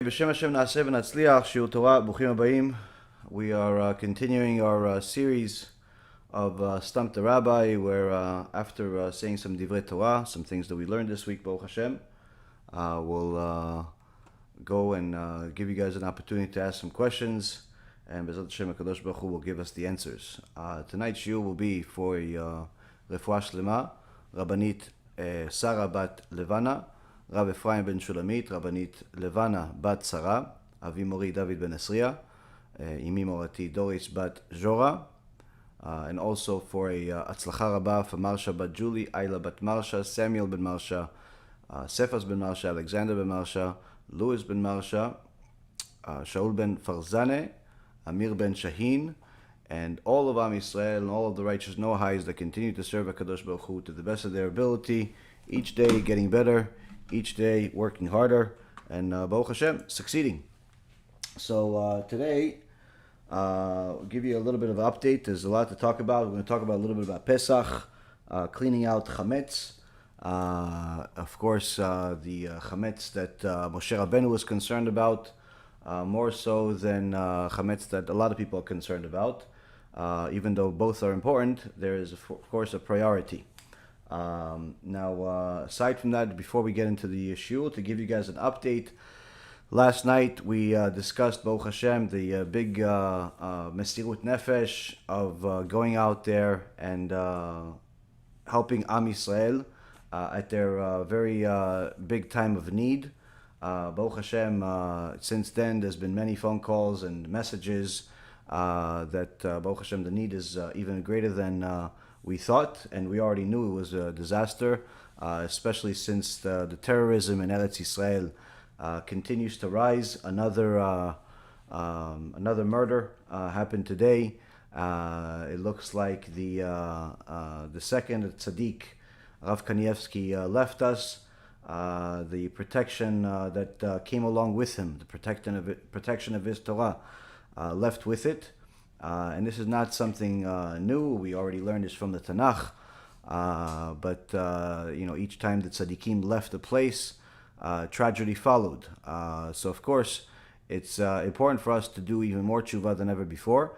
B'Shem Hashem Na'aseh V'Natzliach, Shiur Torah, Bruchim Habayim. We are continuing our series of Stump the Rabbi, where after saying some Divrei Torah, some things that we learned this week, Baruch Hashem, we'll go and give you guys an opportunity to ask some questions, and BeEzrat Hashem HaKadosh Baruch Hu will give us the answers. Tonight's shiur will be for Refuah Shlema, Rabbanit Sarah Bat Levana, Rav Efraim ben Shulamit, Rabbanit Levana Bat Sarah, Avi Mori David ben Esriya, Imi Morati Doris Bat Jora, and also for a Atzlacha Rabba for Marsha Bat Julie, Ayla Bat Marsha, Samuel ben Marsha, Cephas ben Marsha, Alexander ben Marsha, Louis ben Marsha, Shaul ben Farzane, Amir ben Shaheen, and all of Am Yisrael and all of the righteous Noahis that continue to serve HaKadosh Baruch Hu to the best of their ability, each day getting better, each day working harder, and Baruch Hashem, succeeding. So today, I'll give you a little bit of an update. There's a lot to talk about. We're going to talk about a little bit about Pesach, cleaning out Chametz. Of course, the Chametz that Moshe Rabbeinu was concerned about, more so than Chametz that a lot of people are concerned about. Even though both are important, there is, of course, a priority. Now, aside from that, before we get into the issue, to give you guys an update, last night we discussed, Baruch Hashem, the big Mesirut Nefesh of going out there and helping Am Yisrael at their very big time of need. Baruch Hashem, since then there's been many phone calls and messages that Baruch Hashem, the need is even greater than we thought, and we already knew it was a disaster, especially since the terrorism in Eretz Yisrael continues to rise. Another murder happened today. It looks like the second tzaddik, Rav Kanievsky, left us. The protection that came along with him, the protection of his Torah, left with it. And this is not something new. We already learned this from the Tanakh. But each time the tzaddikim left the place, tragedy followed. So of course, it's important for us to do even more tshuva than ever before.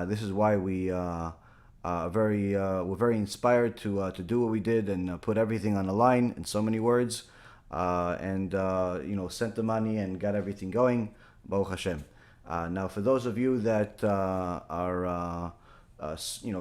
This is why we're very inspired to do what we did and put everything on the line in so many words, and sent the money and got everything going. Baruch Hashem. Now, for those of you that are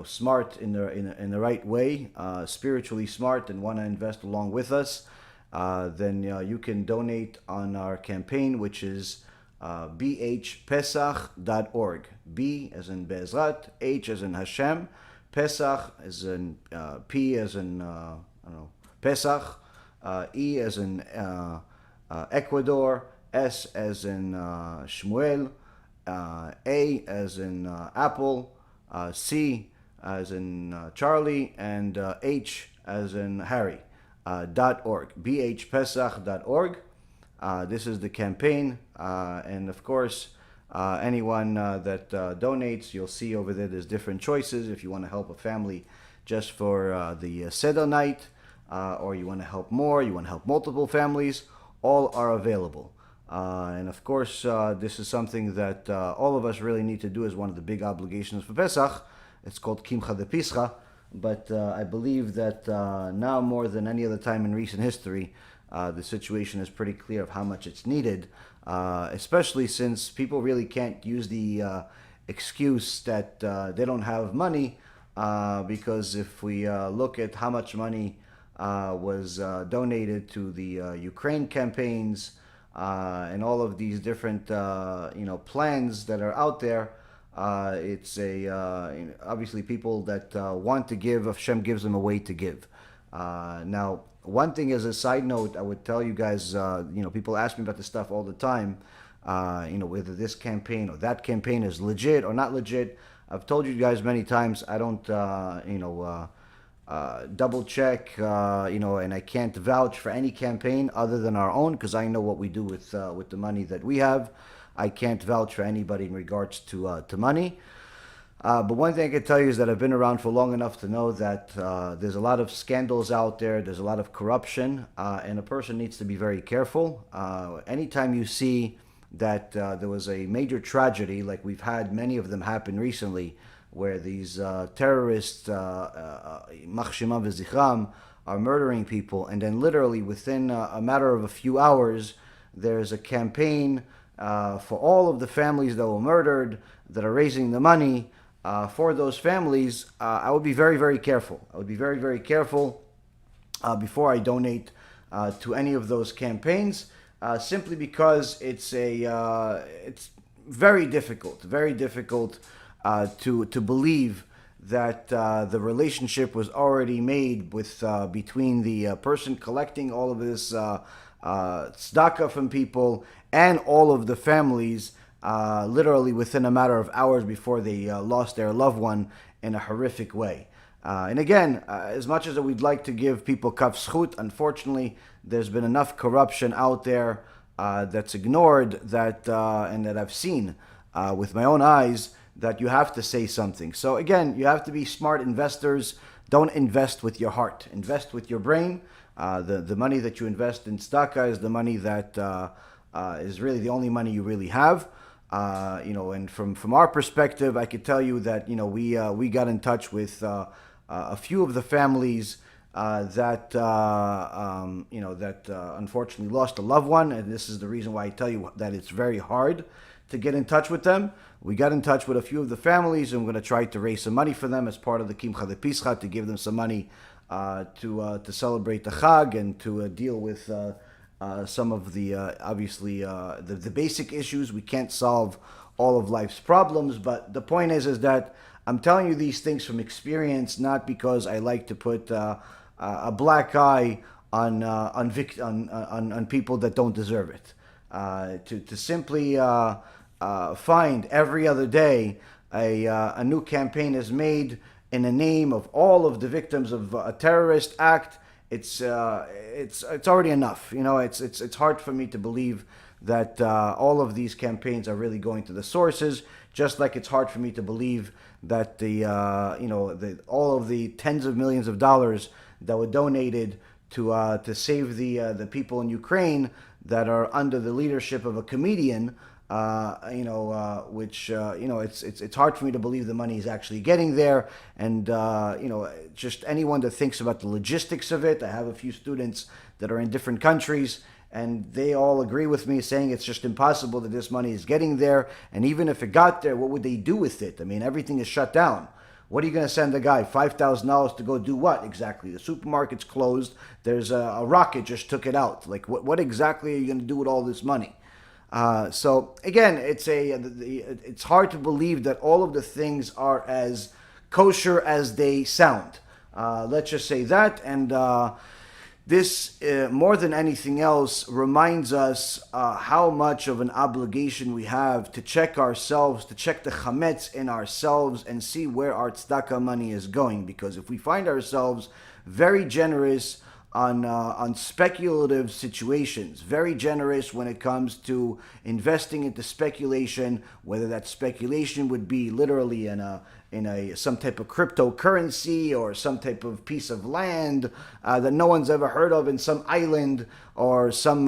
smart in the right way, spiritually smart, and want to invest along with us, then you can donate on our campaign, which is bhpesach.org. B as in BeEzrat, H as in HaShem, Pesach as in P as in Pesach, E as in Ecuador, S as in Shmuel, A as in Apple, C as in Charlie, and H as in Harry. .org, bhpesach.org. This is the campaign, and of course, anyone that donates, you'll see over there there's different choices. If you want to help a family just for the Seder night, or you want to help more, you want to help multiple families, all are available. And of course, this is something that all of us really need to do as one of the big obligations for Pesach. It's called Kimcha de Pischa, but I believe that now more than any other time in recent history, the situation is pretty clear of how much it's needed, especially since people really can't use the excuse that they don't have money, because if we look at how much money was donated to the Ukraine campaigns, and all of these different plans that are out there, it's obviously people that want to give, HaShem gives them a way to give. Now, one thing as a side note, I would tell you guys, people ask me about this stuff all the time, whether this campaign or that campaign is legit or not legit. I've told you guys many times, I don't double check, and I can't vouch for any campaign other than our own, because I know what we do with the money that we have. I can't vouch for anybody in regards to money. But one thing I can tell you is that I've been around for long enough to know that there's a lot of scandals out there, there's a lot of corruption, and a person needs to be very careful. Anytime you see that there was a major tragedy, like we've had many of them happen recently, where these terrorists, Machshema v'zichram, are murdering people, and then literally within a matter of a few hours, there's a campaign for all of the families that were murdered, that are raising the money for those families. I would be very, very careful. I would be very, very careful before I donate to any of those campaigns, simply because it's very difficult to believe that the relationship was already made with between the person collecting all of this tzedakah from people and all of the families, literally within a matter of hours before they lost their loved one in a horrific way. And again, as much as we'd like to give people kaf zchut, unfortunately, there's been enough corruption out there that's ignored, that and that I've seen with my own eyes, that you have to say something. So again, you have to be smart investors. Don't invest with your heart. Invest with your brain. The money that you invest in tzedakah is the money that is really the only money you really have. And from our perspective, I could tell you that we got in touch with a few of the families that unfortunately lost a loved one, and this is the reason why I tell you that it's very hard to get in touch with them. We got in touch with a few of the families, and we're going to try to raise some money for them as part of the Kimcha the Pischa, to give them some money to celebrate the Chag, and to deal with some of the obviously the basic issues. We can't solve all of life's problems, but the point is that I'm telling you these things from experience, not because I like to put a black eye on people that don't deserve it. To simply find every other day a new campaign is made in the name of all of the victims of a terrorist act. It's already enough. It's hard for me to believe that all of these campaigns are really going to the sources. Just like it's hard for me to believe that all of the tens of millions of dollars that were donated to save the people in Ukraine that are under the leadership of a comedian, it's hard for me to believe the money is actually getting there. And just anyone that thinks about the logistics of it, I have a few students that are in different countries, and they all agree with me, saying it's just impossible that this money is getting there. And even if it got there, what would they do with it? I mean, everything is shut down. What are you going to send a guy $5,000 to go do what exactly? The supermarket's closed. There's a rocket just took it out. Like, what exactly are you going to do with all this money? So again, it's hard to believe that all of the things are as kosher as they sound. Let's just say that. And this, more than anything else, reminds us how much of an obligation we have to check ourselves, to check the chametz in ourselves, and see where our tzedakah money is going. Because if we find ourselves very generous on speculative situations, very generous when it comes to investing into speculation, whether that speculation would be literally in some type of cryptocurrency, or some type of piece of land that no one's ever heard of in some island, or some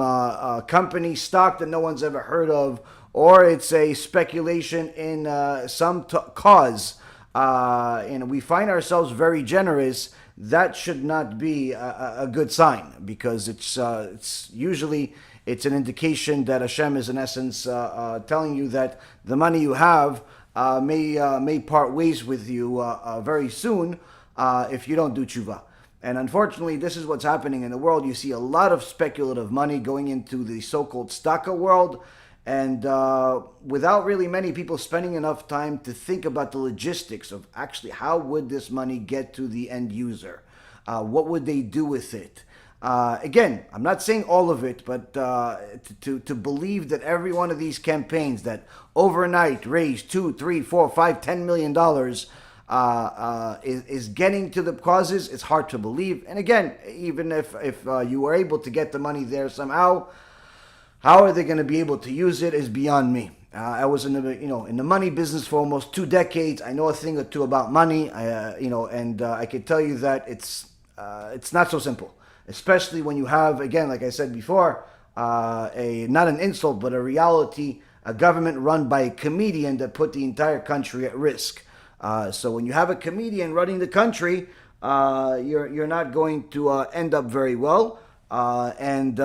company stock that no one's ever heard of, or it's a speculation in some cause, and we find ourselves very generous, that should not be a good sign, because it's usually an indication that HaShem is in essence telling you that the money you have may part ways with you very soon if you don't do tshuva. And unfortunately, this is what's happening in the world. You see a lot of speculative money going into the so-called tzedakah world, and without really many people spending enough time to think about the logistics of actually how would this money get to the end user? What would they do with it? Again, I'm not saying all of it, but to believe that every one of these campaigns that overnight raise $2, $3, $4, $5, $10 million is getting to the causes, it's hard to believe. And again, even if you were able to get the money there somehow, how are they going to be able to use it is beyond me. I was in the money business for almost 2 decades. I know a thing or two about money. I can tell you that it's not so simple, especially when you have, again, like I said before, not an insult, but a reality, a government run by a comedian that put the entire country at risk. So when you have a comedian running the country, you're not going to end up very well. And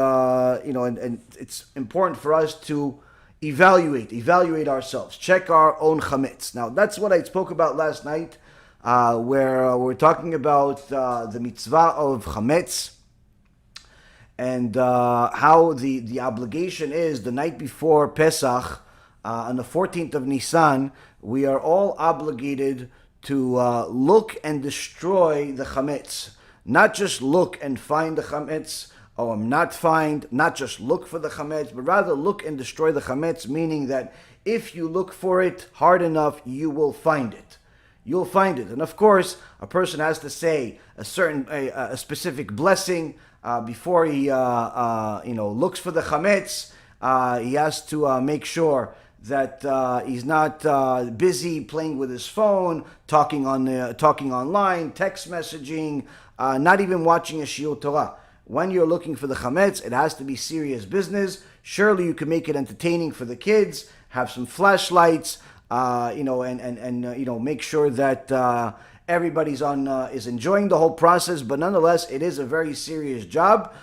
it's important for us to evaluate ourselves, check our own chametz. Now, that's what I spoke about last night, where we're talking about the mitzvah of chametz, and how the obligation is the night before Pesach, on the 14th of Nisan, we are all obligated to look and destroy the chametz. Not just look and find the chametz, not just look for the chametz, but rather look and destroy the chametz, meaning that if you look for it hard enough, you will find it. You'll find it. And of course, a person has to say a specific blessing before he looks for the chametz. He has to make sure that he's not busy playing with his phone, talking online, text messaging, not even watching a shiur Torah. When you're looking for the chametz, it has to be serious business. Surely you can make it entertaining for the kids, have some flashlights, make sure that everybody's is enjoying the whole process. But nonetheless, it is a very serious job.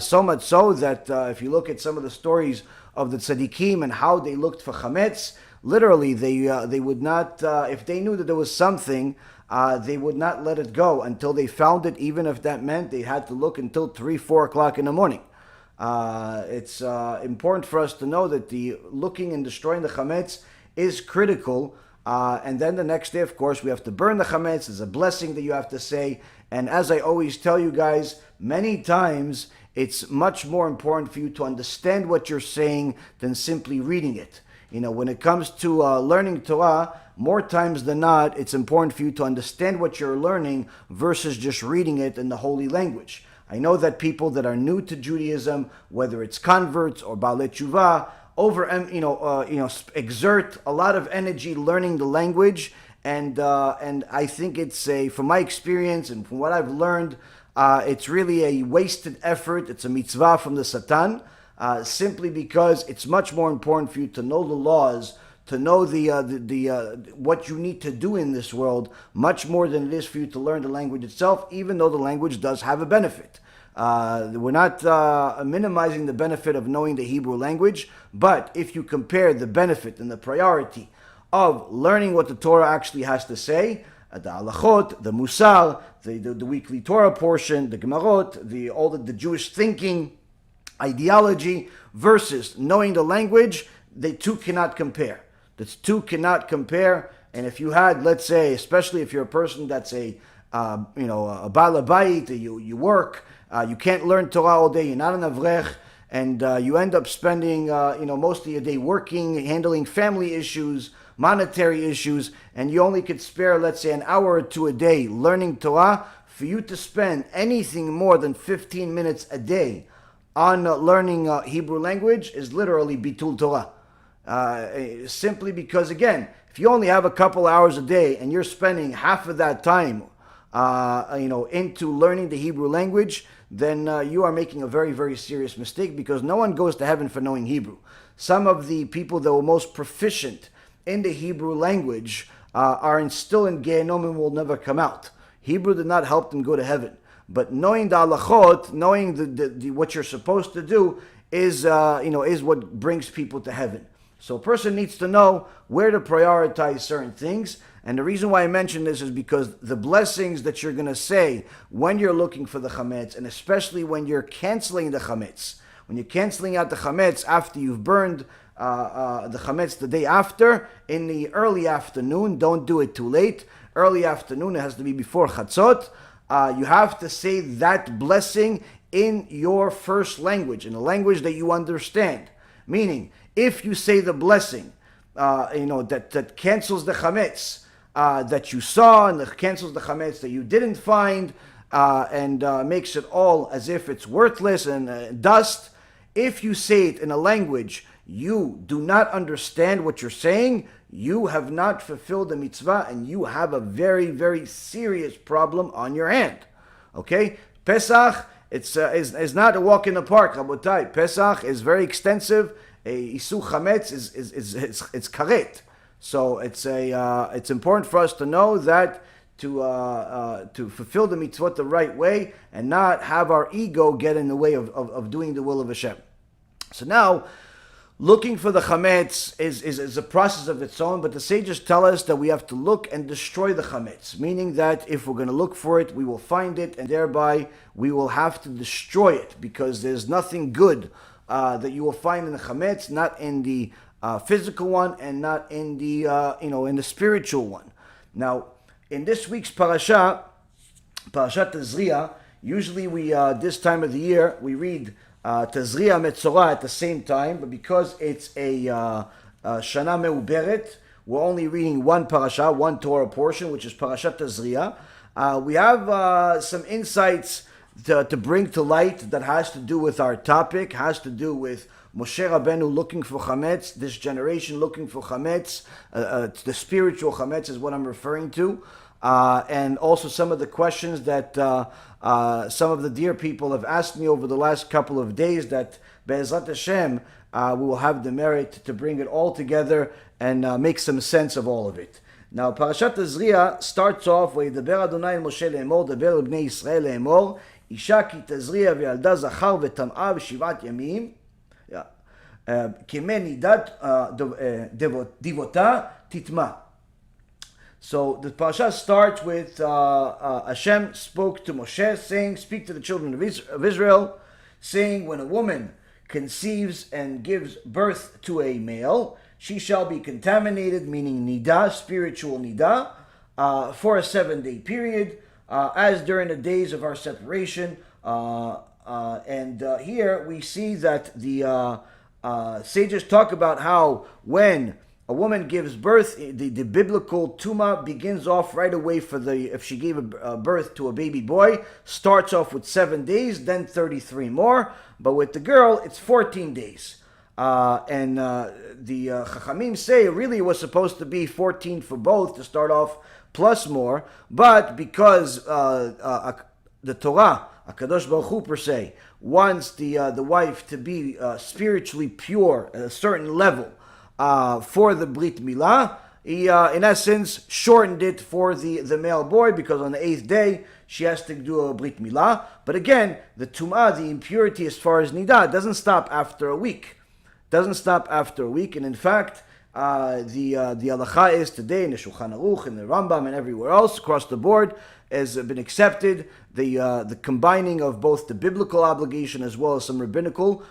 So much so that if you look at some of the stories of the tzaddikim and how they looked for chametz, literally they would not, if they knew that there was something, they would not let it go until they found it, even if that meant they had to look until 3-4 o'clock in the morning. It's important for us to know that the looking and destroying the chametz is critical. And then the next day, of course, we have to burn the chametz. There's a blessing that you have to say. And as I always tell you guys, many times it's much more important for you to understand what you're saying than simply reading it. When it comes to learning Torah, more times than not, it's important for you to understand what you're learning versus just reading it in the holy language. I know that people that are new to Judaism, whether it's converts or Baalei Tshuva, exert a lot of energy learning the language, and I think it's from my experience and from what I've learned, it's really a wasted effort. It's a mitzvah from the Satan, simply because it's much more important for you to know the laws, to know what you need to do in this world, much more than it is for you to learn the language itself, even though the language does have a benefit. We're not minimizing the benefit of knowing the Hebrew language, but if you compare the benefit and the priority of learning what the Torah actually has to say, the halachot, the musar, the weekly Torah portion, the gemarot, all the Jewish thinking, ideology, versus knowing the language, they two cannot compare. The two cannot compare. And if you had, let's say, especially if you're a person that's a baal habayit, you work, you can't learn Torah all day, you're not an avrech, and you end up spending most of your day working, handling family issues, monetary issues, and you only could spare, let's say, an hour or two a day learning Torah. For you to spend anything more than 15 minutes a day on learning Hebrew language is literally bitul Torah. Simply because, again, if you only have a couple hours a day and you're spending half of that time into learning the Hebrew language, then you are making a very, very serious mistake, because no one goes to heaven for knowing Hebrew. Some of the people that were most proficient in the Hebrew language are still in Gehenom and will never come out. Hebrew did not help them go to heaven. But knowing the halachot, knowing what you're supposed to do is what brings people to heaven. So a person needs to know where to prioritize certain things. And the reason why I mention this is because the blessings that you're going to say when you're looking for the chametz, and especially when you're canceling the chametz, when you're canceling out the chametz after you've burned the chametz the day after, in the early afternoon, don't do it too late. Early afternoon, it has to be before chatzot. You have to say that blessing in your first language, in a language that you understand. Meaning, if you say the blessing, that cancels the chametz that you saw, and that cancels the chametz that you didn't find, and makes it all as if it's worthless and dust. If you say it in a language you do not understand what you're saying, you have not fulfilled the mitzvah, and you have a very, very serious problem on your hand. Okay? Pesach It's not a walk in the park, Rabotai. Pesach is very extensive. Isu Chametz it's karet. So it's important for us to know that to fulfill the mitzvot the right way and not have our ego get in the way of doing the will of Hashem. So now, looking for the chametz is a process of its own, but the sages tell us that we have to look and destroy the chametz, meaning that if we're going to look for it, we will find it, and thereby we will have to destroy it, because there's nothing good that you will find in the chametz, not in the physical one, and not in the in the spiritual one. Now, in this week's parasha, Parashat Tazria, usually we this time of the year we read Tazria Metzorah at the same time, but because it's a Shana Meuberet, we're only reading one parasha, one Torah portion, which is Parashat Tazria. We have some insights to bring to light that has to do with our topic, has to do with Moshe Rabbeinu looking for Chametz, this generation looking for Chametz, the spiritual Chametz is what I'm referring to. And also some of the questions that some of the dear people have asked me over the last couple of days, that BeEzrat Hashem, we will have the merit to bring it all together and make some sense of all of it. Now, Parashat Tazria starts off with Deber Adonai el Moshe le'emor, Deber el bnei Yisrael le'emor, Isha ki tazria ve'alda zachar ve'tam'a v'shivat yamim, k'meh nidat divota titma. So the parasha starts with Hashem spoke to Moshe, saying, speak to the children of Israel, saying, when a woman conceives and gives birth to a male, she shall be contaminated, meaning nida, spiritual nida, for a 7-day period, as during the days of our separation. And here we see that the sages talk about how when a woman gives birth, the biblical tuma begins off right away if she gave birth to a baby boy, starts off with 7 days, then 33 more. But with the girl, it's 14 days. And the Chachamim say really it was supposed to be 14 for both to start off plus more. But because the Torah, HaKadosh Baruch Hu per se, wants the wife to be spiritually pure at a certain level, for the Brit Milah, he in essence shortened it for the male boy, because on the 8th day she has to do a Brit Milah. But again, the Tum'ah, the impurity as far as Nidah, doesn't stop after a week. And in fact, the halacha is today in the Shulchan Aruch, in the Rambam, and everywhere else across the board has been accepted. The combining of both the biblical obligation as well as some rabbinical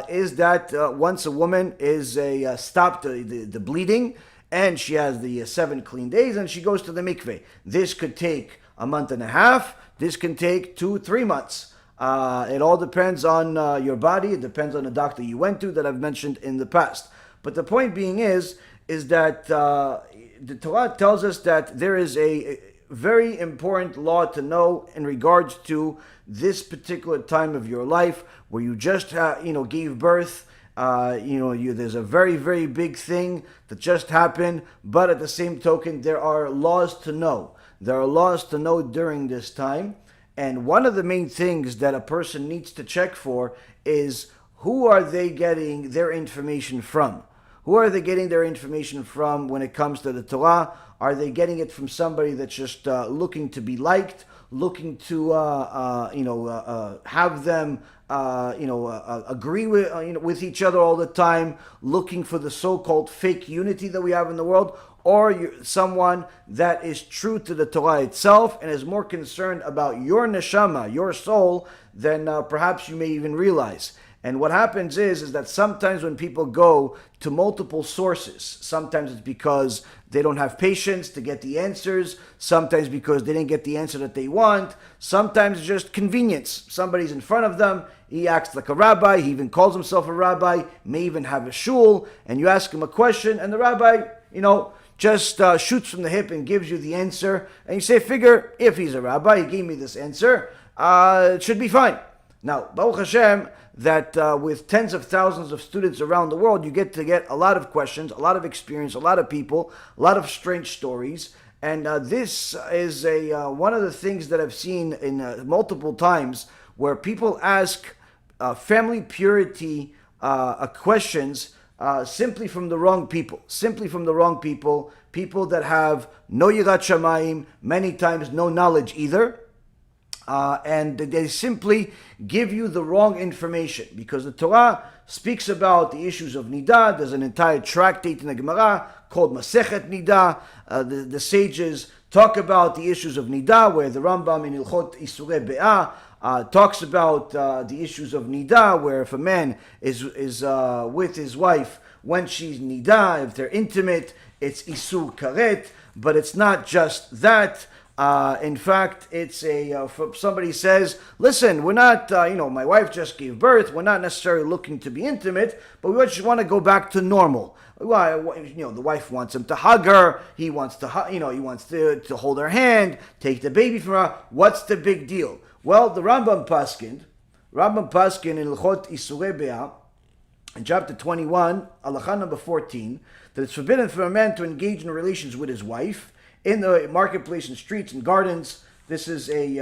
is that once a woman is stopped the bleeding and she has the 7 clean days and she goes to the mikveh. This could take a month and a half. This can take 2-3 months. It all depends on your body. It depends on the doctor you went to that I've mentioned in the past. But the point being is that the Torah tells us that there is a very important law to know in regards to this particular time of your life where you just gave birth. There's a very, very big thing that just happened, but at the same token, there are laws to know. There are laws to know during this time, and one of the main things that a person needs to check for is who are they getting their information from? Who are they getting their information from when it comes to the Torah? Are they getting it from somebody that's just looking to be liked, looking to have them agree with each other all the time, looking for the so-called fake unity that we have in the world? Or you're someone that is true to the Torah itself and is more concerned about your neshama, your soul, than perhaps you may even realize. And what happens is that sometimes when people go to multiple sources, sometimes it's because they don't have patience to get the answers, sometimes because they didn't get the answer that they want, sometimes it's just convenience. Somebody's in front of them, he acts like a rabbi, he even calls himself a rabbi, may even have a shul, and you ask him a question, and the rabbi, just shoots from the hip and gives you the answer, and you say, figure, if he's a rabbi, he gave me this answer, it should be fine. Now, Baruch Hashem, that with tens of thousands of students around the world, you get a lot of questions, a lot of experience, a lot of people, a lot of strange stories. And this is one of the things that I've seen in multiple times where people ask family purity questions simply from the wrong people. People that have no yirat shamayim, many times no knowledge either. And they simply give you the wrong information, because the Torah speaks about the issues of Nida. There's an entire tractate in the Gemara called Masechet Nida. The sages talk about the issues of Nida, where the Rambam in Ilchot Isurei Be'ah talks about the issues of Nida, where if a man is with his wife when she's Nida, if they're intimate, it's Isur Karet, but it's not just that. In fact, it's if somebody says, listen, we're not, my wife just gave birth, we're not necessarily looking to be intimate, but we just want to go back to normal. The wife wants him to hug her, he wants to hold her hand, take the baby from her. What's the big deal? Well, the Rambam Paskin in Ilchot Isurei Be'ah, in chapter 21, Halacha number 14, that it's forbidden for a man to engage in relations with his wife in the marketplace and streets and gardens. This is a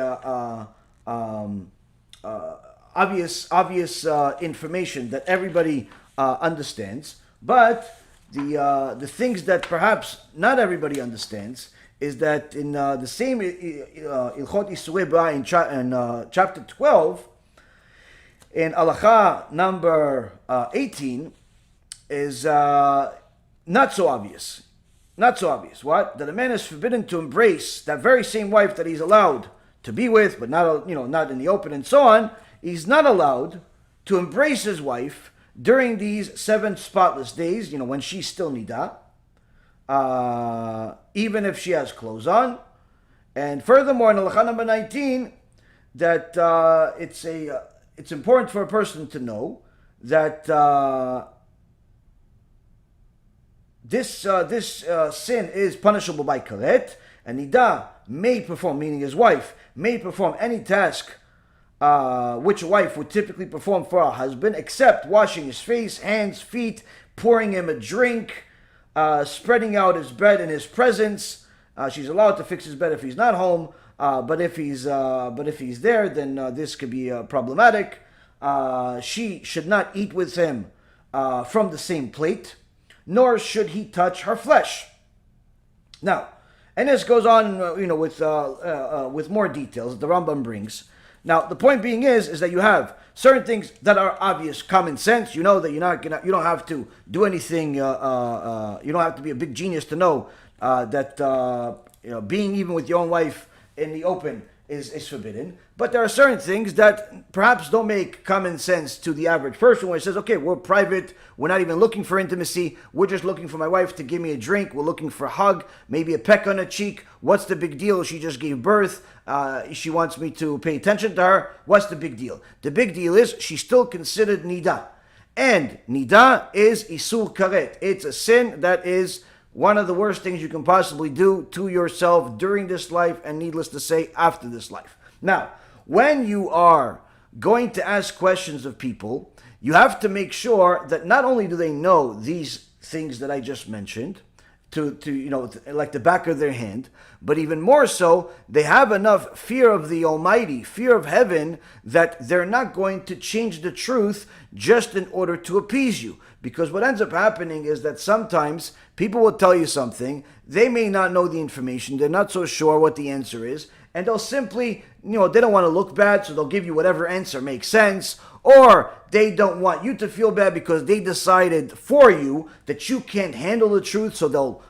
obvious information that everybody understands. But the things that perhaps not everybody understands is that in the same Ilchot Isurei Be'ah in chapter 12, in Halacha number 18, is not so obvious. Not so obvious. What? That a man is forbidden to embrace that very same wife that he's allowed to be with, but not in the open and so on. He's not allowed to embrace his wife during these 7 spotless days, when she's still nida, even if she has clothes on. And furthermore, in Halacha number 19, that it's important for a person to know that this sin is punishable by karet, and nida may perform, meaning his wife, may perform any task which a wife would typically perform for her husband, except washing his face, hands, feet, pouring him a drink, spreading out his bed in his presence. She's allowed to fix his bed if he's not home, but if he's there, then this could be problematic. She should not eat with him from the same plate, nor should he touch her flesh. Now, and this goes on, with more details that the Rambam brings. Now, the point being is that you have certain things that are obvious, common sense. You know that you don't have to do anything. You don't have to be a big genius to know that being even with your own wife in the open is forbidden. But there are certain things that perhaps don't make common sense to the average person, where it says, okay, we're private, we're not even looking for intimacy, we're just looking for my wife to give me a drink, we're looking for a hug, maybe a peck on the cheek. What's the big deal? She just gave birth, she wants me to pay attention to her. What's the big deal? The big deal is she's still considered nida. And nida is isur karet. It's a sin that is one of the worst things you can possibly do to yourself during this life, and needless to say, after this life. Now, when you are going to ask questions of people, you have to make sure that not only do they know these things that I just mentioned, like the back of their hand, but even more so, they have enough fear of the Almighty, fear of heaven, that they're not going to change the truth just in order to appease you. Because what ends up happening is that sometimes people will tell you something, they may not know the information, they're not so sure what the answer is, and they'll simply, they don't want to look bad, so they'll give you whatever answer makes sense, or they don't want you to feel bad because they decided for you that you can't handle the truth, so they'll,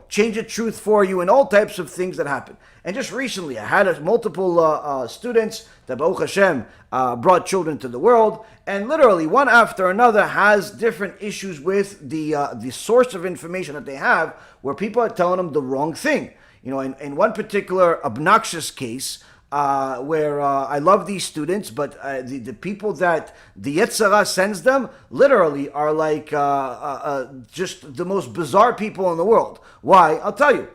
change the truth for you, and all types of things that happen. And just recently, I had multiple students that, Baruch HaShem, brought children to the world, and literally one after another has different issues with the source of information that they have, where people are telling them the wrong thing. In one particular obnoxious case, where I love these students, but the people that the Yetzer Hara sends them literally are like just the most bizarre people in the world. Why? I'll tell you.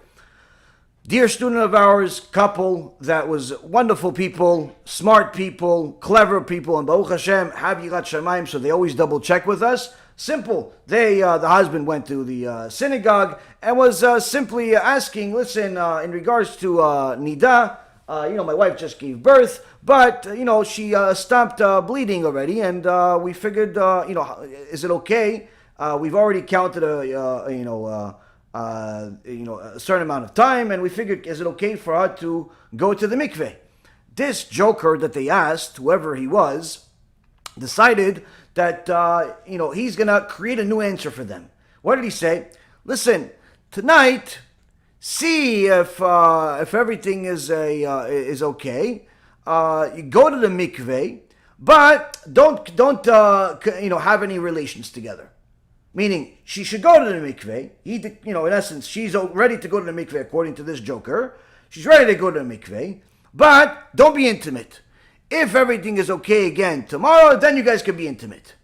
Dear student of ours, couple that was wonderful people, smart people, clever people, and Baruch Hashem, have Yirat Shamayim, so they always double check with us. Simple. The husband went to the synagogue and was simply asking, listen, in regards to Nida, my wife just gave birth, but, she stopped bleeding already, and we figured, is it okay? We've already counted a certain amount of time, and we figured, is it okay for her to go to the mikveh? This joker that they asked, whoever he was, decided that, he's going to create a new answer for them. What did he say? Listen, tonight, see if everything is okay. You go to the mikveh, but don't have any relations together. Meaning, she should go to the mikveh. In essence, she's ready to go to the mikveh according to this joker. She's ready to go to the mikveh, but don't be intimate. If everything is okay again tomorrow, then you guys can be intimate.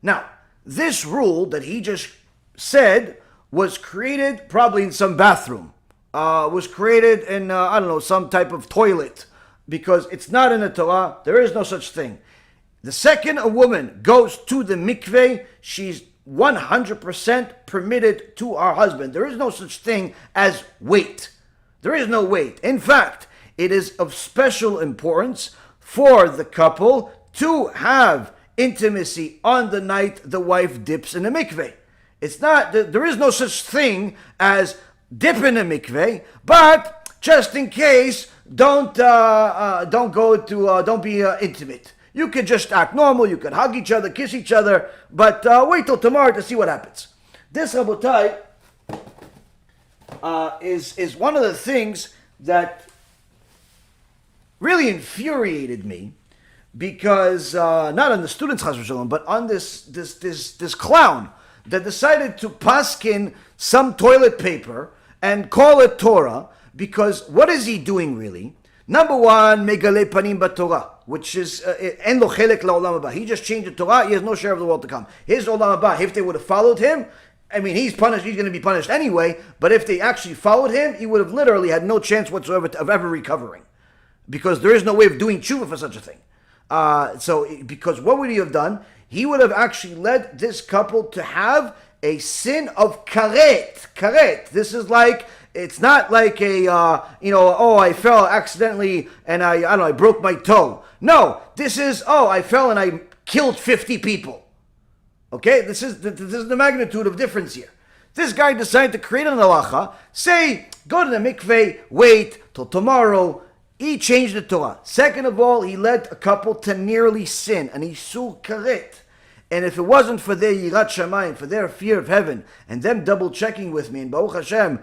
Now, this rule that he just said was created probably in some bathroom. Was created in, some type of toilet. Because it's not in the Torah. There is no such thing. The second a woman goes to the mikveh, she's 100% permitted to her husband. There is no such thing as wait. There is no wait. In fact, it is of special importance for the couple to have intimacy on the night the wife dips in the mikveh. There is no such thing as dip in the mikveh, but just in case, don't be intimate. You could just act normal, you could hug each other, kiss each other, but wait till tomorrow to see what happens. This, Rabotai, is one of the things that really infuriated me, because not on the students, Chas v'Shalom, but on this clown that decided to paskin some toilet paper and call it Torah, because what is he doing really? Number one, megale panim b'Torah, which is en lo chelek la'olam haba. He just changed the Torah. He has no share of the world to come. His olam haba, if they would have followed him, he's punished. He's going to be punished anyway. But if they actually followed him, he would have literally had no chance whatsoever of ever recovering, because there is no way of doing tshuva for such a thing. Because what would he have done? He would have actually led this couple to have a sin of karet. Karet. This is like, it's not like I fell accidentally and I broke my toe. No, this is, I fell and I killed 50 people. Okay, this is the magnitude of difference here. This guy decided to create an halacha, say, go to the mikveh, wait till tomorrow. He changed the Torah. Second of all, he led a couple to nearly sin, an isur karet. And if it wasn't for their yirat shamayim, for their fear of heaven, and them double checking with me, and Baruch Hashem,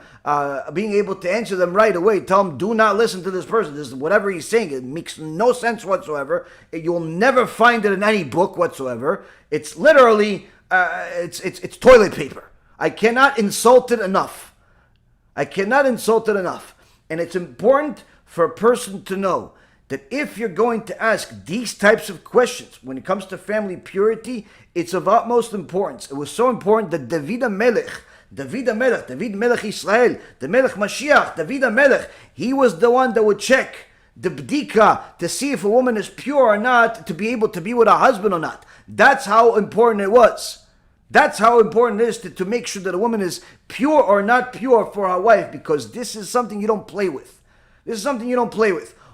being able to answer them right away, tell them, do not listen to this person. This is whatever he's saying. It makes no sense whatsoever. You'll never find it in any book whatsoever. It's literally, it's toilet paper. I cannot insult it enough. And it's important for a person to know that if you're going to ask these types of questions when it comes to family purity, it's of utmost importance. It was so important that David Melech Israel, the Melech Mashiach, David Melech, he was the one that would check the bdika to see if a woman is pure or not, to be able to be with her husband or not. That's how important it was. That's how important it is to make sure that a woman is pure or not pure for her wife, because this is something you don't play with.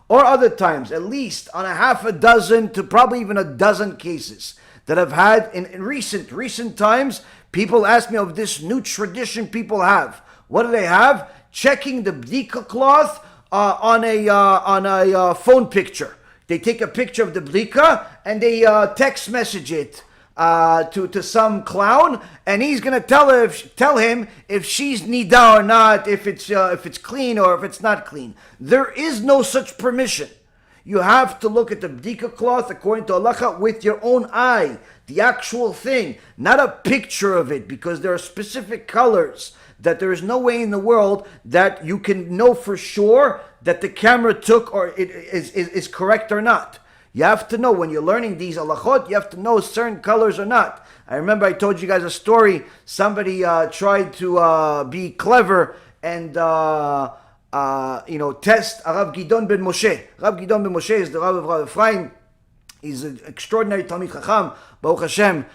Or other times, at least on a half a dozen to probably even a dozen cases that I've had in recent times, people ask me of this new tradition people have. What do they have? Checking the bdika cloth on a phone picture. They take a picture of the bdika and they text message it to some clown, and he's gonna tell him if she's nida or not, if it's clean or if it's not clean. There is no such permission. You have to look at the bdika cloth according to halacha with your own eye, the actual thing, not a picture of it, because there are specific colors that there is no way in the world that you can know for sure that the camera took or it is correct or not. You have to know when you're learning these halachot, you have to know certain colors or not. I remember I told you guys a story. Somebody tried to be clever and test Rav Gidon ben Moshe. Rav Gidon ben Moshe is the Rav of Rav Efraim. He's an extraordinary Talmid Chacham, Baruch Hashem,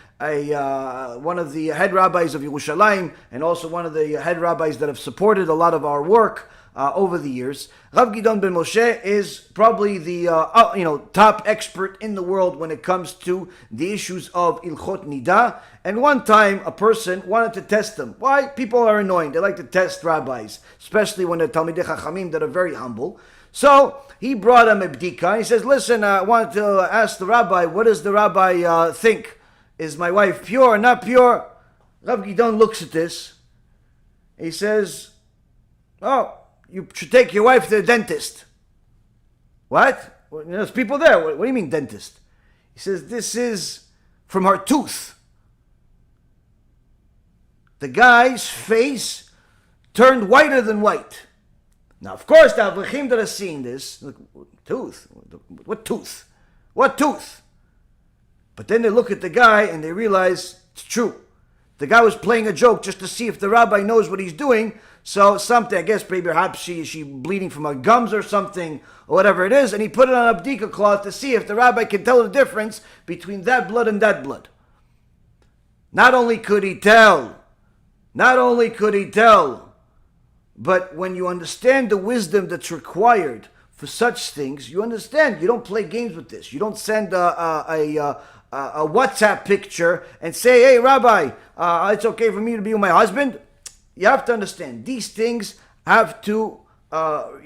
one of the head rabbis of Yerushalayim, and also one of the head rabbis that have supported a lot of our work. over the years. Rav Gidon ben Moshe is probably the top expert in the world when it comes to the issues of Ilchot Nida. And one time a person wanted to test them. Why? People are annoying. They like to test rabbis, especially when they're Talmidei Chachamim that are very humble. So he brought him a bdika. He says, listen, I want to ask the rabbi, what does the rabbi think? Is my wife pure or not pure? Rav Gidon looks at this. He says, oh, you should take your wife to the dentist. What? Well, there's people there. What do you mean dentist? He says, this is from her tooth. The guy's face turned whiter than white. Now, of course, the Avrechim that are seeing this, look, tooth? What tooth? What tooth? But then they look at the guy and they realize it's true. The guy was playing a joke just to see if the rabbi knows what he's doing. So something, I guess perhaps she bleeding from her gums or something, or whatever it is, and he put it on a bdika cloth to see if the rabbi can tell the difference between that blood and that blood. Not only could he tell, but when you understand the wisdom that's required for such things, you understand. You don't play games with this. You don't send a WhatsApp picture and say, hey, Rabbi, it's okay for me to be with my husband. You have to understand, these things have to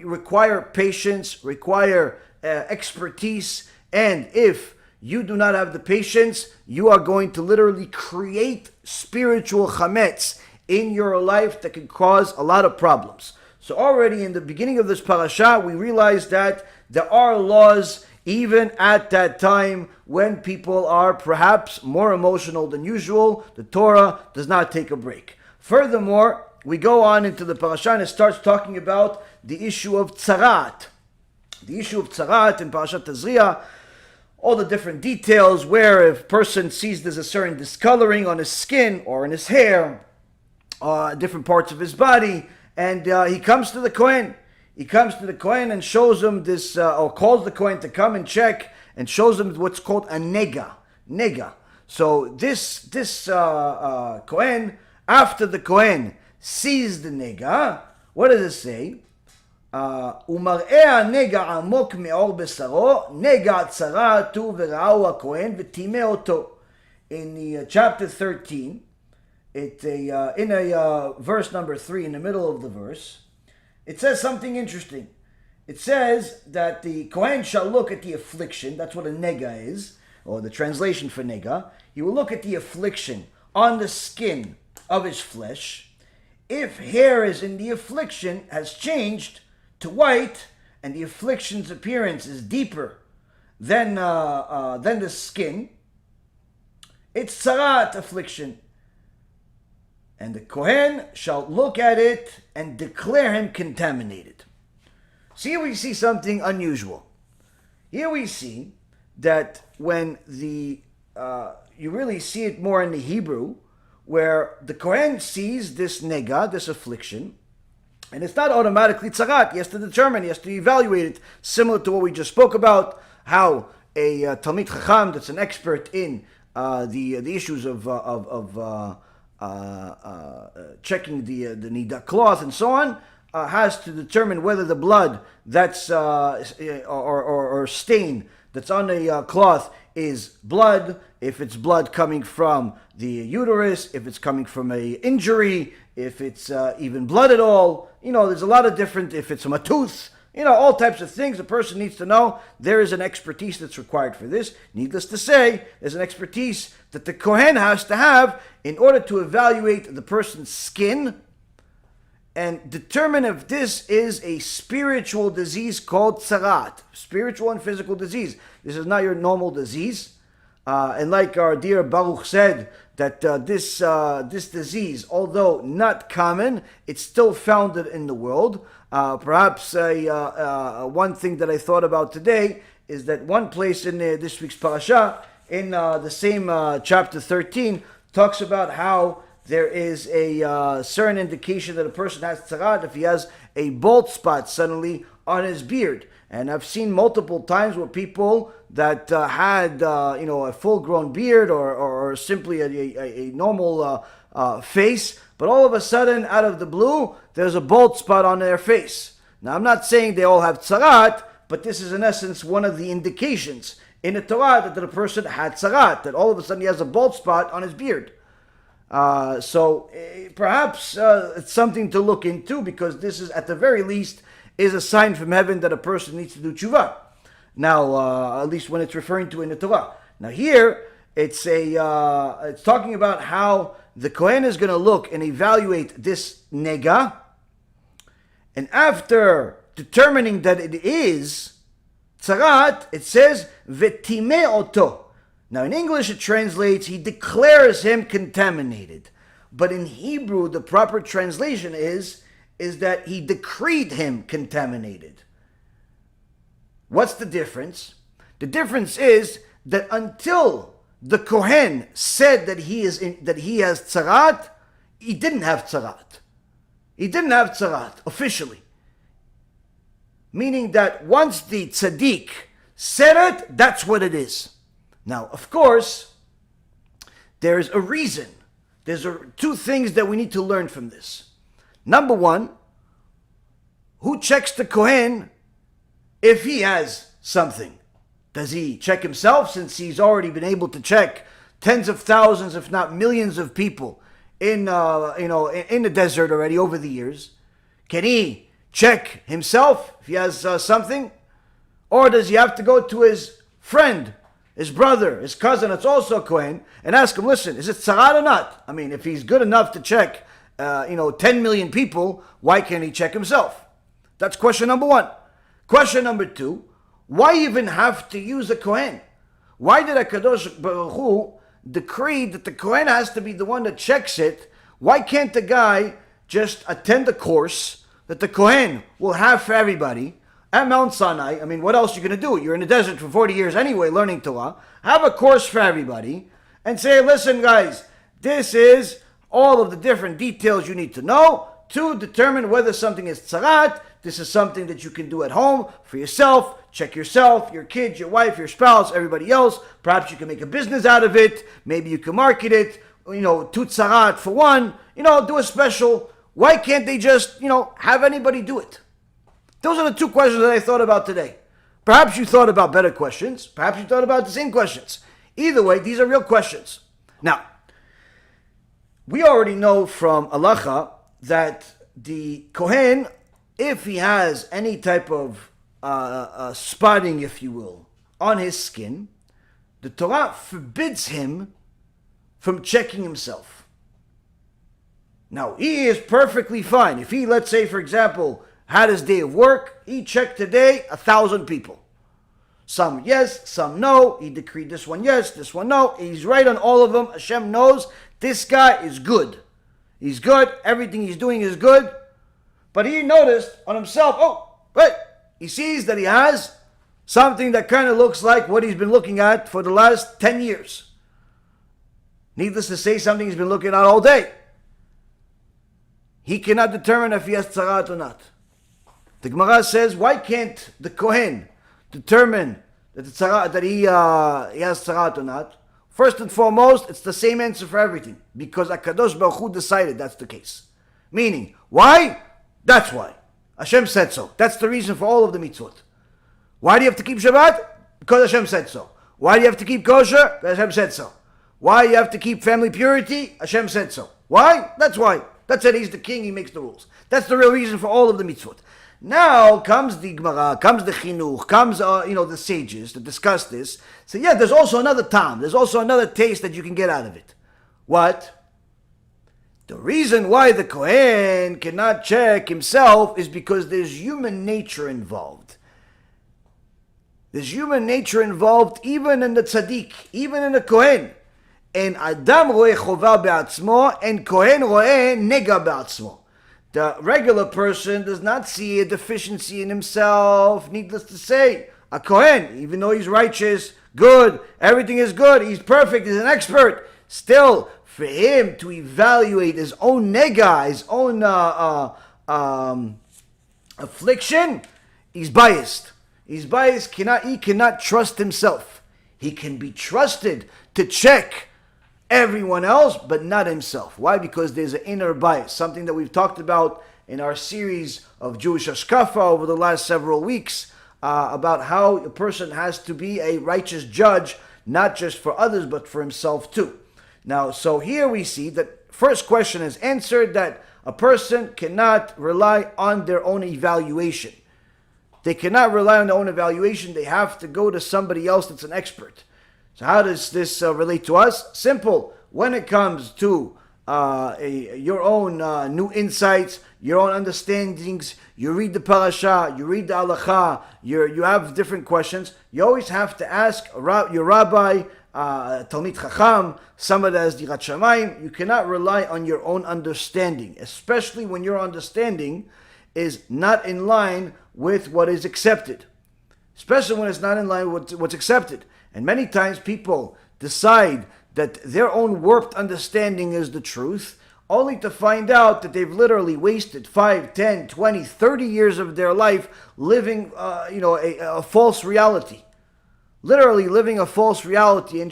require patience, require expertise, and if you do not have the patience, you are going to literally create spiritual chametz in your life that can cause a lot of problems. So already in the beginning of this parasha, we realize that there are laws even at that time when people are perhaps more emotional than usual. The Torah does not take a break. Furthermore, we go on into the parasha and it starts talking about the issue of tzarat. The issue of tzarat in Parashat Tazria, all the different details where if a person sees there's a certain discoloring on his skin or in his hair, different parts of his body, and he comes to the Kohen. He comes to the Kohen and shows him this, or calls the Kohen to come and check, and shows him what's called a nega. Nega. So this Kohen, after the Kohen sees the nega, what does it say? ומראה הנגע עמוק מעור בשרו, נגע צרה הוא ורעהו הכהן וטימא אותו. In the chapter 13, in verse number 3, in the middle of the verse, it says something interesting. It says that the Kohen shall look at the affliction, that's what a nega is, or the translation for nega. He will look at the affliction on the skin of his flesh. If hair is in the affliction has changed to white, and the affliction's appearance is deeper than the skin, it's tzarat affliction. And the Kohen shall look at it and declare him contaminated. So here we see something unusual. Here we see that when you really see it more in the Hebrew, where the Kohen sees this nega, this affliction, and it's not automatically tzarat. He has to determine, he has to evaluate it, similar to what we just spoke about, how a Talmid Chacham that's an expert in the issues of checking the nida cloth and so on, has to determine whether the blood that's or stain that's on the cloth is blood, if it's blood coming from the uterus, if it's coming from a injury, if it's even blood at all. There's a lot of different, if it's from a tooth, all types of things a person needs to know. There is an expertise that's required for this. Needless to say, there's an expertise that the Kohen has to have in order to evaluate the person's skin and determine if this is a spiritual disease called tzarat, spiritual and physical disease. This is not your normal disease. And like our dear Baruch said, that this disease, although not common, it's still founded in the world. Perhaps one thing that I thought about today is that one place in this week's parasha, in the same chapter 13, talks about how there is a certain indication that a person has tzarat if he has a bald spot suddenly on his beard. And I've seen multiple times where people that had a full-grown beard or simply a normal face, but all of a sudden, out of the blue, there's a bald spot on their face. Now, I'm not saying they all have tzarat, but this is in essence one of the indications in the Torah that the person had tzarat, that all of a sudden he has a bald spot on his beard. So perhaps it's something to look into, because this is, at the very least, is a sign from heaven that a person needs to do tshuva. Now, at least when it's referring to in the Torah. Now here, it's talking about how the Kohen is going to look and evaluate this nega, and after determining that it is tzarat, it says vetime oto. Now in English it translates, he declares him contaminated. But in Hebrew, the proper translation is that he decreed him contaminated. What's the difference? The difference is that until the Kohen said that he has tzarat, he didn't have tzarat. He didn't have tzarat officially. Meaning that once the tzaddik said it, that's what it is. Now, of course, there's a reason. There's two things that we need to learn from this. Number one, who checks the Kohen if he has something? Does he check himself, since he's already been able to check tens of thousands, if not millions of people in the desert already over the years? Can he check himself if he has something? Or does he have to go to his friend, his brother, his cousin, that's also a Kohen, and ask him, listen, is it tzarat or not? I mean, if he's good enough to check 10 million people, why can't he check himself? That's question number one. Question number two, why even have to use a Kohen? Why did HaKadosh Baruch Hu decree that the Kohen has to be the one that checks it? Why can't the guy just attend a course that the Kohen will have for everybody at Mount Sinai? I mean, what else are you going to do? You're in the desert for 40 years anyway, learning Torah. Have a course for everybody and say, listen guys, this is all of the different details you need to know to determine whether something is tzarat. This is something that you can do at home for yourself. Check yourself, your kids, your wife, your spouse, everybody else. Perhaps you can make a business out of it. Maybe you can market it. Two tzarat for one. Do a special. Why can't they just, have anybody do it? Those are the two questions that I thought about today. Perhaps you thought about better questions. Perhaps you thought about the same questions. Either way, these are real questions. Now, we already know from halacha that the Kohen, if he has any type of spotting, if you will, on his skin, the Torah forbids him from checking himself. Now, he is perfectly fine. If he, let's say, for example, had his day of work, he checked today 1,000 people. Some yes, some no. He decreed this one yes, this one no. He's right on all of them. Hashem knows this guy is good. He's good. Everything he's doing is good. But he noticed on himself, he sees that he has something that kind of looks like what he's been looking at for the last 10 years. Needless to say, something he's been looking at all day. He cannot determine if he has tzarat or not. The Gemara says, why can't the Kohen determine that he has tzarat or not? First and foremost, it's the same answer for everything. Because HaKadosh Baruch Hu decided that's the case. Meaning, why? That's why. Hashem said so. That's the reason for all of the mitzvot. Why do you have to keep Shabbat? Because Hashem said so. Why do you have to keep kosher? Because Hashem said so. Why you have to keep family purity? Hashem said so. Why? That's why. That's it. He's the king. He makes the rules. That's the real reason for all of the mitzvot. Now comes the Gemara, comes the Chinuch, comes the sages that discuss this. So yeah, there's also another time. There's also another taste that you can get out of it. What? The reason why the Kohen cannot check himself is because there's human nature involved. There's human nature involved even in the tzaddik, even in the Kohen. And Adam roe chova be'atzmo, and Kohen roe nega be'atzmo. The regular person does not see a deficiency in himself. Needless to say, a Kohen, even though he's righteous, good, everything is good, he's perfect, he's an expert, still, for him to evaluate his own nega, his own affliction, he's biased. He's biased, he cannot trust himself. He can be trusted to check everyone else, but not himself. Why? Because there's an inner bias, something that we've talked about in our series of Jewish Hashkafa over the last several weeks about how a person has to be a righteous judge, not just for others, but for himself too. Now, so here we see that first question is answered, that a person cannot rely on their own evaluation. They cannot rely on their own evaluation. They have to go to somebody else that's an expert. So how does this relate to us? Simple. When it comes to your own new insights, your own understandings, you read the parasha, you read the halacha, you have different questions, you always have to ask your rabbi, Talmid Chacham, somebody that has Dirat Shamayim. You cannot rely on your own understanding, especially when your understanding is not in line with what is accepted. Especially when it's not in line with what's accepted. And many times people decide that their own warped understanding is the truth, only to find out that they've literally wasted 5, 10, 20, 30 years of their life living a false reality. Literally living a false reality, and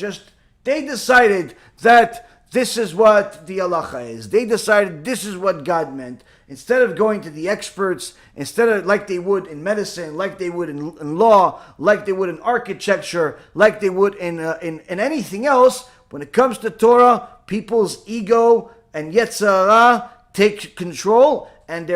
they decided that this is what the halacha is. They decided this is what God meant. Instead of going to the experts, instead of like they would in medicine, like they would in law, like they would in architecture, like they would in anything else, when it comes to Torah, people's ego and Yetzirah take control, and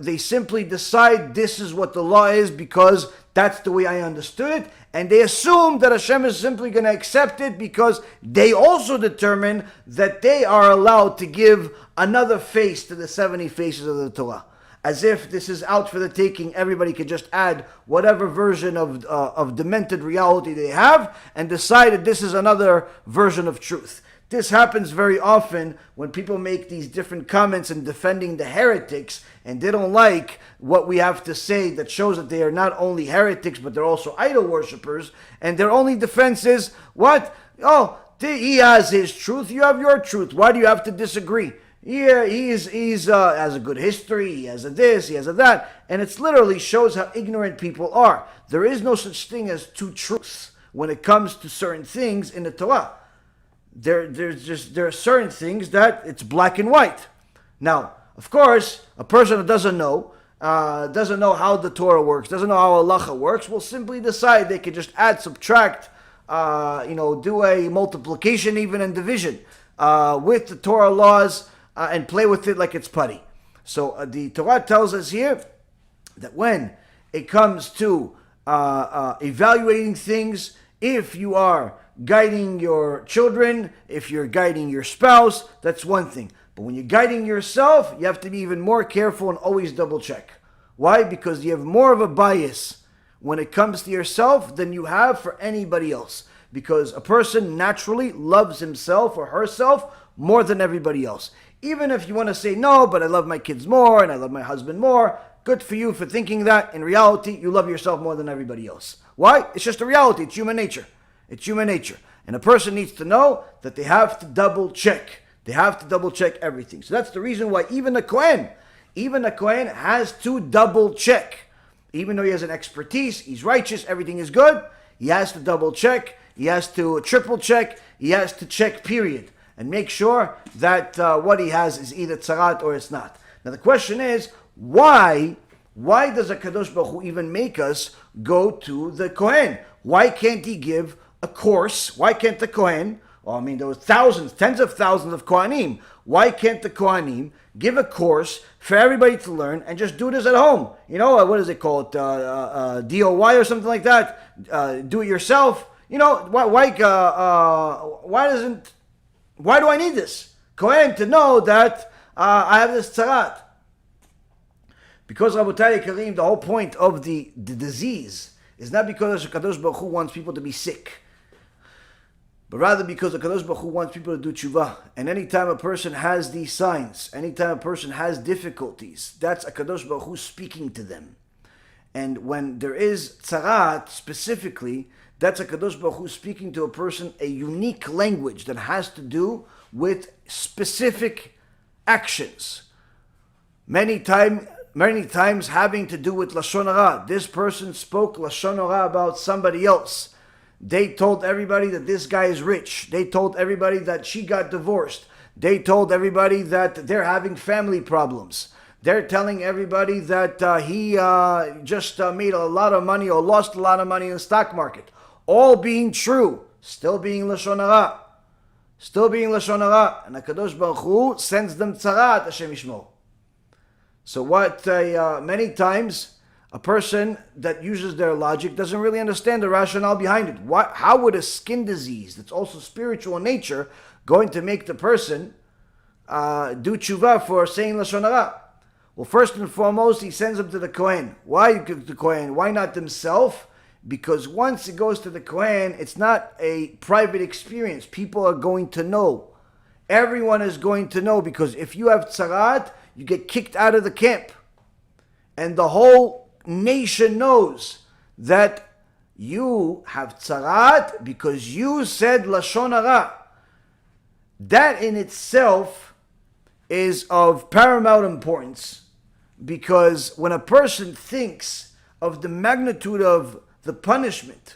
they simply decide this is what the law is because that's the way I understood it, and they assume that HaShem is simply going to accept it because they also determine that they are allowed to give another face to the 70 faces of the Torah. As if this is out for the taking, everybody could just add whatever version of demented reality they have and decide that this is another version of truth. This happens very often when people make these different comments in defending the heretics, and they don't like what we have to say that shows that they are not only heretics, but they're also idol worshippers, and their only defense is, what? Oh, he has his truth, you have your truth. Why do you have to disagree? Yeah, he's has a good history, he has a this, he has a that, and it literally shows how ignorant people are. There is no such thing as two truths when it comes to certain things in the Torah. There are certain things that it's black and white. Now, of course, a person that doesn't know how the Torah works, doesn't know how halacha works, will simply decide they could just add, subtract, do a multiplication even and division with the Torah laws and play with it like it's putty. So the Torah tells us here that when it comes to evaluating things, if you are guiding your children, if you're guiding your spouse, that's one thing. But when you're guiding yourself, you have to be even more careful and always double check. Why? Because you have more of a bias when it comes to yourself than you have for anybody else. Because a person naturally loves himself or herself more than everybody else. Even if you want to say, no, but I love my kids more and I love my husband more, good for you for thinking that. In reality, you love yourself more than everybody else. Why? It's just a reality. It's human nature. It's human nature. And a person needs to know that they have to double check. They have to double check everything. So that's the reason why even a Kohen has to double check. Even though he has an expertise, he's righteous, everything is good, he has to double check, he has to triple check, he has to check period. And make sure that what he has is either tzarat or it's not. Now the question is, why does a Kadosh Baruch Hu even make us go to the Kohen? Why can't he give a course? Why can't the Kohen, there were thousands, tens of thousands of Kohanim. Why can't the Kohanim give a course for everybody to learn and just do this at home? What is it called? DOY or something like that? Do it yourself? Why do I need this? Kohen to know that I have this tzarat. Because Rabotai Karim, the whole point of the disease is not because HaKadosh Baruch Hu wants people to be sick, but rather because HaKadosh Baruch Hu wants people to do tshuva. And anytime a person has these signs, anytime a person has difficulties, that's HaKadosh Baruch Hu speaking to them. And when there is tzarat specifically, that's HaKadosh Baruch Hu speaking to a person a unique language that has to do with specific actions. Many times having to do with Lashon Hara. This person spoke Lashon Hara about somebody else. They told everybody that this guy is rich. They told everybody that she got divorced. They told everybody that they're having family problems. They're telling everybody that he just made a lot of money or lost a lot of money in the stock market. All being true, still being Lashon Hara. Still being Lashon Hara. And HaKadosh Baruch Hu sends them tzarat, Hashem Yishmor. So what many times a person that uses their logic doesn't really understand the rationale behind it. How would a skin disease that's also spiritual in nature going to make the person do tshuva for saying Lashon Hara? Well, first and foremost, he sends them to the Kohen. Why the Kohen? Why not themselves? Because once it goes to the Kohen, it's not a private experience. People are going to know. Everyone is going to know, because if you have tzarat, you get kicked out of the camp. And the whole nation knows that you have tzarat because you said Lashon Hara. That in itself is of paramount importance, because when a person thinks of the magnitude of the punishment,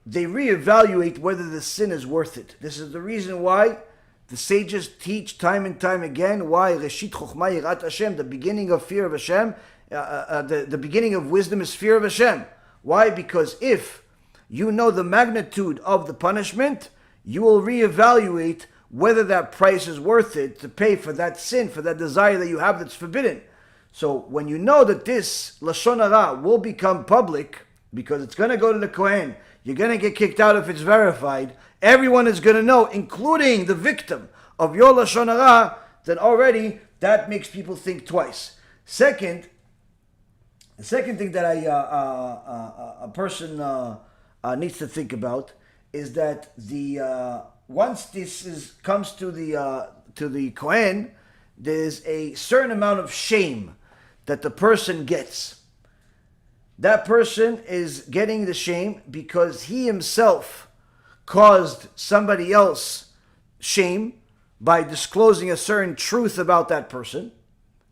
they reevaluate whether the sin is worth it. This is the reason why the sages teach time and time again why Reshit Chochmah Yirat Hashem, the beginning of fear of Hashem, the beginning of wisdom is fear of Hashem. Why? Because if you know the magnitude of the punishment, you will reevaluate whether that price is worth it to pay for that sin, for that desire that you have that's forbidden. So when you know that this Lashon Hara will become public, because it's going to go to the Kohen, you're going to get kicked out if it's verified, everyone is going to know, including the victim of your Lashon Hara, then already that makes people think twice. The second thing that a person needs to think about is that once this comes to the Kohen, there's a certain amount of shame that the person gets. That person is getting the shame because he himself caused somebody else shame by disclosing a certain truth about that person.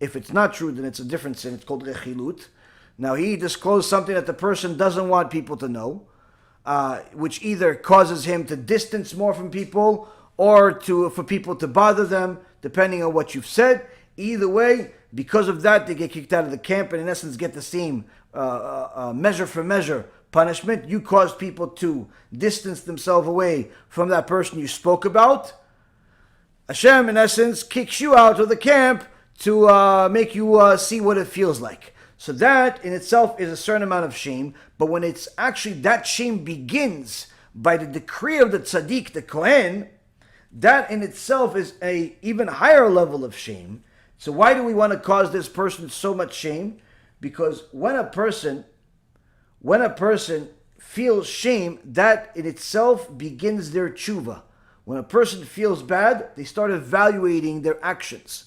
If it's not true, then it's a different sin. It's called rechilut. Now he disclosed something that the person doesn't want people to know, which either causes him to distance more from people or for people to bother them, depending on what you've said. Either way, because of that, they get kicked out of the camp and in essence get the same measure for measure punishment. You caused people to distance themselves away from that person you spoke about. Hashem, in essence, kicks you out of the camp to make you see what it feels like. So that in itself is a certain amount of shame, but when it's actually that shame begins by the decree of the tzaddik, the Kohen, that in itself is a even higher level of shame. So why do we want to cause this person so much shame? Because when a person feels shame, that in itself begins their tshuva. When a person feels bad, they start evaluating their actions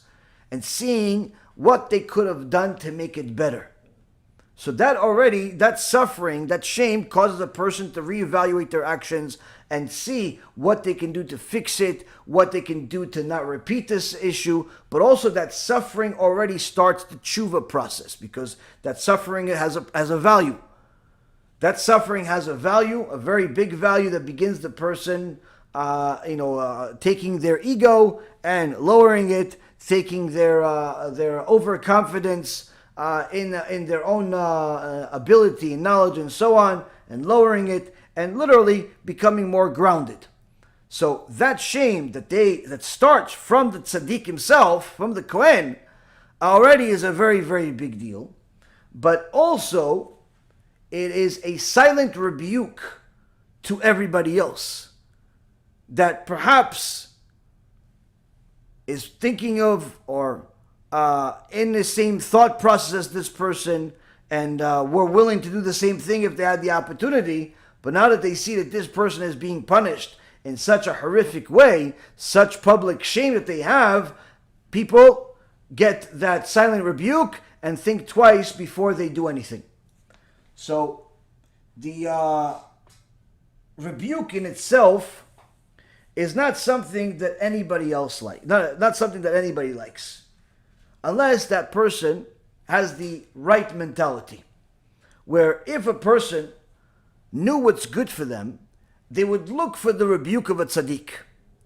and seeing what they could have done to make it better. So that suffering, that shame causes a person to reevaluate their actions and see what they can do to fix it, what they can do to not repeat this issue. But also that suffering already starts the tshuva process, because that suffering has a value. That suffering has a value, a very big value that begins the person taking their ego and lowering it, taking their overconfidence in their own ability and knowledge and so on, and lowering it, and literally becoming more grounded. So that shame that starts from the tzaddik himself, from the Kohen, already is a very, very big deal. But also, it is a silent rebuke to everybody else that perhaps is thinking of or in the same thought process as this person, and were willing to do the same thing if they had the opportunity. But now that they see that this person is being punished in such a horrific way, such public shame that they have, people get that silent rebuke and think twice before they do anything. So the rebuke in itself is not something that anybody else likes, not something that anybody likes, unless that person has the right mentality, where if a person knew what's good for them, they would look for the rebuke of a tzaddik.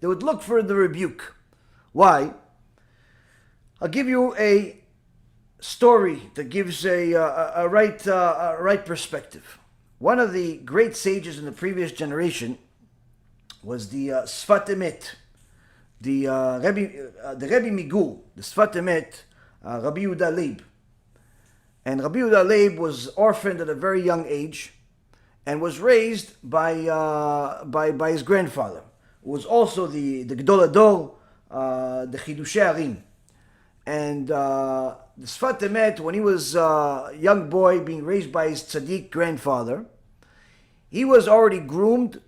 They would look for the rebuke. Why? I'll give you a story that gives a right perspective. One of the great sages in the previous generation was the Sfat Emet, the Rebbe Migul, the Sfat Emet, Rabbi Yehuda Leib. And Rabbi Yehuda Leib was orphaned at a very young age and was raised by his grandfather, who was also the Gedol Ador, the Chidushei Harim. And the Sfat Emet, when he was a young boy being raised by his tzaddik grandfather, he was already groomed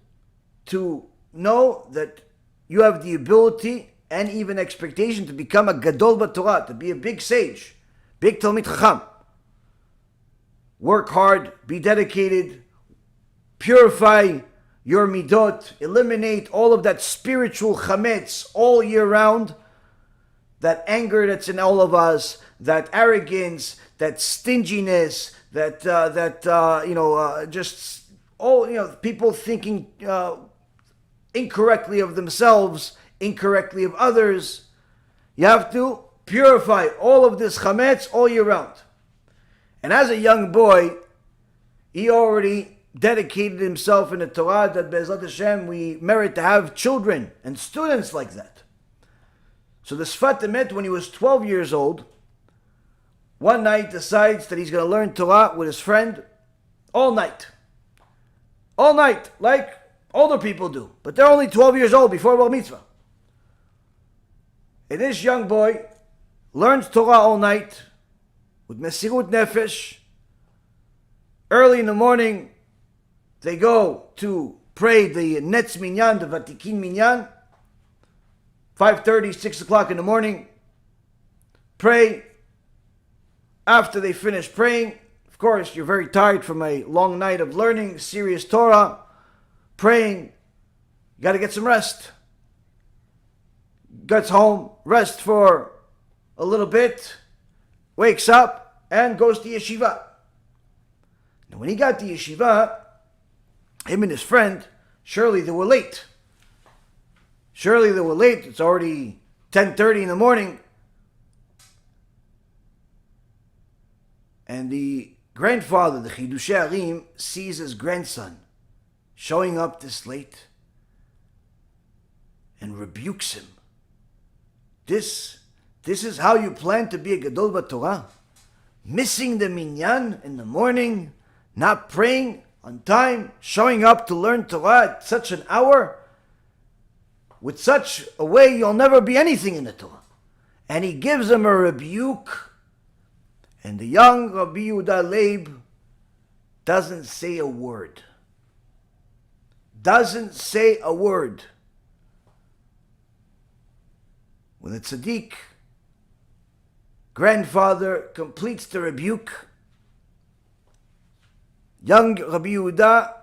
to know that you have the ability and even expectation to become a Gadol B'Torah, to be a big sage, big Talmid Chacham. Work hard, be dedicated, purify your midot, eliminate all of that spiritual chametz all year round, that anger that's in all of us, that arrogance, that stinginess, just all, people thinking incorrectly of themselves, incorrectly of others. You have to purify all of this chametz all year round. And as a young boy, he already dedicated himself in the Torah that BeEzrat HaShem, we merit to have children and students like that. So the Sfat Emet, when he was 12 years old, one night decides that he's going to learn Torah with his friend all night. All night, like older people do. But they're only 12 years old before Bar Mitzvah. And this young boy learns Torah all night with Mesirut Nefesh. Early in the morning, they go to pray the Netz Minyan, the Vatikin Minyan. 5:30, 6 o'clock in the morning. Pray. After they finish praying, of course, you're very tired from a long night of learning, serious Torah, praying. You got to get some rest. Gets home, rests for a little bit, wakes up, and goes to yeshiva. Now, when he got to yeshiva, him and his friend, surely they were late. It's already 10:30 in the morning. And the grandfather, the Chidushei Harim, sees his grandson showing up this late and rebukes him. This is how you plan to be a Gadol B'Torah? Missing the minyan in the morning, not praying on time, showing up to learn Torah at such an hour? With such a way, you'll never be anything in the Torah. And he gives him a rebuke. And the young Rabbi Yehuda Leib doesn't say a word. Doesn't say a word. When the tzaddik grandfather completes the rebuke, young Rabbi Yehuda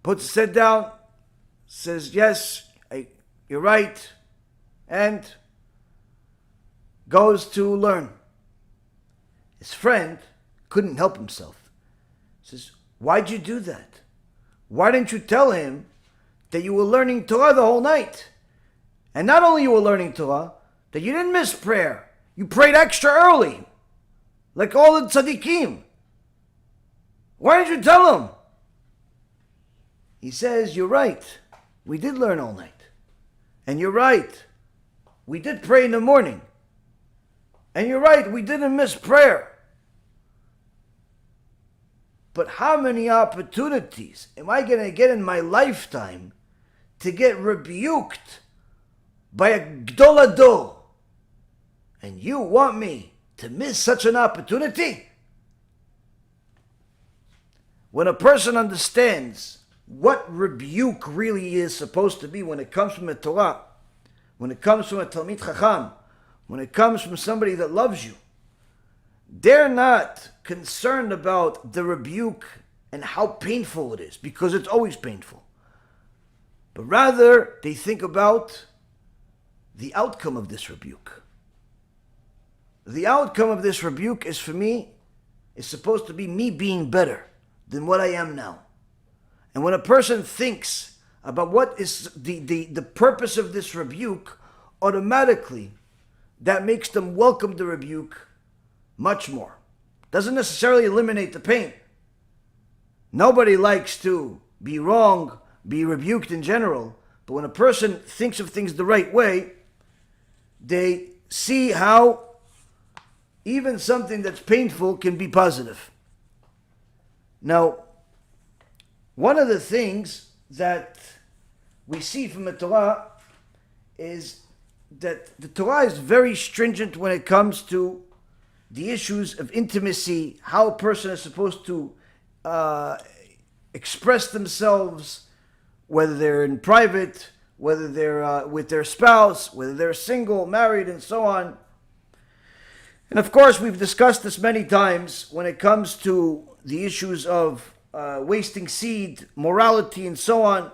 puts his head down, says, yes, you're right, and goes to learn. His friend couldn't help himself. He says, why'd you do that? Why didn't you tell him that you were learning Torah the whole night? And not only you were learning Torah, that you didn't miss prayer. You prayed extra early, like all the tzaddikim. Why didn't you tell him? He says, you're right. We did learn all night. And you're right. We did pray in the morning. And you're right, we didn't miss prayer. But how many opportunities am I going to get in my lifetime to get rebuked by a Gdol Ador? And you want me to miss such an opportunity? When a person understands what rebuke really is supposed to be when it comes from a Torah, when it comes from a Talmid Chacham, when it comes from somebody that loves you, they're not concerned about the rebuke and how painful it is, because it's always painful. But rather, they think about the outcome of this rebuke. The outcome of this rebuke is, for me, is supposed to be me being better than what I am now. And when a person thinks about what is the purpose of this rebuke, automatically that makes them welcome the rebuke much more. Doesn't necessarily eliminate the pain. Nobody likes to be wrong, be rebuked in general, but when a person thinks of things the right way, they see how even something that's painful can be positive. Now, one of the things that we see from the Torah is that the Torah is very stringent when it comes to the issues of intimacy, how a person is supposed to express themselves, whether they're in private, whether they're with their spouse, whether they're single, married, and so on. And of course, we've discussed this many times when it comes to the issues of wasting seed, morality, and so on.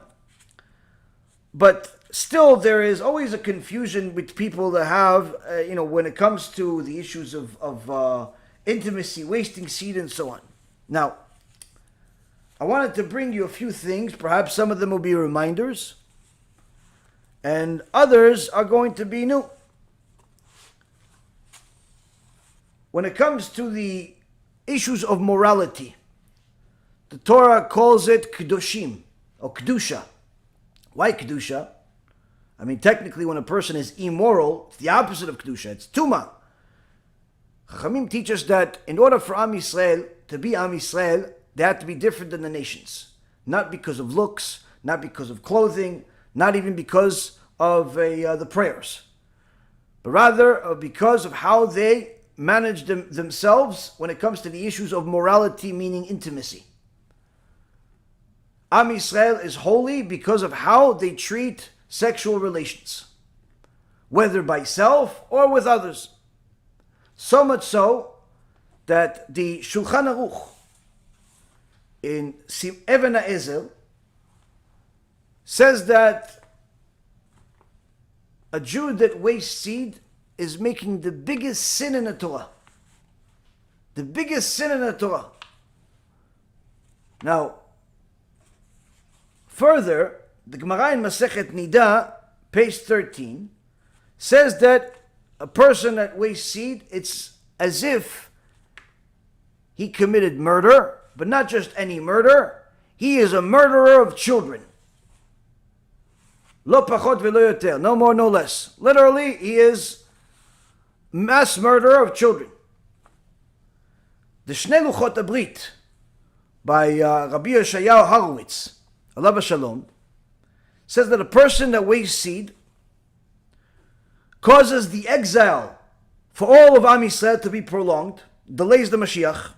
But still, there is always a confusion with people that have, when it comes to the issues of intimacy, wasting seed, and so on. Now, I wanted to bring you a few things. Perhaps some of them will be reminders, and others are going to be new. When it comes to the issues of morality, the Torah calls it kedoshim, or kedusha. Why kedusha? I mean, technically, when a person is immoral, it's the opposite of kedusha. It's tuma. Chachamim teach us that in order for Am Yisrael to be Am Yisrael, they have to be different than the nations. Not because of looks, not because of clothing, not even because of the prayers, but rather because of how they manage themselves when it comes to the issues of morality, meaning intimacy. Am Yisrael is holy because of how they treat sexual relations, whether by self or with others. So much so that the Shulchan Aruch in Even HaEzel says that a Jew that wastes seed is making the biggest sin in the Torah. The biggest sin in the Torah. Now, further, the Gemara in Masechet Nida, page 13, says that a person that wastes seed, it's as if he committed murder, but not just any murder. He is a murderer of children. Lo pachot velo yoter, no more, no less. Literally, he is mass murderer of children. The Shnei Luchot HaBRIT by Rabbi Yeshayahu Horowitz, alav shalom, says that a person that wastes seed causes the exile for all of Am Yisrael to be prolonged, delays the Mashiach.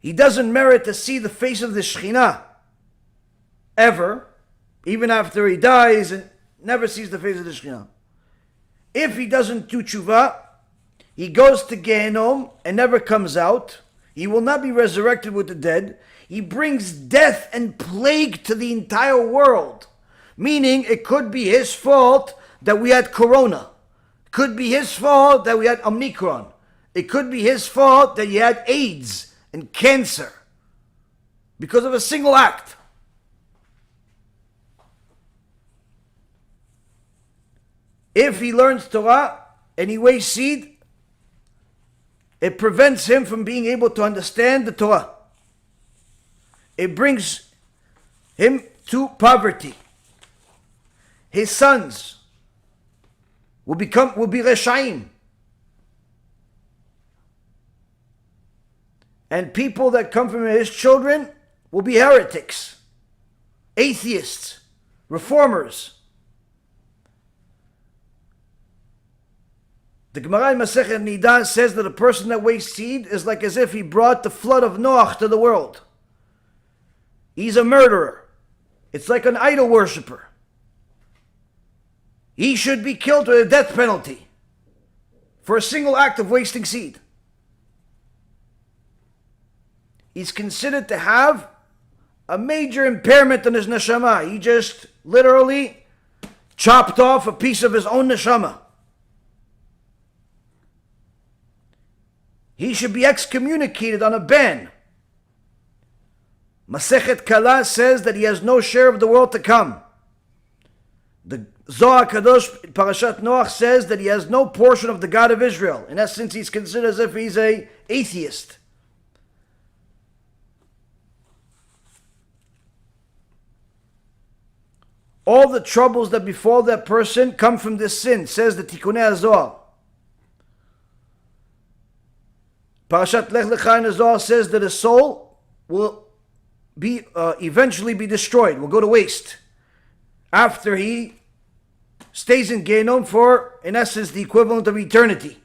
He doesn't merit to see the face of the Shekhinah ever, even after he dies, and never sees the face of the Shekhinah. If he doesn't do tshuva, he goes to Gehenom and never comes out. He will not be resurrected with the dead. He brings death and plague to the entire world. Meaning, it could be his fault that we had Corona. It could be his fault that we had Omicron. It could be his fault that you had AIDS and cancer. Because of a single act. If he learns Torah and he wastes seed, it prevents him from being able to understand the Torah. It brings him to poverty. His sons will be Reshaim. And people that come from his children will be heretics, atheists, reformers. The Gemara in Masechet Nida says that a person that wastes seed is like as if he brought the flood of Noach to the world. He's a murderer. It's like an idol worshiper. He should be killed with a death penalty for a single act of wasting seed. He's considered to have a major impairment on his neshama. He just literally chopped off a piece of his own neshama. He should be excommunicated on a ban. Masechet Kala says that he has no share of the world to come. The Zohar Kadosh, Parashat Noach says that he has no portion of the God of Israel. In essence, he's considered as if he's an atheist. All the troubles that befall that person come from this sin, says the Tikkun HaZohar. Parashat Lech Lecha in the Zohar says that a soul will be eventually be destroyed, will go to waste, after he stays in Gehenom for, in essence, the equivalent of eternity.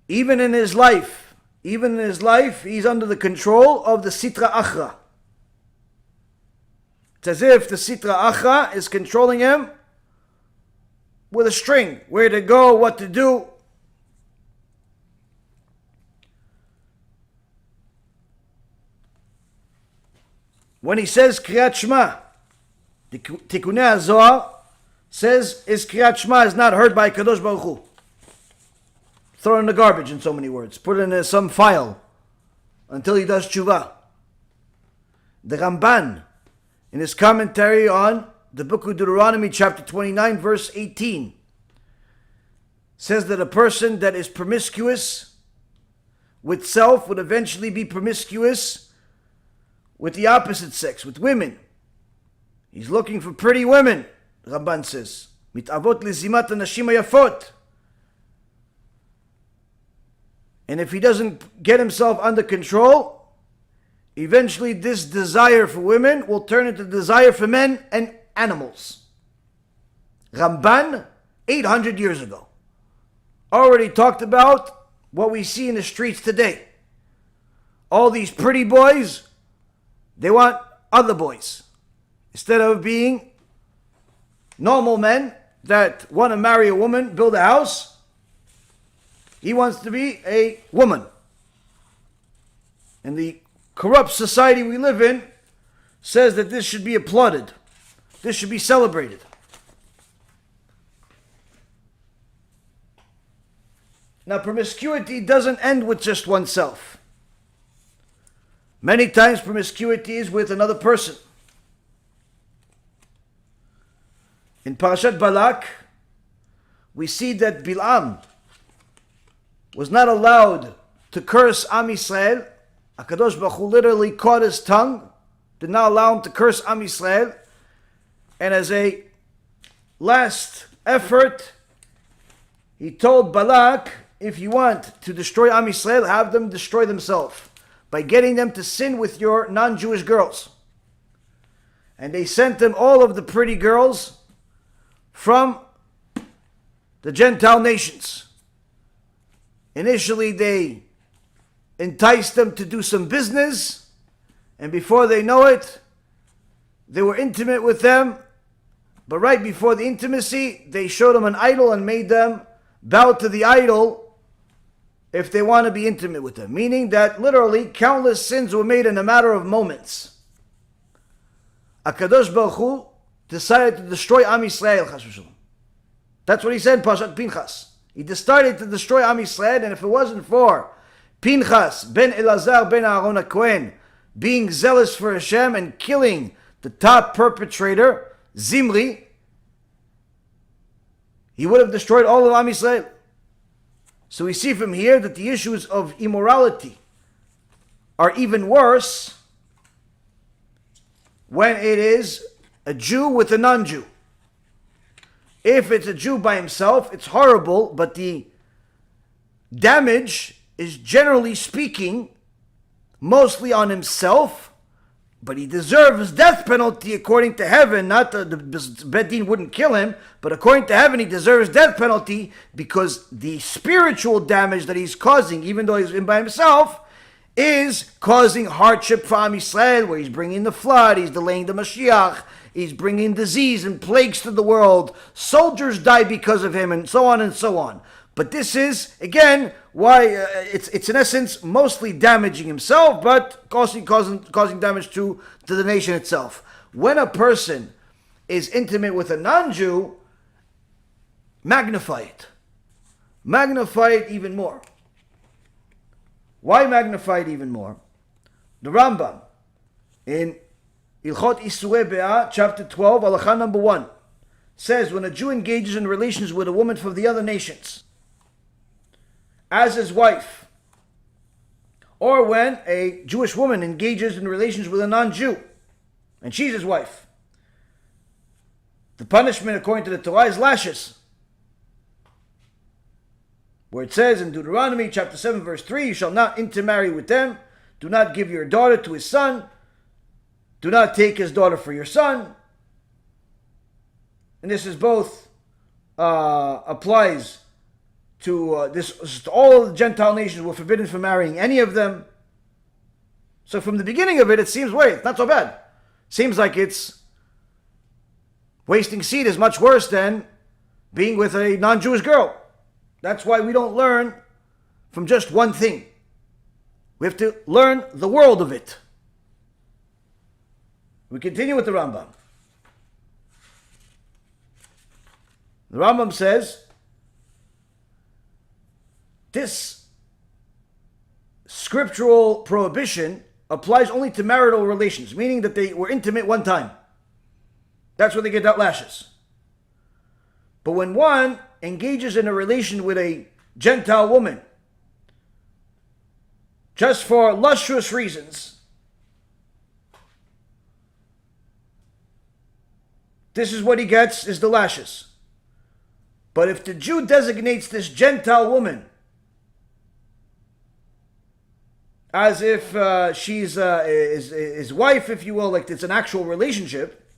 Even in his life, he's under the control of the Sitra Achra. It's as if the Sitra Achra is controlling him with a string, where to go, what to do. When he says Kriyat Shema, the Tikkun HaZohar says his Kriyat Shema is not heard by Kadosh Baruch Hu. Throw it in the garbage, in so many words. Put it in some file until he does tshuva. The Ramban, in his commentary on the book of Deuteronomy, chapter 29, verse 18, says that a person that is promiscuous with self would eventually be promiscuous with the opposite sex, with women. He's looking for pretty women, Ramban says. Mitavot lezimat anashim hayafot. And if he doesn't get himself under control, eventually this desire for women will turn into desire for men and animals. Ramban, 800 years ago, already talked about what we see in the streets today. All these pretty boys, they want other boys. Instead of being normal men that want to marry a woman, build a house, he wants to be a woman. And the corrupt society we live in says that this should be applauded. This should be celebrated. Now, promiscuity doesn't end with just oneself. Many times promiscuity is with another person. In Parashat Balak, we see that Bilam was not allowed to curse Am Yisrael. HaKadosh Baruch Hu literally caught his tongue, did not allow him to curse Am Yisrael. And as a last effort, he told Balak, if you want to destroy Am Yisrael, have them destroy themselves by getting them to sin with your non-Jewish girls. And they sent them all of the pretty girls from the Gentile nations. Initially, they enticed them to do some business, and before they know it, they were intimate with them. But right before the intimacy, they showed them an idol and made them bow to the idol if they want to be intimate with them. Meaning that literally countless sins were made in a matter of moments. HaKadosh Baruch Hu decided to destroy Am Yisrael. That's what he said in Pashat Pinchas. He decided to destroy Am Yisrael, and if it wasn't for Pinchas ben Elazar ben Aaron HaKohen being zealous for HaShem and killing the top perpetrator, Zimri, he would have destroyed all of Am Yisrael. So we see from here that the issues of immorality are even worse when it is a Jew with a non-Jew. If it's a Jew by himself, it's horrible, but the damage is, generally speaking, mostly on himself, but he deserves death penalty according to heaven. Not the Beit Din wouldn't kill him, but according to heaven he deserves death penalty because the spiritual damage that he's causing, even though he's in by himself, is causing hardship for Am Yisrael, where he's bringing the flood, he's delaying the Mashiach, he's bringing disease and plagues to the world, soldiers die because of him, and so on and so on. But this is, again, why it's in essence mostly damaging himself, but causing damage to the nation itself. When a person is intimate with a non-Jew, magnify it. Magnify it even more. Why magnify it even more? The Rambam, in Ilchot Isurei Be'ah, chapter 12, halacha number 1, says when a Jew engages in relations with a woman from the other nations as his wife, or when a Jewish woman engages in relations with a non-Jew and she's his wife, the punishment according to the Torah is lashes. Where it says in Deuteronomy chapter 7 verse 3, you shall not intermarry with them, do not give your daughter to his son, do not take his daughter for your son. And this is both applies to all of the Gentile nations were forbidden from marrying any of them. So from the beginning of it, it seems, wait, it's not so bad. Seems like it's wasting seed is much worse than being with a non-Jewish girl. That's why we don't learn from just one thing. We have to learn the world of it. We continue with the Rambam. The Rambam says, this scriptural prohibition applies only to marital relations, meaning that they were intimate one time. That's where they get that lashes. But when one engages in a relation with a Gentile woman just for lustrous reasons, this is what he gets, is the lashes. But if the Jew designates this Gentile woman as if she's his wife, if you will, like it's an actual relationship,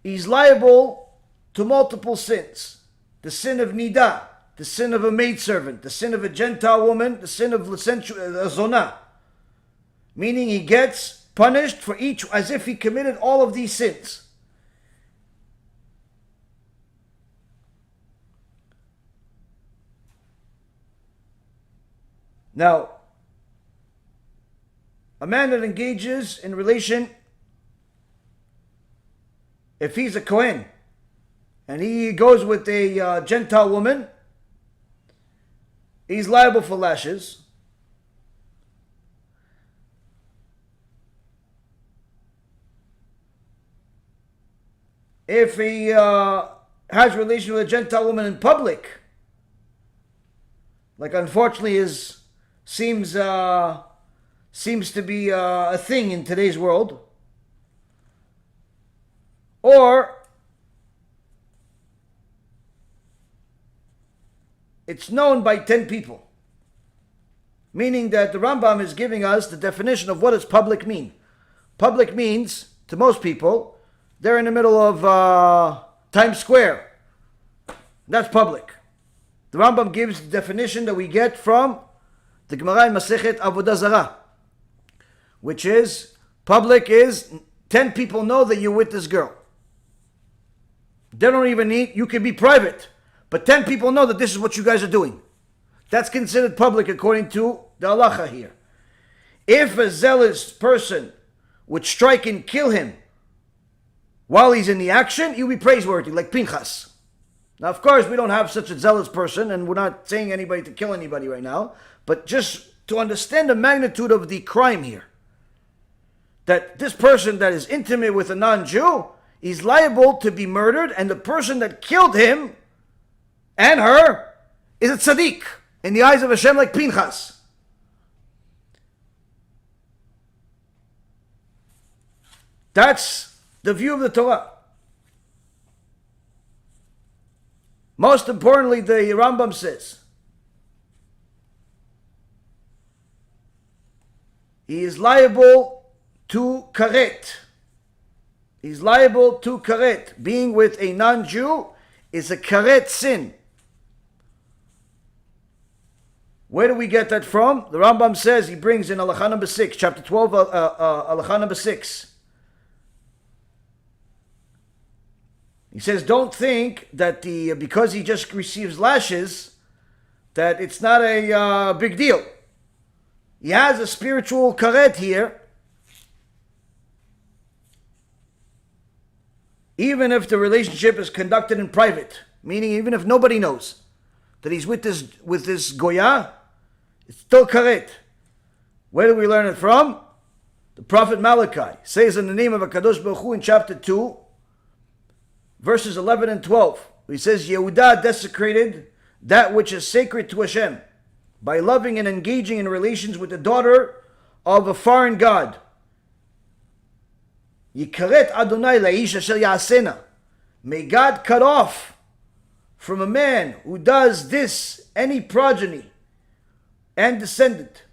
he's liable to multiple sins. The sin of nidah, the sin of a maidservant, the sin of a Gentile woman, the sin of zonah. Meaning he gets punished for each as if he committed all of these sins. Now, a man that engages in relation, if he's a Kohen, and he goes with a Gentile woman, he's liable for lashes. If he has relation with a Gentile woman in public, like unfortunately seems to be a thing in today's world, or it's known by 10 people. Meaning that the Rambam is giving us the definition of what does public mean. Public means, to most people, they're in the middle of Times Square. That's public. The Rambam gives the definition that we get from the Gemara in Masechet Avodah Zarah, which is, public is 10 people know that you're with this girl. They don't even need, you can be private, but 10 people know that this is what you guys are doing. That's considered public according to the halacha here. If a zealous person would strike and kill him while he's in the action, he'll be praiseworthy, like Pinchas. Now, of course, we don't have such a zealous person, and we're not saying anybody to kill anybody right now, but just to understand the magnitude of the crime here. That this person that is intimate with a non-Jew is liable to be murdered, and the person that killed him and her is a tzaddik in the eyes of HaShem, like Pinchas. That's the view of the Torah. Most importantly, the Rambam says, he is liable to karet. He's liable to karet. Being with a non-Jew is a karet sin. Where do we get that from? The Rambam says, he brings in halacha number 6, chapter 12, halacha number 6. He says, don't think that because he just receives lashes, that it's not a big deal. He has a spiritual karet here, even if the relationship is conducted in private, meaning even if nobody knows that he's with this goya, it's still karet. Where do we learn it from? The prophet Malachi says in the name of HaKadosh Baruch Hu in chapter 2, verses 11 and 12, he says, Yehudah desecrated that which is sacred to HaShem by loving and engaging in relations with the daughter of a foreign god. Karet Adonai laish asher ya'asena. May God cut off from a man who does this any progeny and descendant.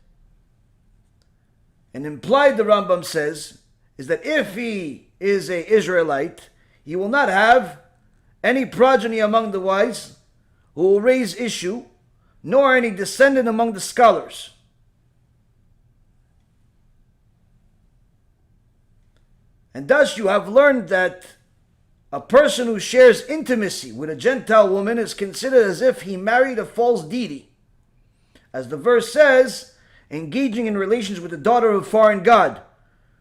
And implied, the Rambam says, is that if he is an Israelite, he will not have any progeny among the wise who will raise issue, nor any descendant among the scholars. And thus you have learned that a person who shares intimacy with a Gentile woman is considered as if he married a false deity. As the verse says, engaging in relations with the daughter of a foreign god,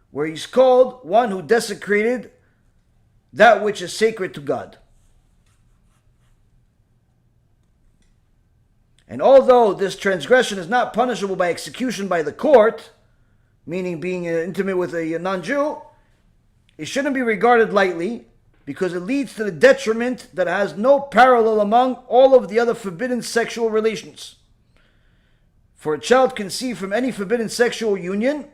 where he's called one who desecrated that which is sacred to God. And although this transgression is not punishable by execution by the court, meaning being intimate with a non-Jew, it shouldn't be regarded lightly, because it leads to the detriment that has no parallel among all of the other forbidden sexual relations. For a child conceived from any forbidden sexual union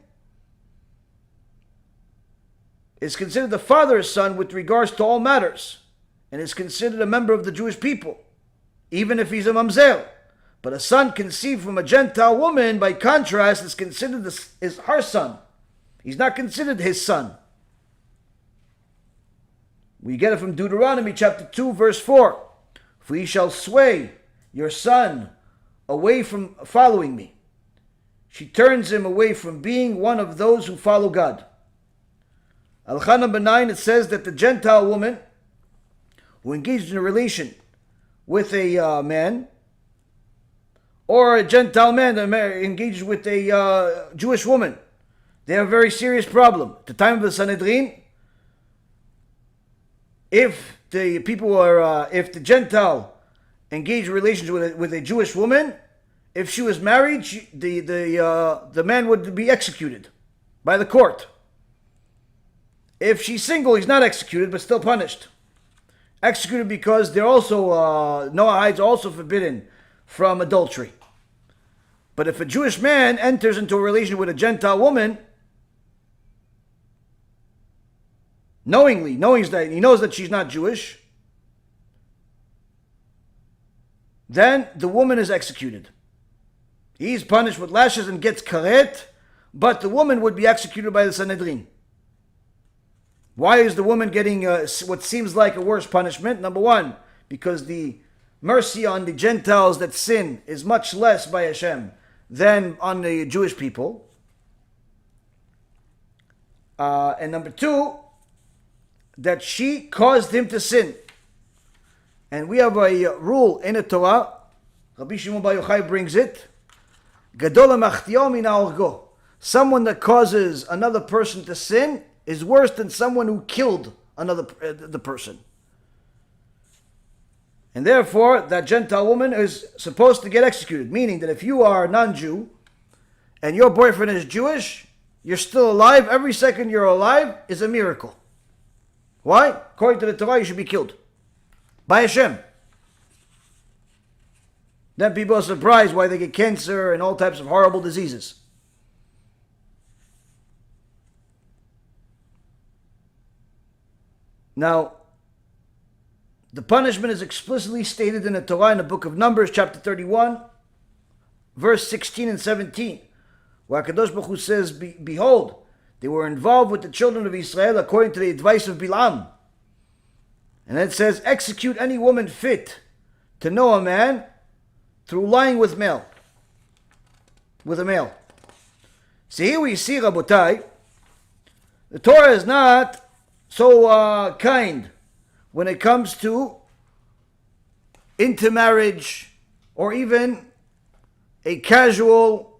is considered the father's son with regards to all matters, and is considered a member of the Jewish people, even if he's a mamzer. But a son conceived from a Gentile woman, by contrast, is considered is her son. He's not considered his son. We get it from Deuteronomy chapter 2, verse 4. For ye shall sway your son away from following me. She turns him away from being one of those who follow God. Al-Khan number 9, it says that the Gentile woman who engaged in a relation with a man, or a Gentile man that engaged with a Jewish woman, they have a very serious problem. At the time of the Sanhedrin, if the Gentile engaged in relations with a Jewish woman, if she was married, the man would be executed by the court. If she's single, he's not executed, but still punished. Executed because they're also Noahides are also forbidden from adultery. But if a Jewish man enters into a relation with a Gentile woman, knowing that he knows that she's not Jewish, then the woman is executed. He's punished with lashes and gets karet, but the woman would be executed by the Sanhedrin. Why is the woman getting what seems like a worse punishment? Number one, because the mercy on the Gentiles that sin is much less by HaShem than on the Jewish people. And number two, that she caused him to sin. And we have a rule in the Torah, Rabbi Shimon Bar Yochai brings it, Gadol ha'machti'o min ha'orgo. Someone that causes another person to sin is worse than someone who killed the person. And therefore, that Gentile woman is supposed to get executed. Meaning that if you are a non-Jew and your boyfriend is Jewish, you're still alive. Every second you're alive is a miracle. Why? According to the Torah, you should be killed by HaShem. Then people are surprised why they get cancer and all types of horrible diseases. Now, the punishment is explicitly stated in the Torah in the book of Numbers, chapter 31, verse 16 and 17, where HaKadosh Baruch Hu says, Behold, they were involved with the children of Israel according to the advice of Bilam. And it says, execute any woman fit to know a man through lying with a male. So here we see, Rabotai, the Torah is not so kind when it comes to intermarriage or even a casual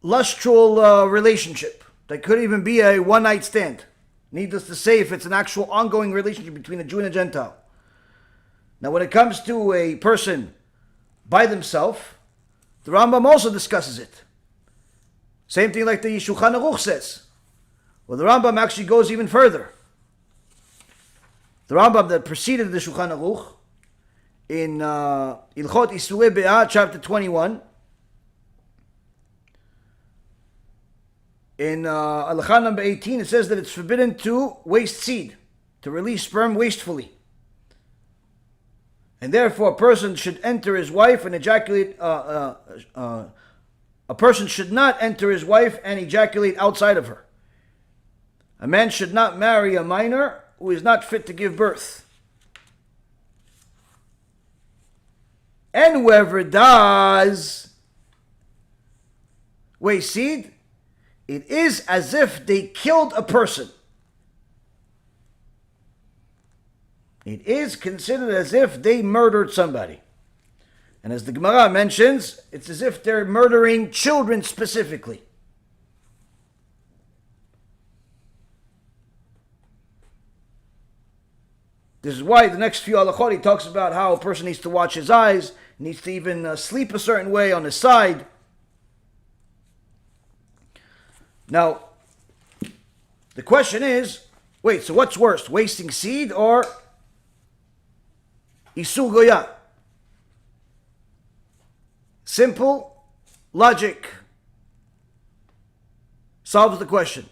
lustral relationship that could even be a one-night stand. Needless to say, if it's an actual ongoing relationship between a Jew and a Gentile. Now, when it comes to a person by themselves, the Rambam also discusses it. Same thing like the Shulchan Aruch says. Well, the Rambam actually goes even further. The Rambam that preceded the Shulchan Aruch in Ilchot Isurei Be'ah, chapter 21, in Halacha number 18, it says that it's forbidden to waste seed, to release sperm wastefully. And therefore, a person should enter his wife and ejaculate. A person should not enter his wife and ejaculate outside of her. A man should not marry a minor who is not fit to give birth. And whoever does waste seed, it is as if they killed a person. It is considered as if they murdered somebody. And as the Gemara mentions, it's as if they're murdering children specifically. This is why the next few halachot he talks about how a person needs to watch his eyes, needs to even sleep a certain way on his side. Now, the question is, wait, so what's worse, wasting seed or Isur Goya? Simple logic solves the question,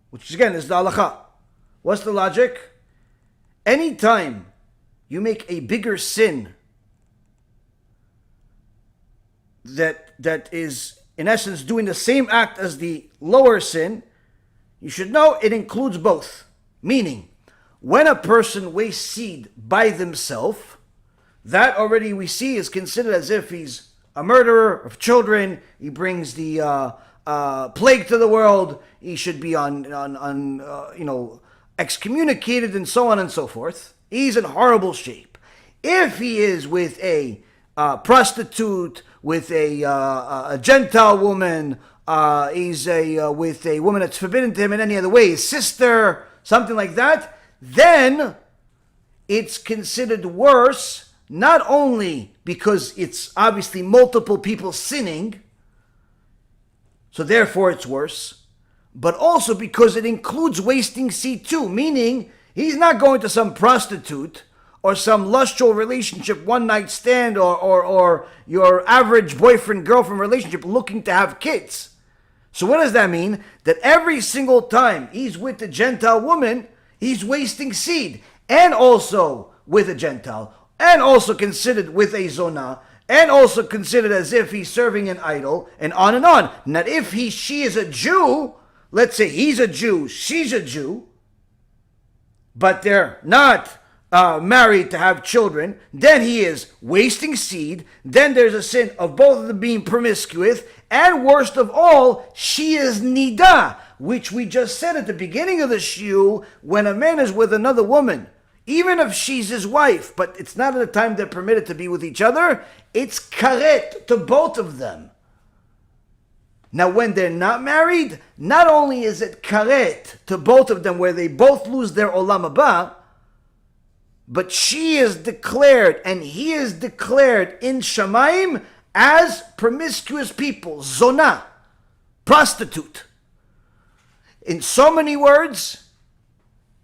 which again is the halacha. What's the logic? Anytime you make a bigger sin that is in essence doing the same act as the lower sin, you should know it includes both. Meaning, when a person wastes seed by themselves, that already we see is considered as if he's a murderer of children. He brings the plague to the world. He should be excommunicated and so on and so forth. He's in horrible shape. If he is with a prostitute, with a Gentile woman, he's with a woman that's forbidden to him in any other way, his sister, something like that, then it's considered worse, not only because it's obviously multiple people sinning, so therefore it's worse, but also because it includes wasting seed too, meaning he's not going to some prostitute or some lustful relationship, one night stand, or your average boyfriend-girlfriend relationship looking to have kids. So what does that mean? That every single time he's with the Gentile woman, he's wasting seed, and also with a Gentile, and also considered with a zonah, and also considered as if he's serving an idol, and on and on. Now if she is a Jew, let's say he's a Jew, she's a Jew, but they're not married to have children, then he is wasting seed, then there's a sin of both of them being promiscuous, and worst of all, she is nida, which we just said at the beginning of the shiur, when a man is with another woman, even if she's his wife, but it's not at the time they're permitted to be with each other, it's karet to both of them. Now when they're not married, not only is it karet to both of them where they both lose their olam haba, but she is declared and he is declared in Shamayim as promiscuous people, zonah, prostitute. In so many words,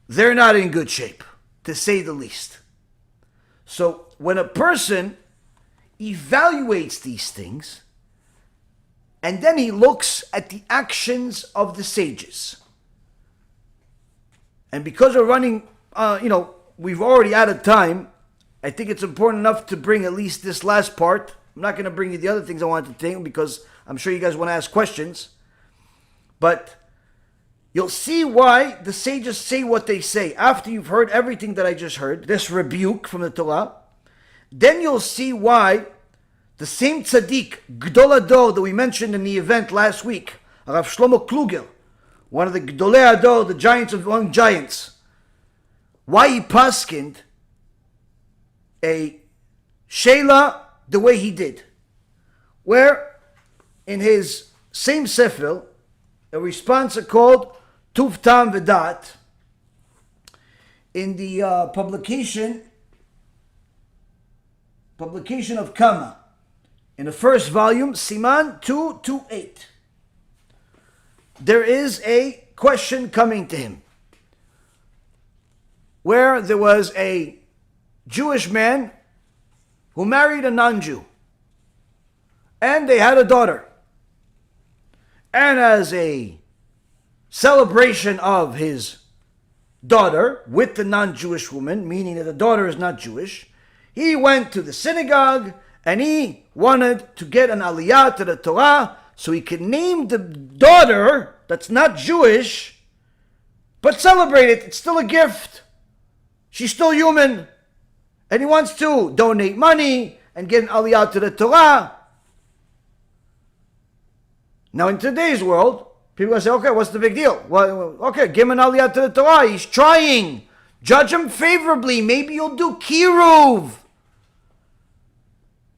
they're not in good shape, to say the least. So when a person evaluates these things, and then he looks at the actions of the sages, and because we're running, we've already out of time, I think it's important enough to bring at least this last part. I'm not going to bring you the other things I wanted to think because I'm sure you guys want to ask questions. But you'll see why the sages say what they say. After you've heard everything that I just heard, this rebuke from the Torah, then you'll see why the same tzaddik, Gdol Ador, that we mentioned in the event last week, Rav Shlomo Kluger, one of the Gdolei Ador, the giants of among giants, why he paskined a Sheila the way he did. Where in his same sefer, a response called Tuv Tam V'dat, in the publication of Kama, in the first volume, Siman 228. there is a question coming to him where there was a Jewish man who married a non-Jew, and they had a daughter. And as a celebration of his daughter with the non-Jewish woman, meaning that the daughter is not Jewish, he went to the synagogue and he wanted to get an aliyah to the Torah so he could name the daughter that's not Jewish, but celebrate it. It's still a gift. She's still human. And he wants to donate money and get an aliyah to the Torah. Now in today's world, people are going to say, okay, what's the big deal? Well, okay, give him an aliyah to the Torah. He's trying. Judge him favorably. Maybe you'll do kiruv.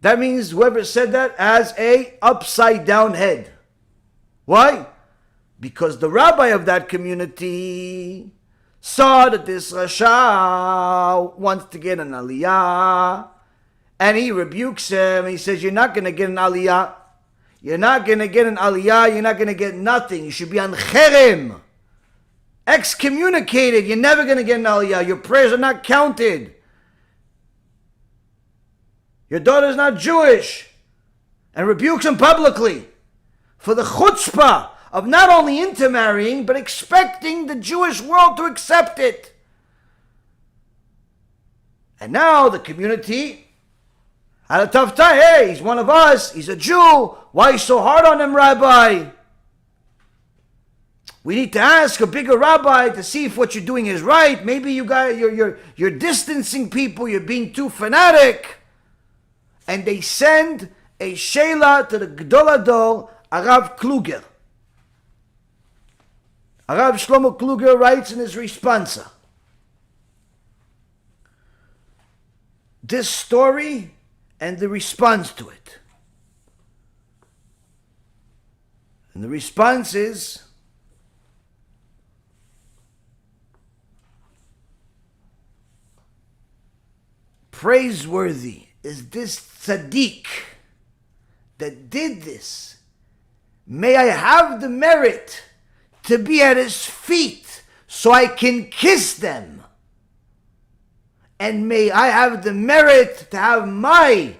That means whoever said that has a upside down head. Why? Because the rabbi of that community saw that this Rasha wants to get an aliyah, and he rebukes him. He says, you're not going to get an aliyah. You're not going to get an aliyah. You're not going to get nothing. You should be on cherem. Excommunicated. You're never going to get an aliyah. Your prayers are not counted. Your daughter's not Jewish. And rebukes him publicly for the chutzpah of not only intermarrying, but expecting the Jewish world to accept it. And now the community had a tough time. Hey, he's one of us. He's a Jew. Why are you so hard on him, Rabbi? We need to ask a bigger rabbi to see if what you're doing is right. Maybe you're distancing people. You're being too fanatic. And they send a sheila to the Gdol Ador, Arav Kluger. Arav Shlomo Kluger writes in his responsa, this story and the response to it. And the response is, praiseworthy is this tzaddik that did this. May I have the merit to be at his feet so I can kiss them. And may I have the merit to have my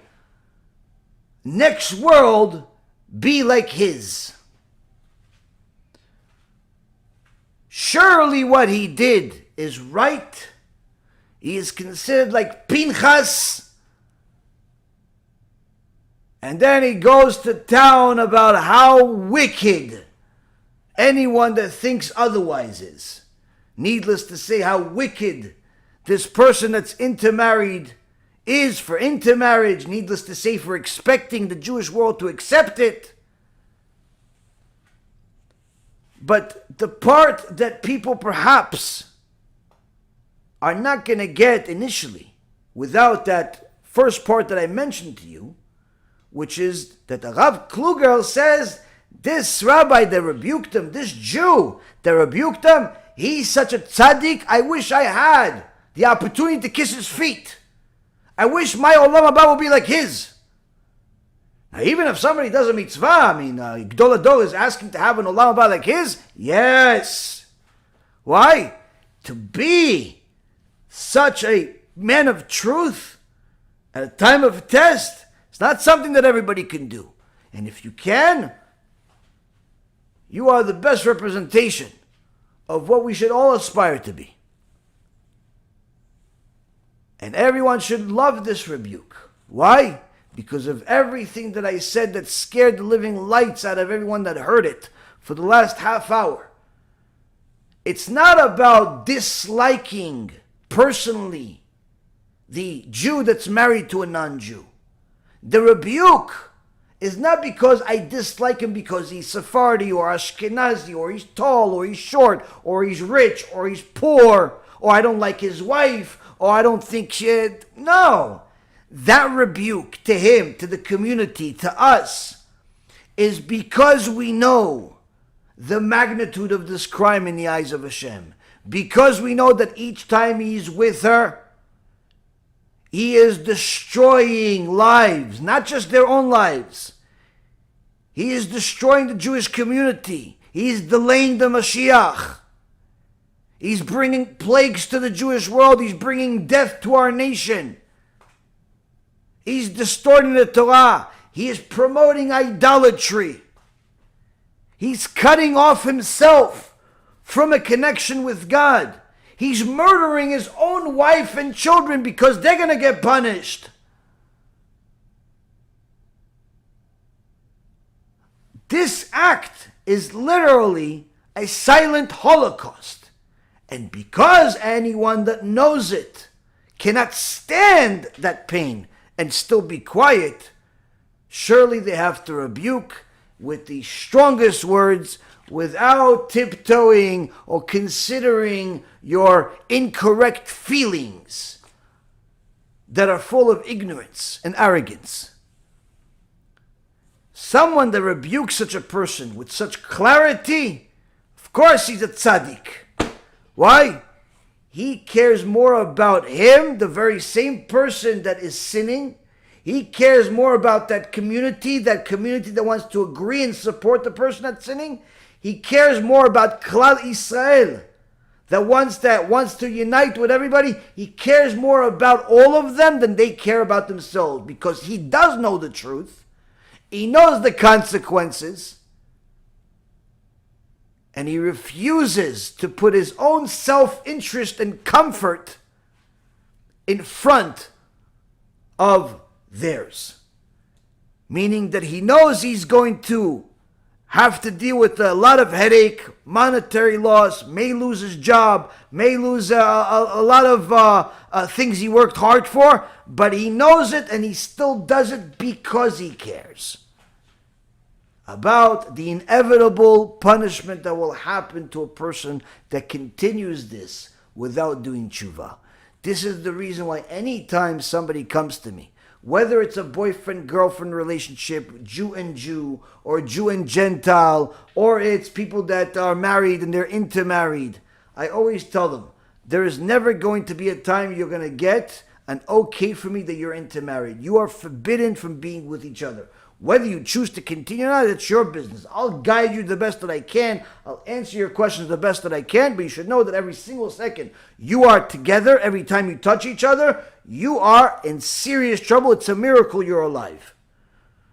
next world be like his. Surely what he did is right. He is considered like Pinchas. And then he goes to town about how wicked anyone that thinks otherwise is. Needless to say how wicked this person that's intermarried is for intermarriage. Needless to say for expecting the Jewish world to accept it. But the part that people perhaps are not going to get initially without that first part that I mentioned to you, which is that the Rav Kluger says, this rabbi that rebuked him, this Jew that rebuked him, he's such a tzaddik, I wish I had the opportunity to kiss his feet. I wish my olam haba would be like his. Now, even if somebody does a mitzvah, Gdol Ador is asking to have an olam haba like his, yes. Why? To be such a man of truth at a time of test, it's not something that everybody can do. And if you can, you are the best representation of what we should all aspire to be. And everyone should love this rebuke. Why? Because of everything that I said that scared the living lights out of everyone that heard it for the last half hour. It's not about disliking personally the Jew that's married to a non-Jew. The rebuke is not because I dislike him because he's Sephardi or Ashkenazi or he's tall or he's short or he's rich or he's poor or I don't like his wife or I don't think shit. No. That rebuke to him, to the community, to us is because we know the magnitude of this crime in the eyes of HaShem. Because we know that each time he's with her, he is destroying lives, not just their own lives. He is destroying the Jewish community. He's delaying the Mashiach. He's bringing plagues to the Jewish world. He's bringing death to our nation. He's distorting the Torah. He is promoting idolatry. He's cutting off himself from a connection with God. He's murdering his own wife and children because they're going to get punished. This act is literally a silent Holocaust. And because anyone that knows it cannot stand that pain and still be quiet, surely they have to rebuke with the strongest words without tiptoeing or considering your incorrect feelings that are full of ignorance and arrogance. Someone that rebukes such a person with such clarity, of course he's a tzaddik. Why? He cares more about him, the very same person that is sinning. He cares more about that community that wants to agree and support the person that's sinning. He cares more about Klal Israel, that wants to unite with everybody. He cares more about all of them than they care about themselves, because he does know the truth. He knows the consequences, and he refuses to put his own self-interest and comfort in front of theirs. Meaning that he knows he's going to have to deal with a lot of headache, monetary loss, may lose his job, may lose a lot of things he worked hard for, but he knows it and he still does it because he cares about the inevitable punishment that will happen to a person that continues this without doing tshuva. This is the reason why anytime somebody comes to me, whether it's a boyfriend-girlfriend relationship, Jew and Jew, or Jew and Gentile, or it's people that are married and they're intermarried, I always tell them, there is never going to be a time you're going to get an okay for me that you're intermarried. You are forbidden from being with each other. Whether you choose to continue or not, it's your business. I'll guide you the best that I can. I'll answer your questions the best that I can, but you should know that every single second you are together, every time you touch each other, you are in serious trouble. It's a miracle you're alive.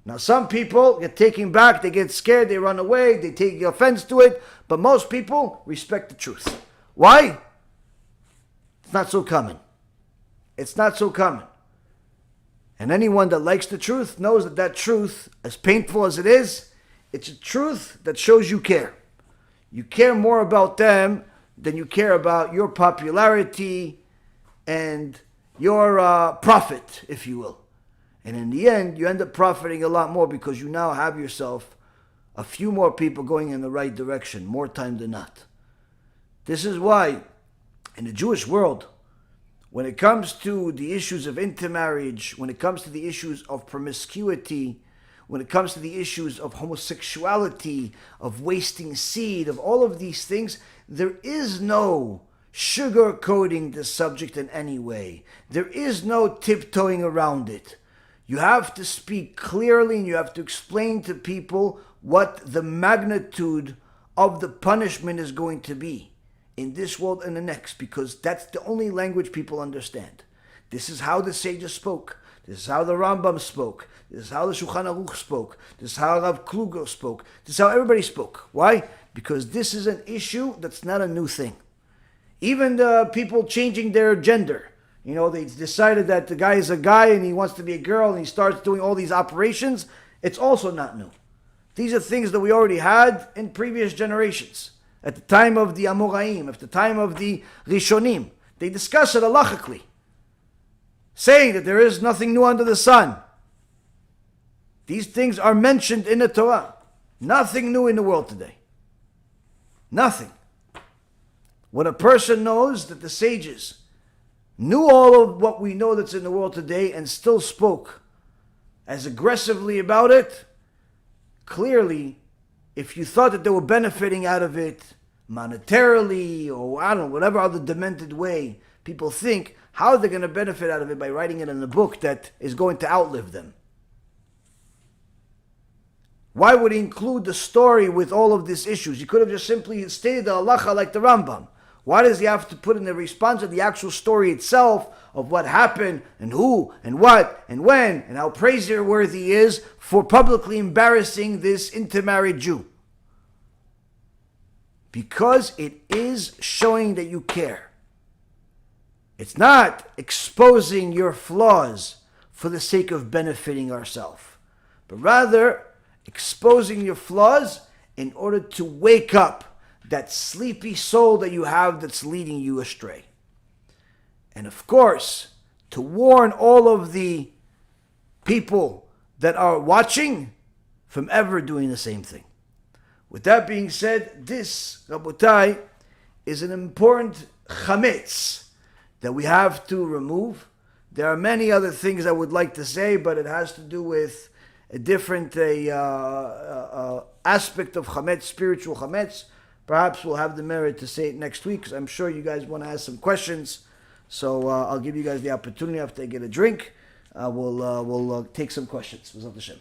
Now, some people get taken back, they get scared, they run away, they take offense to it, but most people respect the truth. Why? It's not so common. It's not so common. And anyone that likes the truth knows that that truth, as painful as it is, it's a truth that shows you care. You care more about them than you care about your popularity and your profit, if you will. And in the end, you end up profiting a lot more because you now have yourself a few more people going in the right direction, more time than not. This is why, in the Jewish world, when it comes to the issues of intermarriage, when it comes to the issues of promiscuity, when it comes to the issues of homosexuality, of wasting seed, of all of these things, there is no sugarcoating the subject in any way. There is no tiptoeing around it. You have to speak clearly and you have to explain to people what the magnitude of the punishment is going to be in this world and the next, because that's the only language people understand. This is how the sages spoke. This is how the Rambam spoke. This is how the Shulchan Aruch spoke. This is how Rav Kluger spoke. This is how everybody spoke. Why? Because this is an issue that's not a new thing. Even the people changing their gender. You know, they decided that the guy is a guy and he wants to be a girl and he starts doing all these operations. It's also not new. These are things that we already had in previous generations. At the time of the Amoraim, at the time of the Rishonim, they discuss it halachically, saying that there is nothing new under the sun. These things are mentioned in the Torah. Nothing new in the world today. Nothing. When a person knows that the sages knew all of what we know that's in the world today and still spoke as aggressively about it, clearly, if you thought that they were benefiting out of it monetarily or I don't know, whatever other demented way people think, how are they going to benefit out of it by writing it in a book that is going to outlive them? Why would he include the story with all of these issues? He could have just simply stated the halacha like the Rambam. Why does he have to put in the response of the actual story itself of what happened and who and what and when and how praiseworthy he is for publicly embarrassing this intermarried Jew? Because it is showing that you care. It's not exposing your flaws for the sake of benefiting ourselves, but rather exposing your flaws in order to wake up that sleepy soul that you have that's leading you astray. And of course, to warn all of the people that are watching from ever doing the same thing. With that being said, this, Rabotai, is an important Chametz that we have to remove. There are many other things I would like to say, but it has to do with a different aspect of Chametz, spiritual Chametz. Perhaps we'll have the merit to say it next week, because I'm sure you guys want to ask some questions. So I'll give you guys the opportunity after I get a drink. We'll take some questions. B'ezrat HaShem.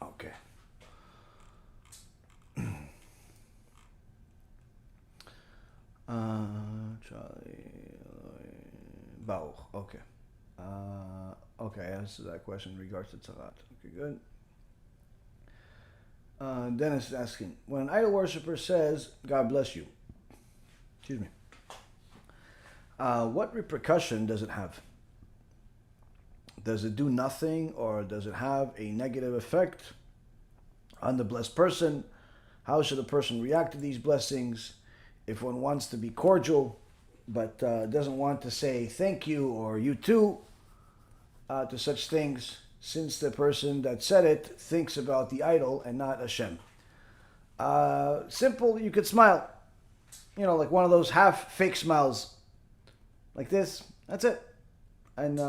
Okay. Baruch. Okay. Okay, I answered that question in regards to Tzara'at. Okay, good. Dennis is asking, when an idol worshiper says, God bless you, excuse me, what repercussion does it have? Does it do nothing, or does it have a negative effect on the blessed person? How should a person react to these blessings? If one wants to be cordial, but doesn't want to say thank you or you too to such things, since the person that said it thinks about the idol and not HaShem. Simple, you could smile. You know, like one of those half fake smiles. Like this, that's it. And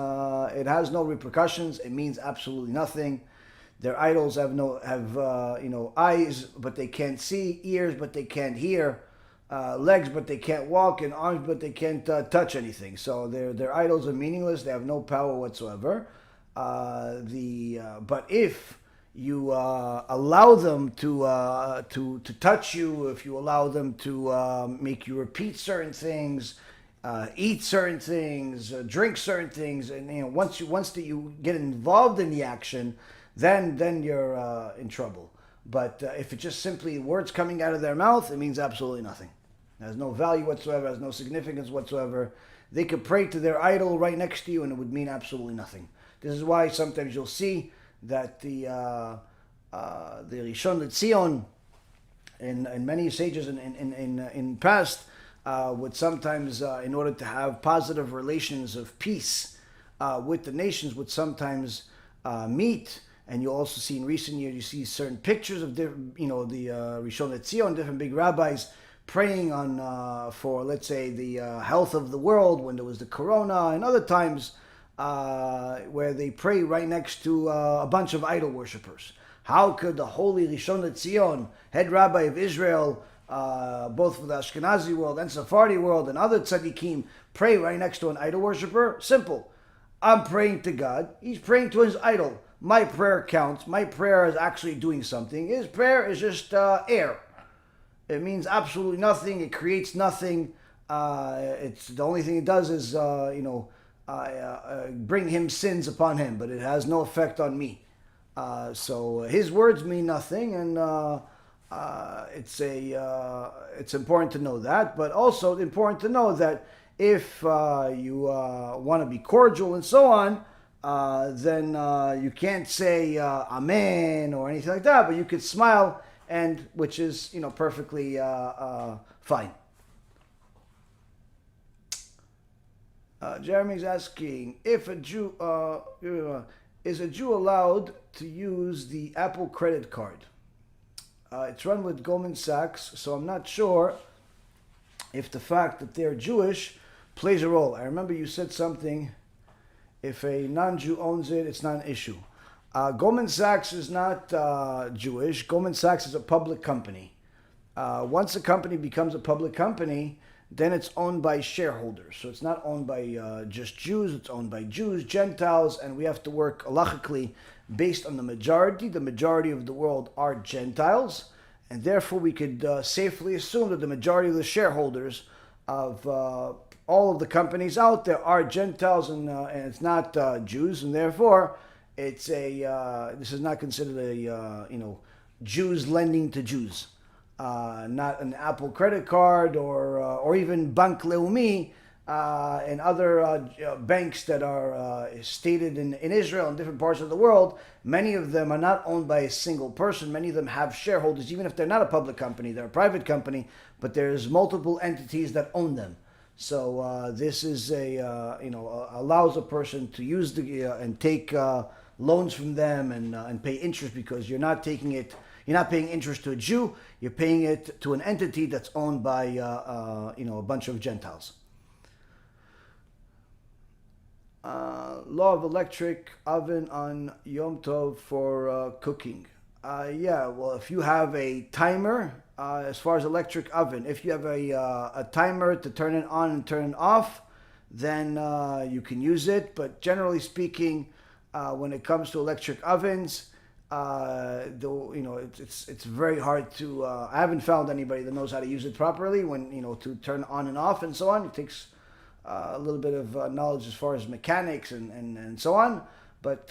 it has no repercussions. It means absolutely nothing. Their idols have eyes, but they can't see, ears, but they can't hear, legs, but they can't walk, and arms, but they can't touch anything. So their idols are meaningless. They have no power whatsoever. But if you allow them to touch you, if you allow them to make you repeat certain things, eat certain things, drink certain things, and once you get involved in the action, then you're in trouble. But if it's just simply words coming out of their mouth, it means absolutely nothing. It has no value whatsoever, has no significance whatsoever. They could pray to their idol right next to you, and it would mean absolutely nothing. This is why sometimes you'll see that the Rishon LeZion and many sages in past would sometimes, in order to have positive relations of peace with the nations, would sometimes meet. And you'll also see in recent years, you see certain pictures of the Rishon LeZion, different big rabbis praying on for, let's say, the health of the world when there was the corona, and other times where they pray right next to a bunch of idol worshippers. How could the holy Rishon LeZion, head rabbi of Israel, both for the Ashkenazi world and Sephardi world and other tzaddikim, pray right next to an idol worshipper? Simple. I'm praying to God. He's praying to his idol. My prayer counts. My prayer is actually doing something. His prayer is just air. It means absolutely nothing. It creates nothing. It's the only thing it does is bring him sins upon him, but it has no effect on me. So his words mean nothing, and it's important to know that. But also important to know that if you want to be cordial and so on, then you can't say amen or anything like that, but you could smile, and which is perfectly fine. Jeremy's asking if a Jew is a Jew allowed to use the Apple credit card. It's run with Goldman Sachs, so I'm not sure if the fact that they're Jewish plays a role. I remember you said something, if a non-Jew owns it, it's not an issue. Goldman Sachs is not Jewish. Goldman Sachs is a public company. Once a company becomes a public company, then it's owned by shareholders. So it's not owned by just Jews, it's owned by Jews, Gentiles, and we have to work halachically based on the majority. The majority of the world are Gentiles, and therefore we could safely assume that the majority of the shareholders of all of the companies out there are Gentiles, and it's not Jews, and therefore it's this is not considered a Jews lending to Jews. Not an Apple credit card or even Bank Leumi and other banks that are stated in Israel and different parts of the world. Many of them are not owned by a single person. Many of them have shareholders, even if they're not a public company. They're a private company, but there's multiple entities that own them. So this is allows a person to use and take loans from them and pay interest, because you're not paying interest to a Jew, you're paying it to an entity that's owned by a bunch of Gentiles. Law of electric oven on Yom Tov for cooking. Well, if you have a timer, as far as electric oven, if you have a timer to turn it on and turn it off, then you can use it. But generally speaking, when it comes to electric ovens, it's very hard to. I haven't found anybody that knows how to use it properly. To turn on and off and so on. It takes a little bit of knowledge as far as mechanics and so on. But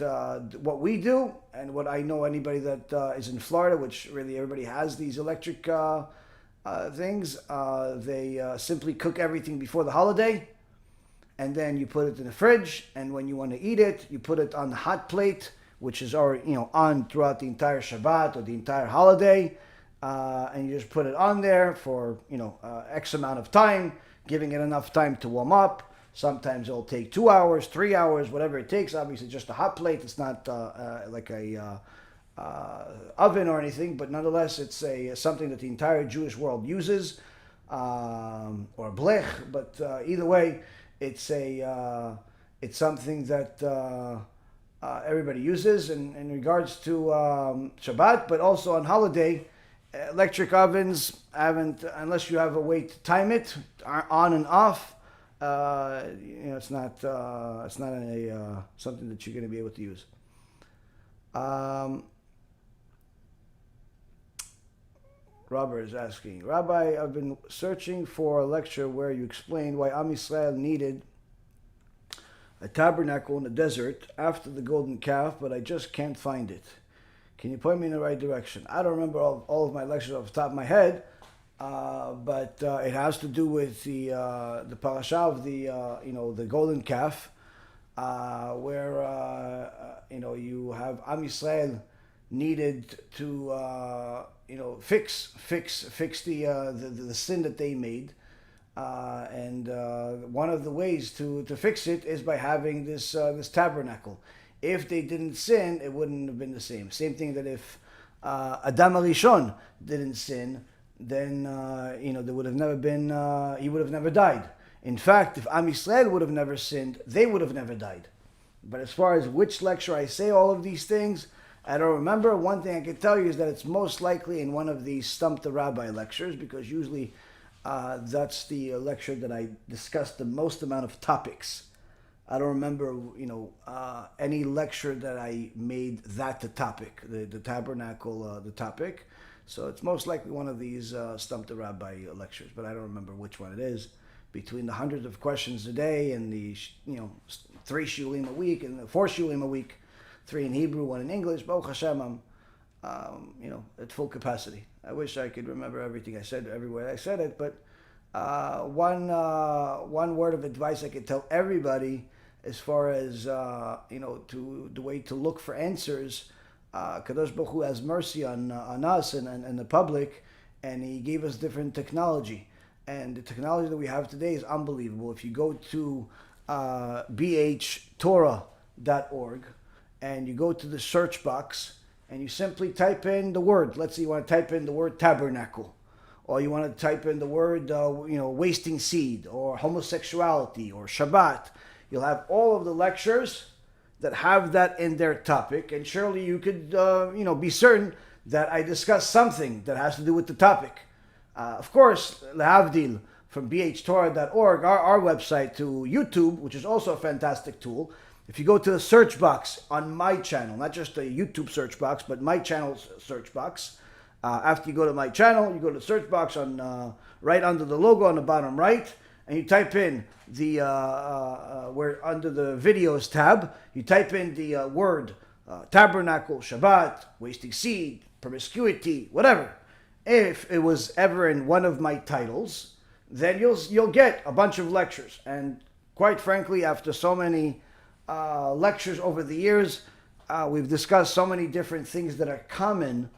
what we do, and what I know anybody that is in Florida, which really everybody has these electric things, they simply cook everything before the holiday, and then you put it in the fridge, and when you want to eat it, you put it on the hot plate, which is already on throughout the entire Shabbat or the entire holiday, and you just put it on there for X amount of time, giving it enough time to warm up. Sometimes it'll take 2 hours, 3 hours, whatever it takes. Obviously, just a hot plate. It's not like a oven or anything, but nonetheless, it's something that the entire Jewish world uses, or blech. But either way, it's something that everybody uses in regards to Shabbat, but also on holiday. Electric ovens haven't, unless you have a way to time it on and off. It's not something that you're going to be able to use. Robert is asking, Rabbi, I've been searching for a lecture where you explain why Am Yisrael needed a tabernacle in the desert after the golden calf, but I just can't find it. Can you point me in the right direction? I don't remember all of my lectures off the top of my head, but it has to do with the parasha of the golden calf, where you have Am Yisrael needed to fix the sin that they made, and one of the ways to fix it is by having this tabernacle. If they didn't sin, it wouldn't have been the same. Same thing that if Adam HaRishon didn't sin, then there would have never been. He would have never died. In fact, if Am Yisrael would have never sinned, they would have never died. But as far as which lecture I say all of these things, I don't remember. One thing I can tell you is that it's most likely in one of these Stump the Rabbi lectures, because usually that's the lecture that I discuss the most amount of topics. I don't remember, any lecture that I made that the topic, the tabernacle, the topic. So it's most likely one of these Stump the Rabbi lectures, but I don't remember which one it is. Between the hundreds of questions a day and the 3 shulim a week and the 4 shulim a week, 3 in Hebrew, 1 in English. Baruch Hashem, I'm at full capacity. I wish I could remember everything I said everywhere I said it, but one word of advice I could tell everybody, as far as to the way to look for answers. Kadosh Baruch Hu has mercy on us and the public, and He gave us different technology. And the technology that we have today is unbelievable. If you go to bhtorah.org and you go to the search box and you simply type in the word, let's say you want to type in the word tabernacle, or you want to type in the word, wasting seed, or homosexuality, or Shabbat, you'll have all of the lectures that have that in their topic, and surely you could, be certain that I discuss something that has to do with the topic. Of course, lehavdil, from bhtorah.org, our website, to YouTube, which is also a fantastic tool. If you go to the search box on my channel, not just the YouTube search box, but my channel's search box, after you go to my channel, you go to the search box on right under the logo on the bottom right, and you type in the where under the videos tab, you type in the word tabernacle, Shabbat, wasting seed, promiscuity, whatever. If it was ever in one of my titles, then you'll get a bunch of lectures. And quite frankly, after so many lectures over the years, we've discussed so many different things that are common,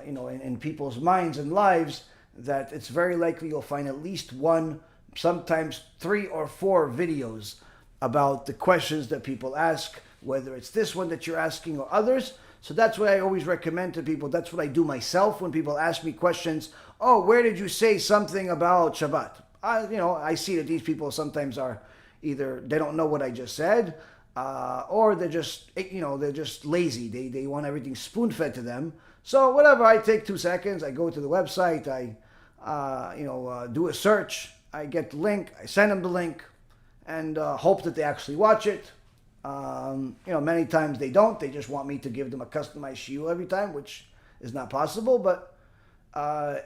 in people's minds and lives, that it's very likely you'll find at least one, sometimes 3 or 4 videos about the questions that people ask, whether it's this one that you're asking or others. So that's what I always recommend to people. That's what I do myself when people ask me questions. Oh, where did you say something about Shabbat? I see that these people sometimes are either they don't know what I just said, or they're just lazy. They want everything spoon-fed to them. So whatever, I take 2 seconds. I go to the website. I do a search. I get the link. I send them the link, and hope that they actually watch it. Many times they don't. They just want me to give them a customized shiur every time, which is not possible. But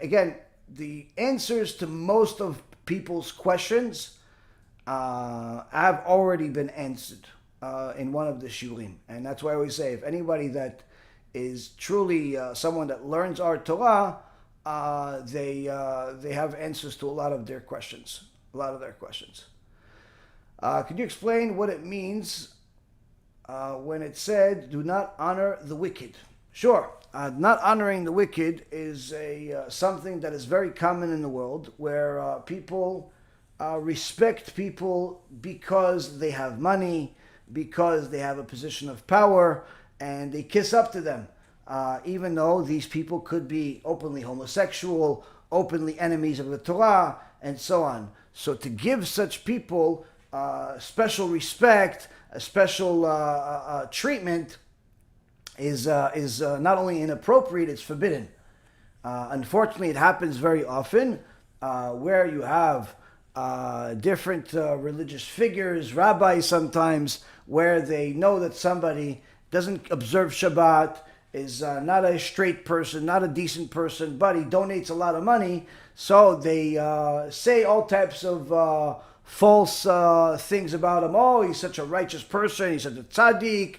again, the answers to most of people's questions have already been answered in one of the shiurim. And that's why I always say, if anybody that is truly someone that learns our Torah, they have answers to a lot of their questions. Could you explain what it means when it said, do not honor the wicked? Sure. Not honoring the wicked is something that is very common in the world, where people respect people because they have money, because they have a position of power, and they kiss up to them, even though these people could be openly homosexual, openly enemies of the Torah, and so on. So to give such people special respect, a special treatment is not only inappropriate, it's forbidden. Unfortunately, it happens very often where you have different religious figures, rabbis sometimes, where they know that somebody doesn't observe Shabbat, is not a straight person, not a decent person, but he donates a lot of money, so they say all types of false things about him. Oh, he's such a righteous person, he's such a tzaddik,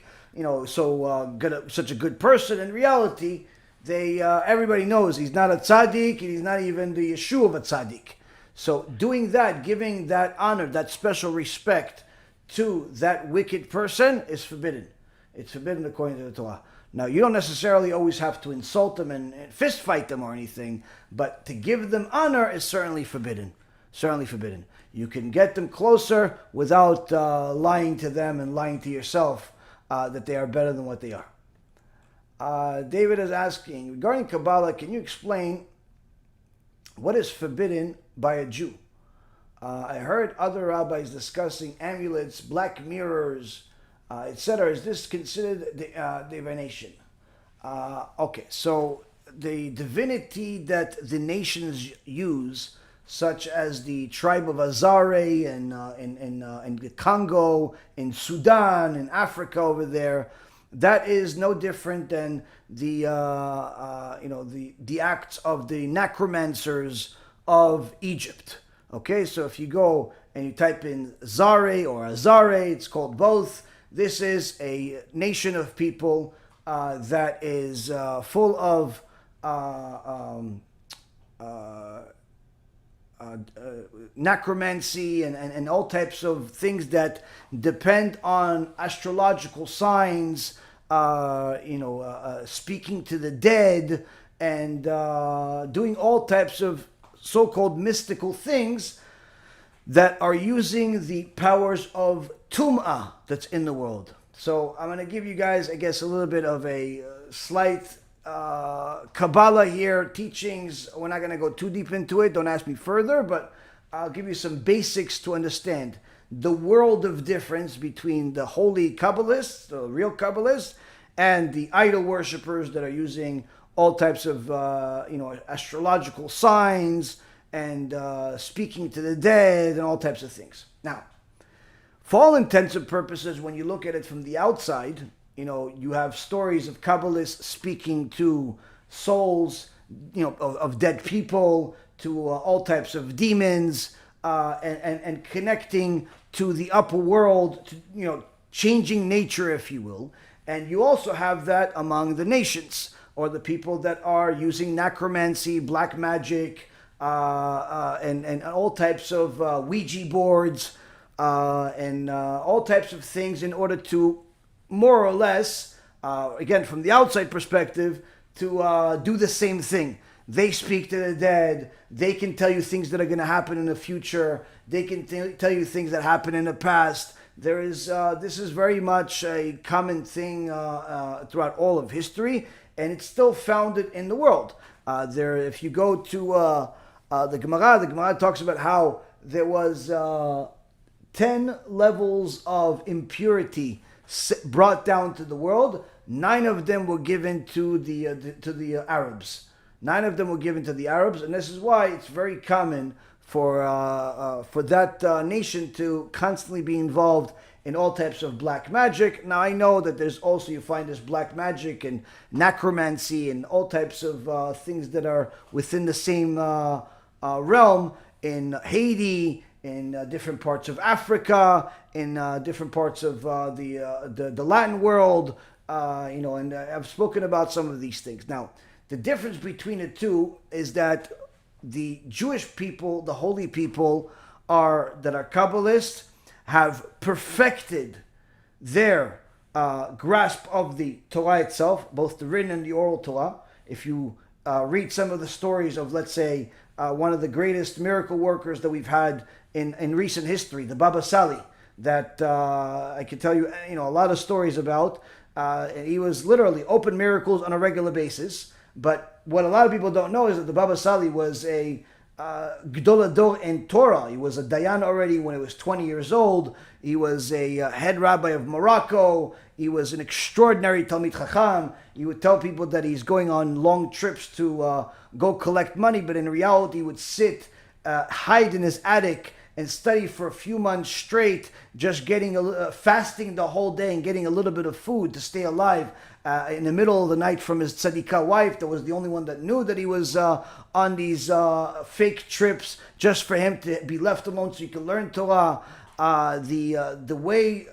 such a good person. In reality, everybody knows he's not a tzaddik, and he's not even the yeshua of a tzaddik. So doing that, giving that honor, that special respect to that wicked person is forbidden. It's forbidden according to the Torah. Now, you don't necessarily always have to insult them and fist fight them or anything, but to give them honor is certainly forbidden. Certainly forbidden. You can get them closer without lying to them and lying to yourself that they are better than what they are. David is asking, regarding Kabbalah, can you explain what is forbidden by a Jew? I heard other rabbis discussing amulets, black mirrors, etc. Is this considered divination? Okay, so the divinity that the nations use, such as the tribe of Azare in the Congo, in Sudan, in Africa over there, that is no different than the acts of the necromancers of Egypt. Okay, so if you go and you type in Zare or Azare, it's called both. This is a nation of people that is full of necromancy and all types of things that depend on astrological signs, speaking to the dead, and doing all types of so-called mystical things that are using the powers of Tum'ah that's in the world. So I'm going to give you guys, I guess, a little bit of a slight Kabbalah here, teachings. We're not going to go too deep into it. Don't ask me further, but I'll give you some basics to understand the world of difference between the holy Kabbalists, the real Kabbalists, and the idol worshippers that are using all types of astrological signs and speaking to the dead and all types of things. Now, for all intents and purposes, when you look at it from the outside, you have stories of Kabbalists speaking to souls, of dead people, to all types of demons, and connecting to the upper world, changing nature, if you will. And you also have that among the nations, or the people that are using necromancy, black magic, and all types of Ouija boards, and all types of things in order to more or less, again, from the outside perspective, to do the same thing. They speak to the dead. They can tell you things that are going to happen in the future. They can tell you things that happened in the past. This is very much a common thing throughout all of history, and it's still founded in the world. If you go to the Gemara talks about how there was 10 levels of impurity brought down to the world. 9 of them were given to the Arabs. 9 of them were given to the Arabs, and this is why it's very common for that nation to constantly be involved in all types of black magic. Now I know that you find this black magic and necromancy and all types of things that are within the same realm in Haiti, in different parts of Africa, in different parts of the Latin world, and I've spoken about some of these things. Now, the difference between the two is that the Jewish people, the holy people, that are Kabbalists, have perfected their grasp of the Torah itself, both the written and the oral Torah. If you read some of the stories of, let's say, one of the greatest miracle workers that we've had in recent history, the Baba Sali, that I can tell you, a lot of stories about. He was literally open miracles on a regular basis. But what a lot of people don't know is that the Baba Sali was a Gdol Ador in Torah. He was a Dayan already when he was 20 years old. He was a head rabbi of Morocco. He was an extraordinary Talmid Chacham. He would tell people that he's going on long trips to go collect money, but in reality he would sit, hide in his attic and study for a few months straight, just fasting the whole day and getting a little bit of food to stay alive in the middle of the night from his tzadikah wife that was the only one that knew that he was on these fake trips, just for him to be left alone so he could learn Torah. The way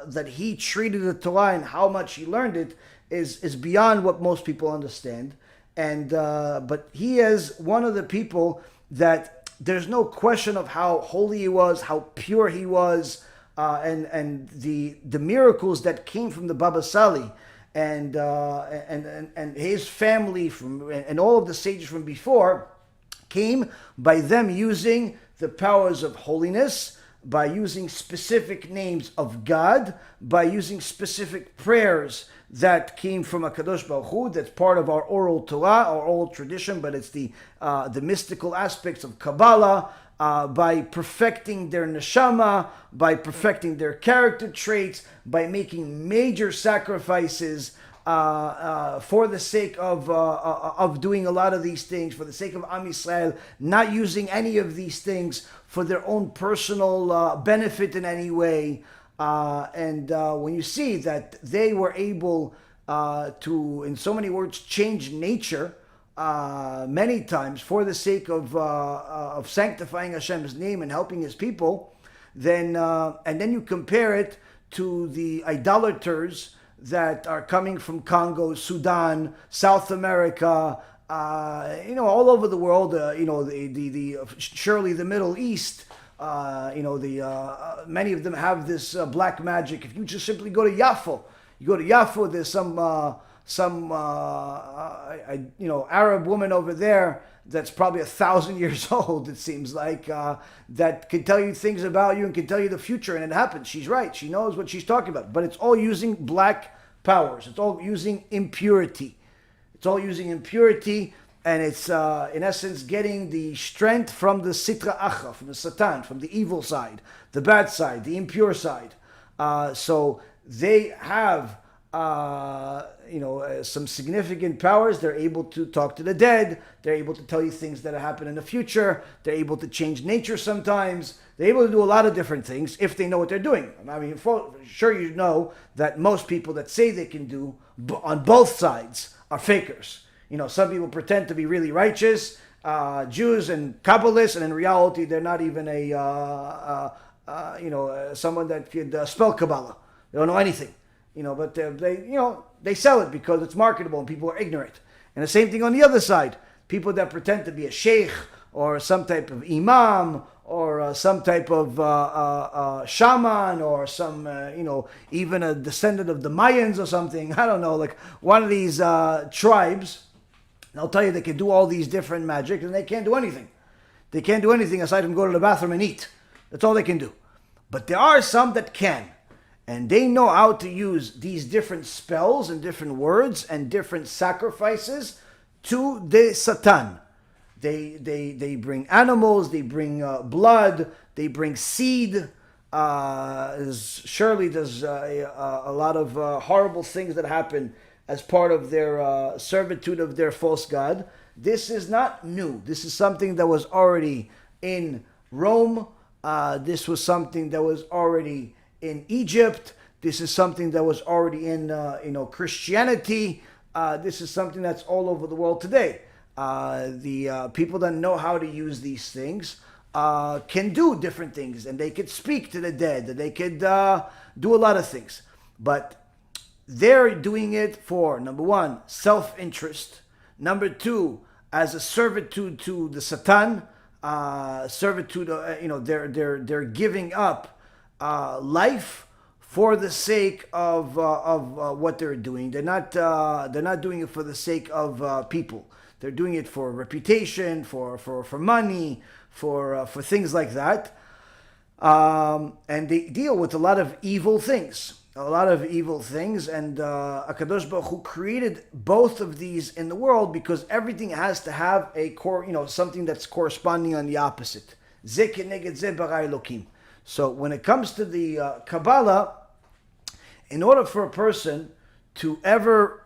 that he treated the Torah and how much he learned it is beyond what most people understand. And but he is one of the people that there's no question of how holy he was, how pure he was, and the miracles that came from the Baba Sali and his family and all of the sages from before came by them using the powers of holiness, by using specific names of God, by using specific prayers that came from HaKadosh Baruch Hu, that's part of our oral Torah, our oral tradition, but it's the mystical aspects of Kabbalah, by perfecting their neshama, by perfecting their character traits, by making major sacrifices for the sake of doing a lot of these things, for the sake of Am Yisrael, not using any of these things for their own personal benefit in any way. And when you see that they were able to, in so many words, change nature many times for the sake of sanctifying Hashem's name and helping His people, then and then you compare it to the idolaters that are coming from Congo, Sudan, South America, all over the world. Surely the Middle East. Many of them have this black magic. If you just simply go to Yaffo, there's some Arab woman over there that's probably 1,000 years old, it seems like, that can tell you things about you and can tell you the future, and it happens. She's right. She knows what she's talking about. But it's all using black powers. It's all using impurity. It's all using impurity, and it's in essence getting the strength from the sitra achra, from the Satan, from the evil side, the bad side, the impure side. So they have some significant powers. They're able to talk to the dead. They're able to tell you things that happen in the future. They're able to change nature sometimes. They're able to do a lot of different things if they know what they're doing. I mean, for sure you know that most people that say they can do on both sides are fakers. Some people pretend to be really righteous, Jews and Kabbalists, and in reality they're not even someone that could spell Kabbalah. They don't know anything. But they sell it because it's marketable and people are ignorant. And the same thing on the other side. People that pretend to be a sheikh or some type of imam or some type of shaman or some, even a descendant of the Mayans or something. I don't know, like one of these tribes. They'll tell you they can do all these different magic and they can't do anything. They can't do anything aside from go to the bathroom and eat. That's all they can do. But there are some that can. And they know how to use these different spells and different words and different sacrifices to the Satan. They bring animals, they bring blood, they bring seed. Surely there's a lot of horrible things that happen as part of their servitude of their false god. This is not new. This is something that was already in Rome. This was something that was already in Egypt. This is something that was already in Christianity. This is something that's all over the world today. The people that know how to use these things can do different things, and they could speak to the dead, and they could do a lot of things. But they're doing it for, number one, self-interest. Number two, as a servitude to the Satan. Servitude, they're giving up life for the sake of what they're doing. They're not doing it for the sake of people. They're doing it for reputation, for money, for things like that. And they deal with a lot of evil things. And HaKadosh Baruch Hu created both of these in the world because everything has to have a core, something that's corresponding on the opposite. Ze keneged ze bara Elokim. So when it comes to the Kabbalah, in order for a person to ever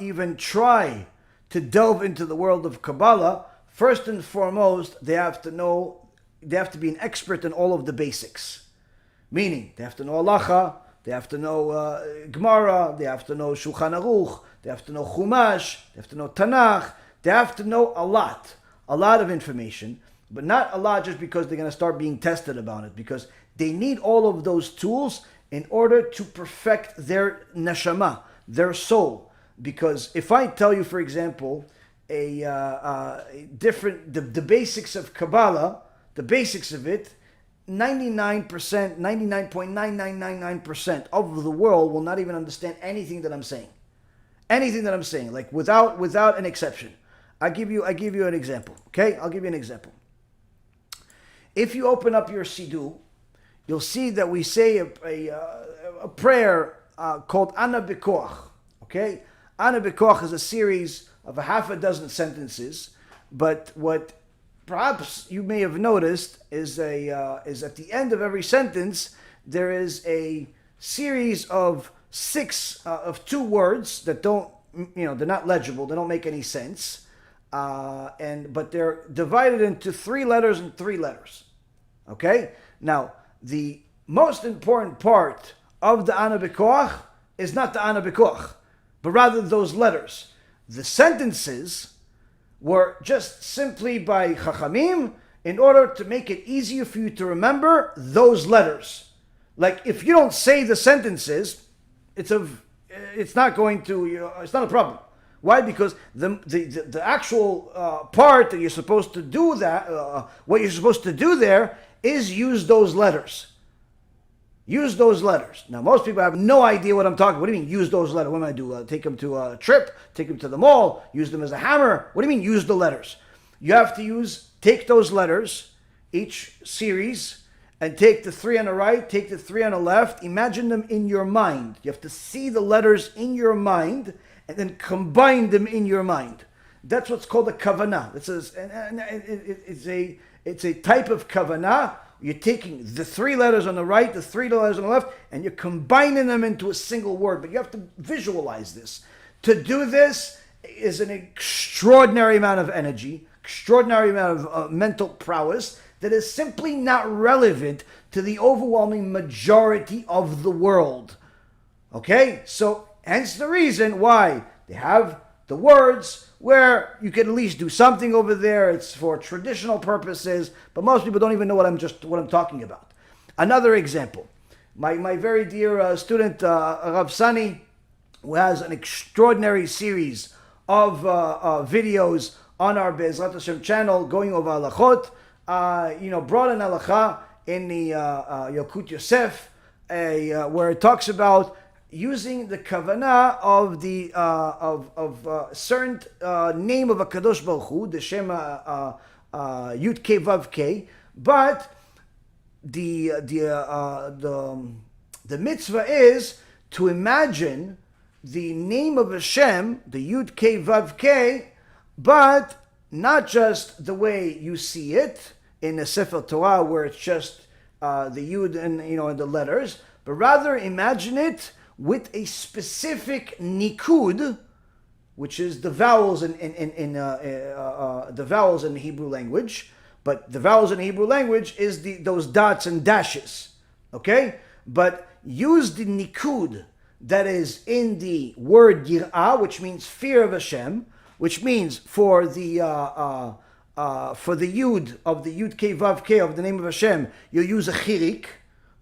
even try to delve into the world of Kabbalah, first and foremost, they have to be an expert in all of the basics. Meaning, they have to know halacha, they have to know Gemara, they have to know Shulchan Aruch, they have to know Chumash, they have to know Tanakh, they have to know a lot of information, but not a lot just because they're going to start being tested about it, because they need all of those tools in order to perfect their neshama, their soul. Because if I tell you, for example, the basics of Kabbalah, the basics of it, 99.9999% of the world will not even understand anything that I'm saying. Like without an exception. I give you an example. Okay, I'll give you an example. If you open up your Siddur, you'll see that we say a prayer called Ana B'Koach. Okay, Ana B'Koach is a series of a half a dozen sentences, but what perhaps you may have noticed is at the end of every sentence there is a series of two words that don't, they're not legible, they don't make any sense, but they're divided into 3 letters and 3 letters. Okay, now the most important part of the Ana B'Koach is not the Ana B'Koach, but rather those letters. The sentences were just simply by Chachamim in order to make it easier for you to remember those letters. Like if you don't say the sentences, it's not going to, it's not a problem. Why? Because the actual part that you're supposed to do what you're supposed to do there is use those letters. Use those letters. Now, most people have no idea what I'm talking about. What do you mean, use those letters? What am I do? Take them to a trip? Take them to the mall? Use them as a hammer? What do you mean, use the letters? You have to take those letters, each series, and take the 3 on the right, take the 3 on the left, imagine them in your mind. You have to see the letters in your mind, and then combine them in your mind. That's what's called a kavanah. It's a type of kavanah. You're taking the 3 letters on the right, the 3 letters on the left, and you're combining them into a single word. But you have to visualize this. To do this is an extraordinary amount of energy, extraordinary amount of mental prowess that is simply not relevant to the overwhelming majority of the world. Okay? So, hence the reason why they have the words where you can at least do something over there. It's for traditional purposes, but most people don't even know what I'm talking about. Another example. My very dear student, Rav Sani, who has an extraordinary series of videos on our BeEzrat HaShem channel going over halachot, brought an halacha in the Yalkut Yosef, where it talks about using the kavanah of the certain name of a Kadosh Baruch Hu, the Shem Yud Kei Vav Kei, but the mitzvah is to imagine the name of Hashem, the Yud Kei Vav Kei, but not just the way you see it in the Sefer Torah, where it's just the Yud and and the letters, but rather imagine it with a specific nikud, which is the vowels in the vowels in the Hebrew language. But the vowels in the Hebrew language is those dots and dashes. Okay, but use the nikud that is in the word yirah, which means fear of Hashem, which means for the yud of the Yud Kei Vav Kei of the name of Hashem, you'll use a chirik.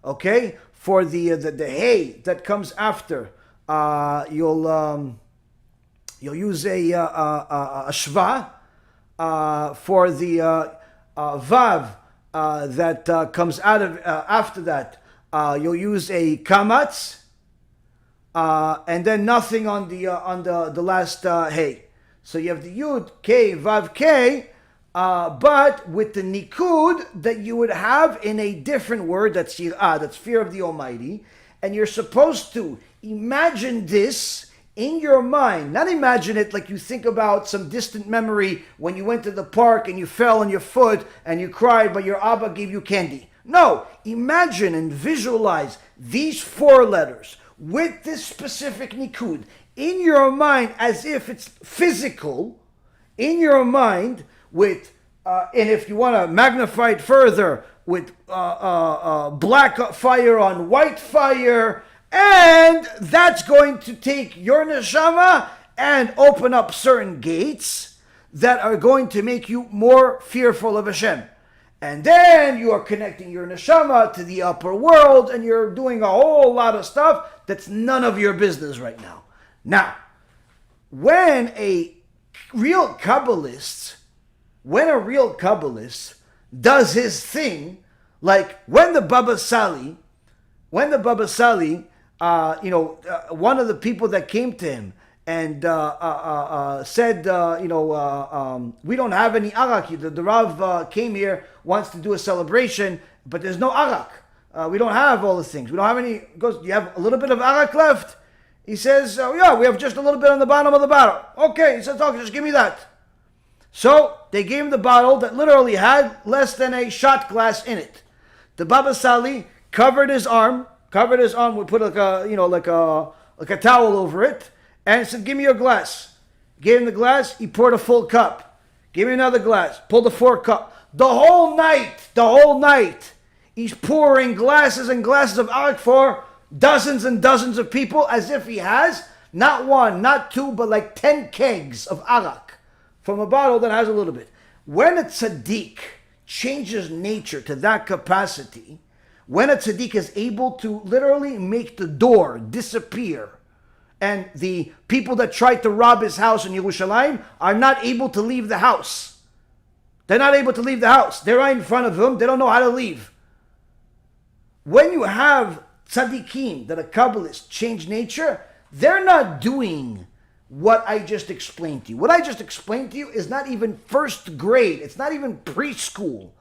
Okay. For the hey that comes after, you'll use a shva. For the vav that comes out of after that, you'll use a kamatz, and then nothing on the last hey. So you have the yud kei vav kei. But with the nikud that you would have in a different word, that's yirah, that's fear of the Almighty, and you're supposed to imagine this in your mind. Not imagine it like you think about some distant memory when you went to the park and you fell on your foot and you cried, but your Abba gave you candy. No, imagine and visualize these 4 letters with this specific nikud in your mind as if it's physical, in your mind, with, and if you want to magnify it further, with black fire on white fire, and that's going to take your neshama and open up certain gates that are going to make you more fearful of Hashem. And then you are connecting your neshama to the upper world, and you're doing a whole lot of stuff that's none of your business right now. Now, when a real Kabbalist does his thing, like when the Baba Sali, one of the people that came to him and said, we don't have any arak. The Rav came here, wants to do a celebration, but there's no arak. We don't have all the things. We don't have any. He goes, do you have a little bit of arak left? He says, yeah, we have just a little bit on the bottom of the bottle. Okay, he says, okay, just give me that. So they gave him the bottle that literally had less than a shot glass in it. The Baba Sali covered his arm. We put like a towel over it, and said, "Give me your glass." Gave him the glass. He poured a full cup. Gave me another glass. Pulled a 4 cup. The whole night, he's pouring glasses and glasses of arak for dozens and dozens of people, as if he has not 1, not 2, but like 10 kegs of arak from a bottle that has a little bit. When a tzaddik changes nature to that capacity, when a tzaddik is able to literally make the door disappear, and the people that tried to rob his house in Yerushalayim are not able to leave the house. They're not able to leave the house. They're right in front of him. They don't know how to leave. When you have tzaddikim that are Kabbalists change nature, they're not doing what I just explained to you. What I just explained to you is not even first grade. It's not even preschool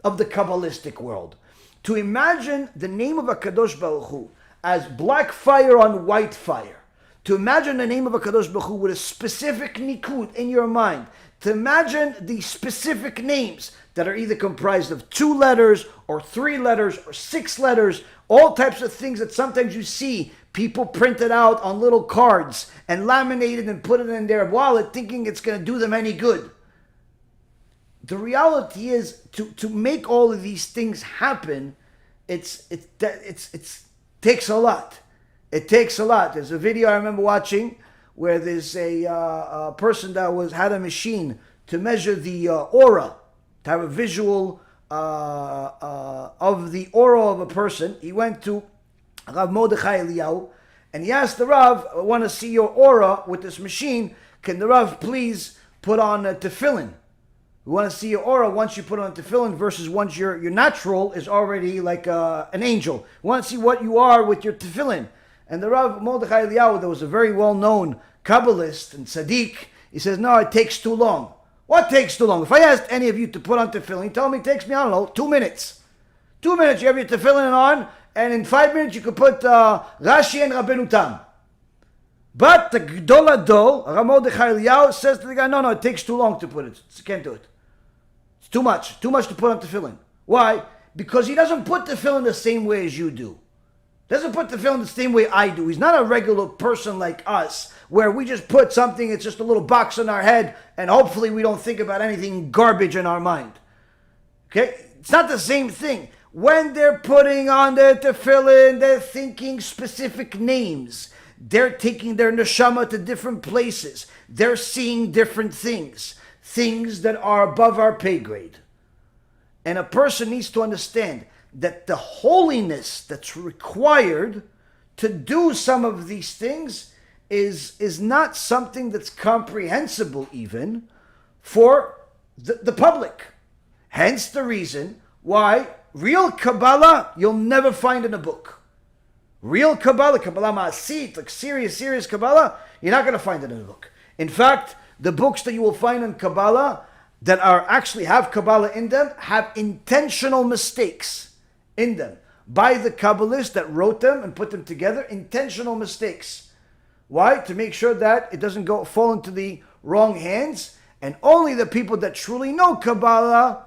of the Kabbalistic world. To imagine the name of a Kadosh Baruch Hu as black fire on white fire, to imagine the name of a Kadosh Baruch Hu with a specific nikud in your mind, to imagine the specific names that are either comprised of 2 letters or 3 letters or 6 letters, all types of things that sometimes you see people printed out on little cards and laminated and put it in their wallet thinking it's going to do them any good. The reality is to make all of these things happen, it takes a lot. It takes a lot. There's a video I remember watching where there's a person that had a machine to measure the aura, to have a visual of the aura of a person. He went to Rav Mordechai Eliyahu and he asked the Rav, I want to see your aura with this machine. Can the Rav please put on a tefillin? We want to see your aura once you put on tefillin versus once your natural is already like an angel. We want to see what you are with your tefillin. And the Rav Mordechai Eliyahu, that was a very well-known Kabbalist and Tzaddik, he says, no, it takes too long. What takes too long? If I asked any of you to put on tefillin, tell me it takes me, I don't know, 2 minutes. 2 minutes, you have your tefillin on, and in 5 minutes you could put Rashi and Rabbeinu Tam. But the Gdol Adol, Rav Mordechai Eliyahu, says to the guy, no, it takes too long to put it. You can't do it. It's too much to put on tefillin. Why? Because he doesn't put tefillin the same way as you do. Doesn't put tefillin the same way I do. He's not a regular person like us, where we just put something, it's just a little box on our head, and hopefully we don't think about anything garbage in our mind. Okay? It's not the same thing. When they're putting on their tefillin, they're thinking specific names. They're taking their neshama to different places. They're seeing different things. Things that are above our pay grade. And a person needs to understand that the holiness that's required to do some of these things is not something that's comprehensible even for the public. Hence the reason why real Kabbalah you'll never find in a book. Real Kabbalah Ma'asit, like serious Kabbalah, you're not going to find it in a book. In fact, the books that you will find in Kabbalah that are actually have Kabbalah in them have intentional mistakes in them by the Kabbalists that wrote them and put them together. Intentional mistakes. Why? To make sure that it doesn't fall into the wrong hands, and only the people that truly know Kabbalah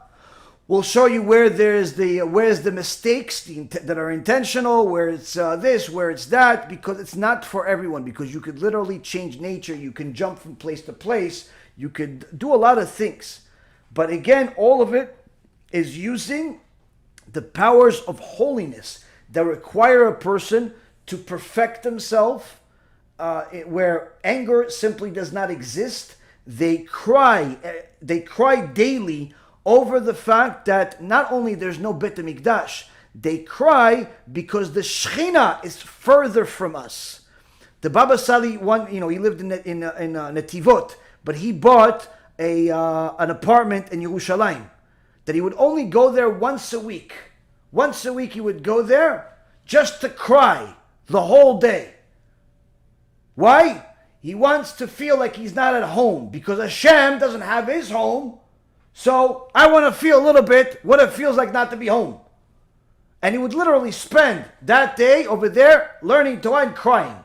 will show you where's the mistakes that are intentional, where it's this, where it's that, because it's not for everyone, because you could literally change nature, you can jump from place to place, you could do a lot of things. But again, all of it is using the powers of holiness that require a person to perfect themselves, where anger simply does not exist. They cry daily over the fact that not only there's no Bet HaMikdash, they cry because the Shechina is further from us. The Baba Sali, he lived in Netivot, but he bought an apartment in Yerushalayim that he would only go there once a week. Once a week he would go there just to cry the whole day. Why? He wants to feel like he's not at home because HaShem doesn't have his home. So I want to feel a little bit what it feels like not to be home. And he would literally spend that day over there learning Torah and crying.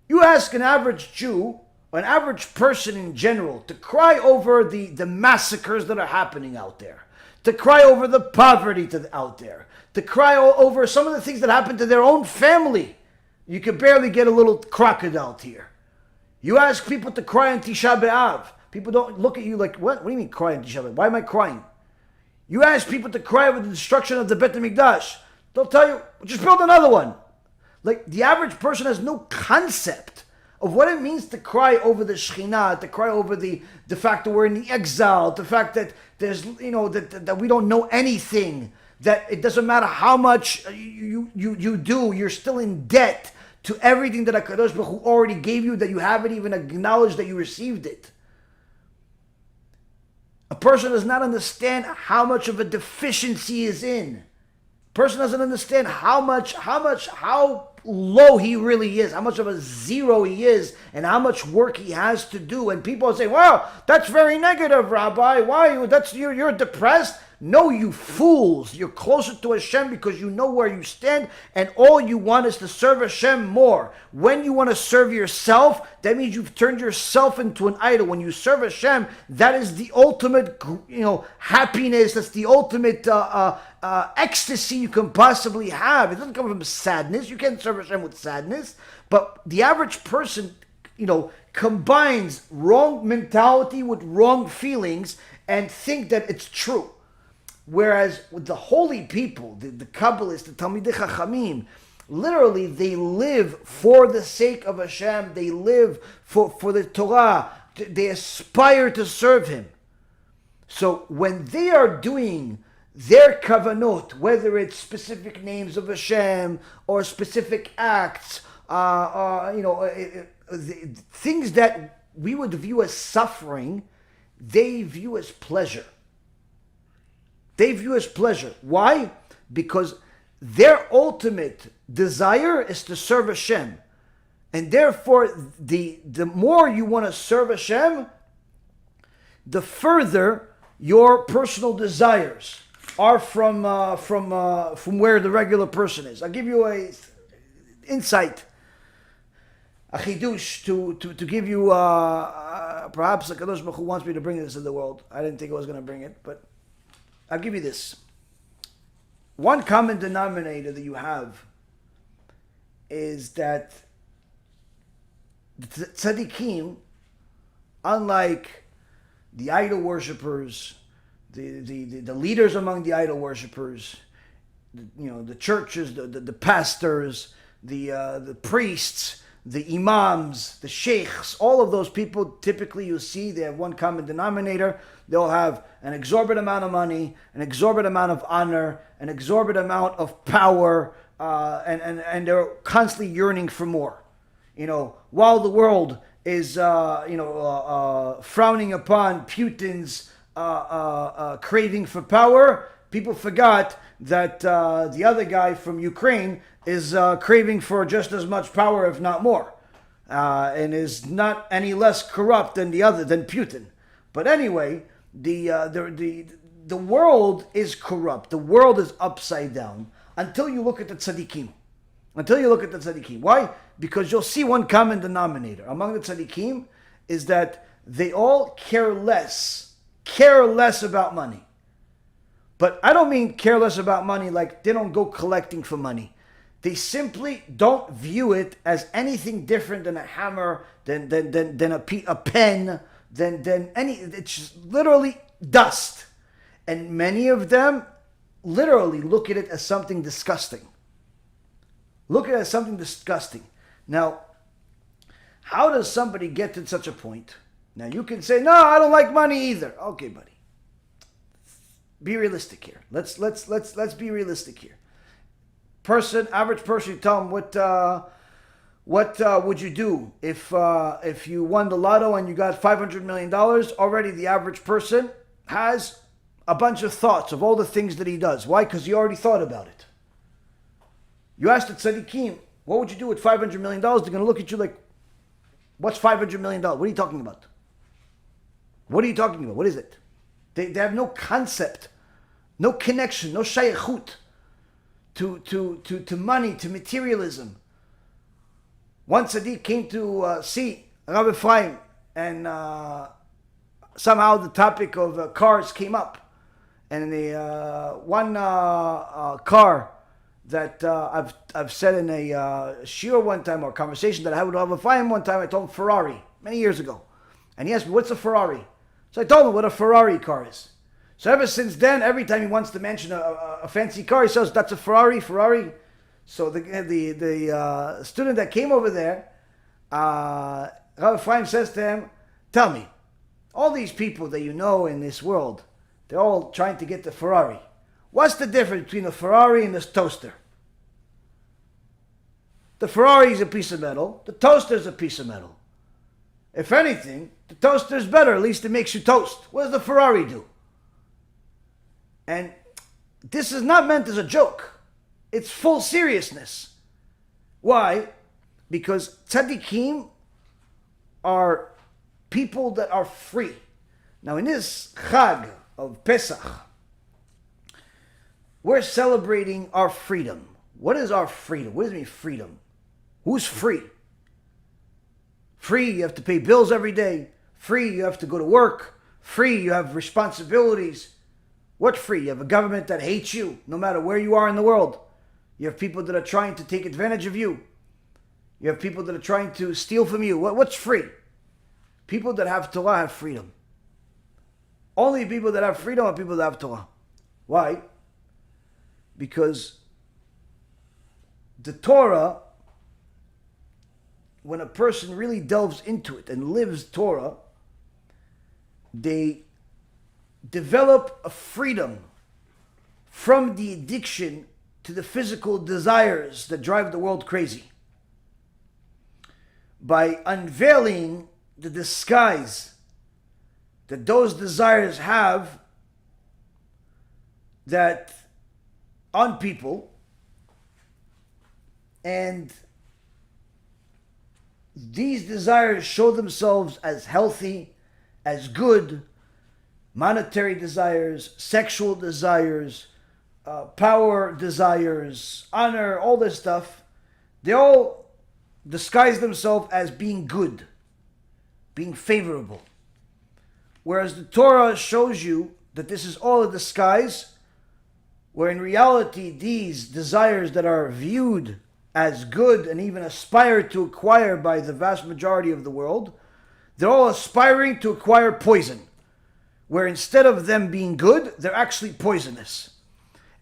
You ask an average Jew, or an average person in general, to cry over the massacres that are happening out there, to cry over the poverty out there, to cry over some of the things that happen to their own family. You can barely get a little crocodile tear. You ask people to cry on Tisha B'Av. People don't look at you like, what? What do you mean cry on Tisha B'Av? Why am I crying? You ask people to cry over the destruction of the Bet HaMikdash. They'll tell you, just build another one. Like, the average person has no concept of what it means to cry over the Shekhinah, to cry over the fact that we're in the exile, the fact that there's, that we don't know anything, that it doesn't matter how much you do, you're still in debt to everything that HaKadosh Baruch Hu already gave you, that you haven't even acknowledged that you received it. A person does not understand how much of a deficiency he is in. A person doesn't understand how low he really is, how much of a zero he is, and how much work he has to do. And people say, "Wow, that's very negative, Rabbi. Why? You're depressed." no, you fools, you're closer to Hashem because you know where you stand, and all you want is to serve Hashem more. When you want to serve yourself, that means you've turned yourself into an idol. When you serve Hashem, that is the ultimate, happiness. That's the ultimate ecstasy you can possibly have. It doesn't come from sadness. You can't serve Hashem with sadness. But the average person, combines wrong mentality with wrong feelings and think that it's true. Whereas with the holy people, the Kabbalists, the Talmidei Chachamim, literally they live for the sake of Hashem. They live for the Torah. They aspire to serve Him. So when they are doing their kavanot, whether it's specific names of Hashem or specific acts, things that we would view as suffering, they view as pleasure. They view as pleasure. Why? Because their ultimate desire is to serve Hashem. And therefore, the more you want to serve Hashem, the further your personal desires are from where the regular person is. I'll give you a insight, a chidush, to give you perhaps the Kadosh Baruch Hu wants me to bring this to the world. I didn't think I was going to bring it, but I'll give you this. One common denominator that you have is that the tzaddikim, unlike the idol worshippers, the leaders among the idol worshippers, the churches, the pastors, the priests, the imams, the sheikhs, all of those people, typically you see they have one common denominator. They'll have an exorbitant amount of money, an exorbitant amount of honor, an exorbitant amount of power, and they're constantly yearning for more. While the world is frowning upon Putin's craving for power, people forgot that the other guy from Ukraine is craving for just as much power, if not more, and is not any less corrupt than than Putin. But anyway, the world is corrupt. The world is upside down until you look at the tzaddikim. Why? Because you'll see one common denominator among the tzaddikim is that they all care less about money. But I don't mean care less about money like they don't go collecting for money. They simply don't view it as anything different than a hammer, than a pen, than any. It's just literally dust. And many of them literally look at it as something disgusting. Now, how does somebody get to such a point? Now you can say, no, I don't like money either. Okay, buddy. Be realistic here. Let's be realistic here. Average person, you tell them what would you do if you won the lotto and you got $500 million? Already the average person has a bunch of thoughts of all the things that he does. Why? Because he already thought about it. You ask the tzaddikim, what would you do with $500 million? They're going to look at you like, what's $500 million? What are you talking about? What is it? They have no concept, no connection, no shayachut to money, to materialism. One tzaddik came to see Rabbi Efraim, and somehow the topic of cars came up. And the one car that I've said in a shiur one time, or conversation that I had with Rabbi Efraim one time, I told him Ferrari many years ago. And he asked me, what's a Ferrari? So I told him what a Ferrari car is. So ever since then, every time he wants to mention a fancy car, he says, that's a Ferrari. So the student that came over there, Rabbi Efraim says to him, tell me, all these people that you know in this world, they're all trying to get the Ferrari. What's the difference between a Ferrari and this toaster? The Ferrari is a piece of metal. The toaster is a piece of metal. If anything, the toaster is better. At least it makes you toast. What does the Ferrari do? And this is not meant as a joke. It's full seriousness. Why? Because tzaddikim are people that are free. Now in this Chag of Pesach, we're celebrating our freedom. What is our freedom? What does it mean freedom? Who's free? Free, you have to pay bills every day. Free, you have to go to work. Free, you have responsibilities. What free? You have a government that hates you no matter where you are in the world. You have people that are trying to take advantage of you. You have people that are trying to steal from you. What's free? People that have Torah have freedom. Only people that have freedom are people that have Torah. Why? Because the Torah, when a person really delves into it and lives Torah, they develop a freedom from the addiction to the physical desires that drive the world crazy. By unveiling the disguise that those desires have that on people, and these desires show themselves as healthy, as good, monetary desires, sexual desires, power desires, honor, all this stuff. They all disguise themselves as being good, being favorable. Whereas the Torah shows you that this is all a disguise, where in reality these desires that are viewed as good and even aspired to acquire by the vast majority of the world, they're all aspiring to acquire poison, where instead of them being good, they're actually poisonous.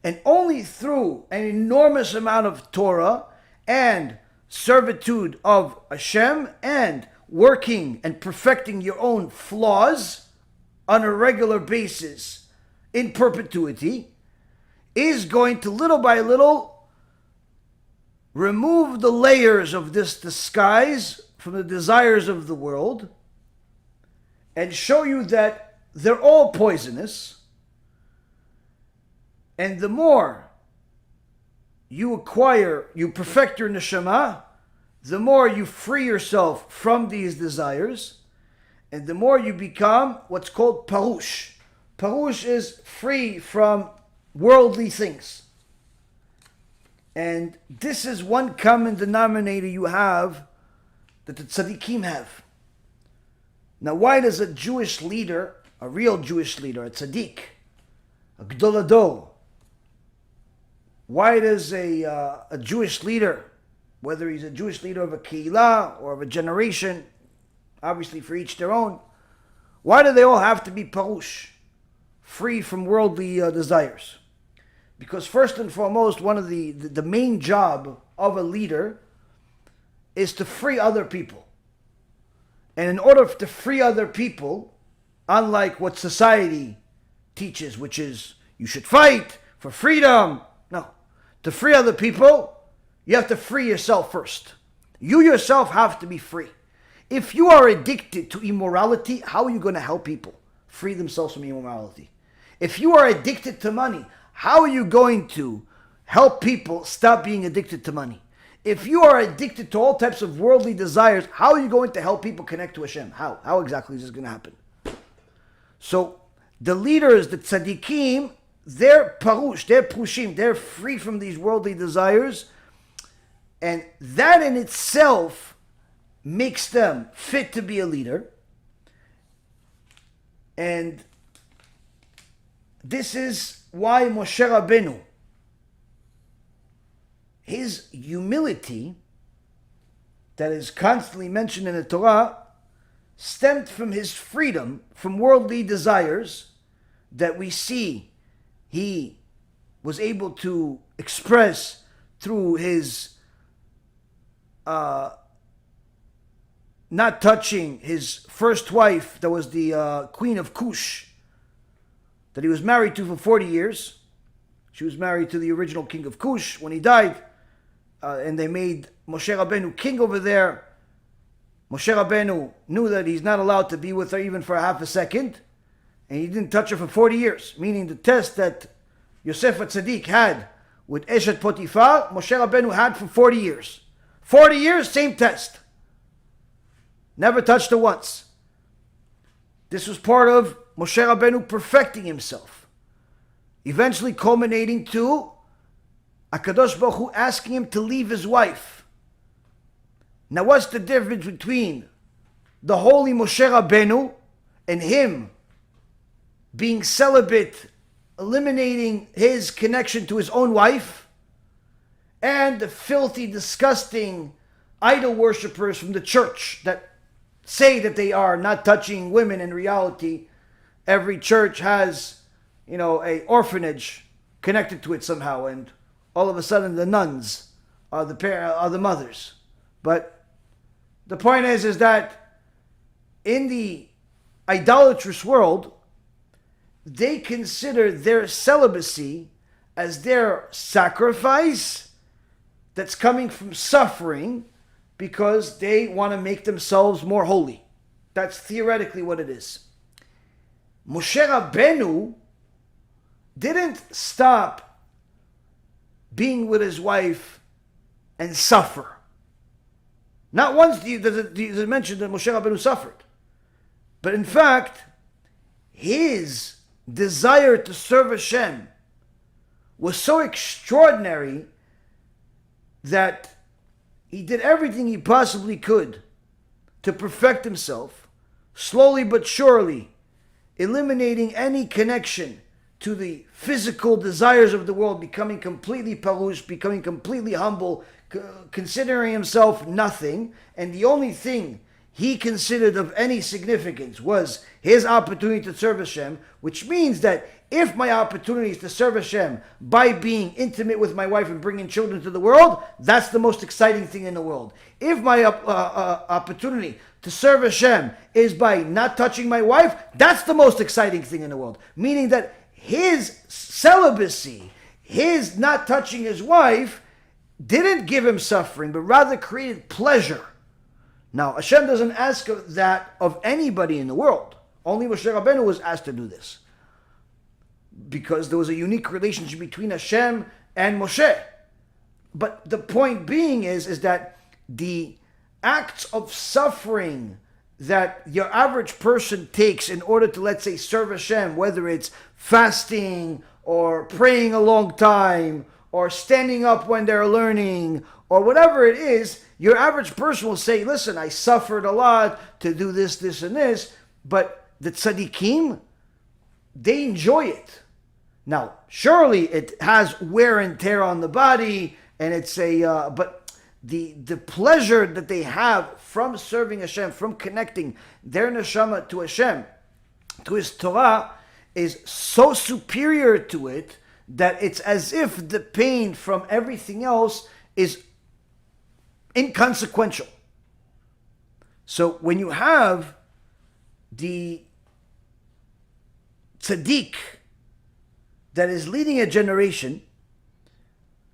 And only through an enormous amount of Torah and servitude of HaShem and working and perfecting your own flaws on a regular basis in perpetuity is going to little by little remove the layers of this disguise from the desires of the world and show you that they're all poisonous. And the more you perfect your neshama, the more you free yourself from these desires, and the more you become what's called parush. Parush is free from worldly things. And this is one common denominator you have that the tzaddikim have. Now, why does a Jewish leader, a real Jewish leader, a tzaddik, a gdol hador, why does a Jewish leader, whether he's a Jewish leader of a keilah or of a generation, obviously for each their own, why do they all have to be parush, free from worldly desires? Because first and foremost, one of the main job of a leader is to free other people. And in order to free other people, unlike what society teaches, which is you should fight for freedom, no. To free other people, you have to free yourself first. You yourself have to be free. If you are addicted to immorality, how are you going to help people free themselves from immorality? If you are addicted to money, how are you going to help people stop being addicted to money? If you are addicted to all types of worldly desires, how are you going to help people connect to HaShem? How? How exactly is this going to happen? So the leaders, the tzaddikim, they're parush, they're prushim, they're free from these worldly desires. And that in itself makes them fit to be a leader. And this is why Moshe Rabbeinu, his humility that is constantly mentioned in the Torah, stemmed from his freedom from worldly desires that we see he was able to express through his not touching his first wife, that was the Queen of Cush, that he was married to for 40 years. She was married to the original king of Cush when he died, and they made Moshe Rabbeinu king over there. Moshe Rabbeinu knew that he's not allowed to be with her even for a half a second, and he didn't touch her for 40 years, meaning the test that Yosef HaTzadik had with Eshet Potiphar, Moshe Rabbeinu had for 40 years. 40 years, same test. Never touched her once. This was part of Moshe Rabbeinu perfecting himself. eventually culminating to HaKadosh Baruch Hu asking him to leave his wife. Now what's the difference between the holy Moshe Rabbeinu and him being celibate, eliminating his connection to his own wife, and the filthy, disgusting idol worshippers from the church that say that they are not touching women? In reality, every church has, a orphanage connected to it somehow, and all of a sudden the nuns are the mothers. But the point is that in the idolatrous world, they consider their celibacy as their sacrifice that's coming from suffering because they want to make themselves more holy. That's theoretically what it is. Moshe Rabbeinu didn't stop being with his wife and suffer. Not once does it mention that Moshe Rabbeinu suffered. But in fact, his desire to serve Hashem was so extraordinary that he did everything he possibly could to perfect himself, slowly but surely, eliminating any connection to the physical desires of the world, becoming completely parush, becoming completely humble, considering himself nothing, and the only thing he considered of any significance was his opportunity to serve Hashem, which means that if my opportunity is to serve Hashem by being intimate with my wife and bringing children to the world, that's the most exciting thing in the world. If my opportunity to serve Hashem is by not touching my wife, that's the most exciting thing in the world. Meaning that his celibacy, his not touching his wife, didn't give him suffering, but rather created pleasure. Now, Hashem doesn't ask that of anybody in the world. Only Moshe Rabbeinu was asked to do this, because there was a unique relationship between Hashem and Moshe. But the point being is that the acts of suffering that your average person takes in order to, let's say, serve Hashem, whether it's fasting or praying a long time or standing up when they're learning or whatever it is, your average person will say, listen, I suffered a lot to do this, this, and this. But the tzaddikim, they enjoy it. Now, surely it has wear and tear on the body, and it's but the pleasure that they have from serving Hashem, from connecting their neshama to Hashem, to His Torah, is so superior to it that it's as if the pain from everything else is inconsequential. So when you have the tzaddik that is leading a generation,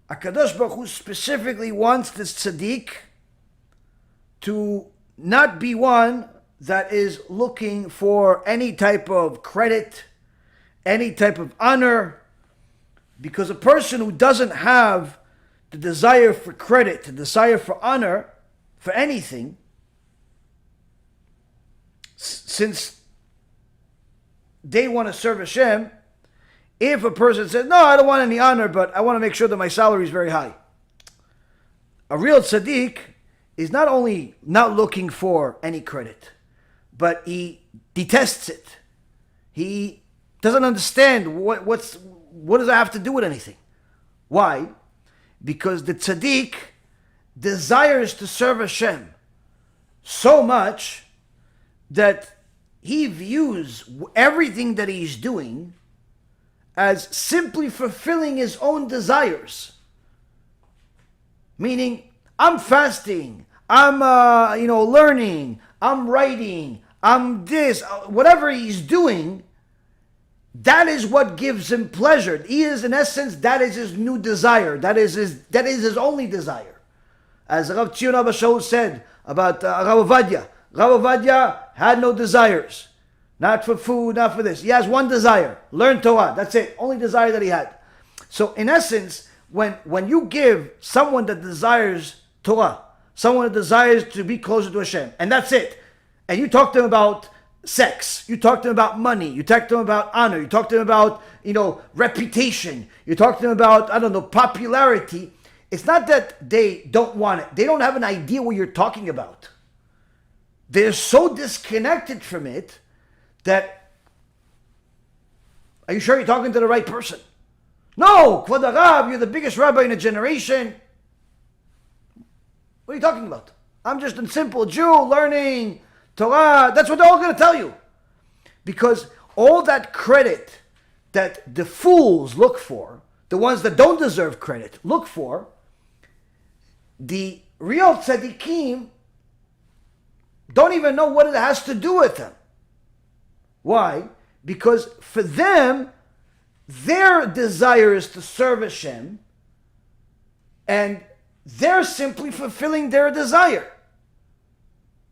HaKadosh Baruch Hu specifically wants this tzaddik to not be one that is looking for any type of credit, any type of honor, because a person who doesn't have the desire for credit, the desire for honor, for anything, since they want to serve Hashem, if a person says, no, I don't want any honor, but I want to make sure that my salary is very high. A real tzaddik is not only not looking for any credit, but he detests it. He doesn't understand what does that have to do with anything. Why? Because the tzaddik desires to serve Hashem so much that he views everything that he's doing as simply fulfilling his own desires. Meaning, I'm fasting, I'm learning, I'm writing, I'm this, whatever he's doing, that is what gives him pleasure. He is, in essence, that is his new desire. That is his only desire. As Rav Tzion Abba Shaul said about Rav Ovadia. Rav Ovadia had no desires. Not for food, not for this. He has one desire. Learn Torah. That's it. Only desire that he had. So in essence, when you give someone that desires Torah, someone that desires to be closer to Hashem, and that's it, and you talk to them about sex. You talk to them about money. You talk to them about honor. You talk to them about, reputation. You talk to them about, popularity. It's not that they don't want it. They don't have an idea what you're talking about. They're so disconnected from it that, are you sure you're talking to the right person? No, Kvod Harav, you're the biggest rabbi in a generation. What are you talking about? I'm just a simple Jew learning Torah. That's what they're all going to tell you. Because all that credit that the fools look for, the ones that don't deserve credit, look for, the real tzaddikim don't even know what it has to do with them. Why? Because for them, their desire is to serve Hashem, and they're simply fulfilling their desire.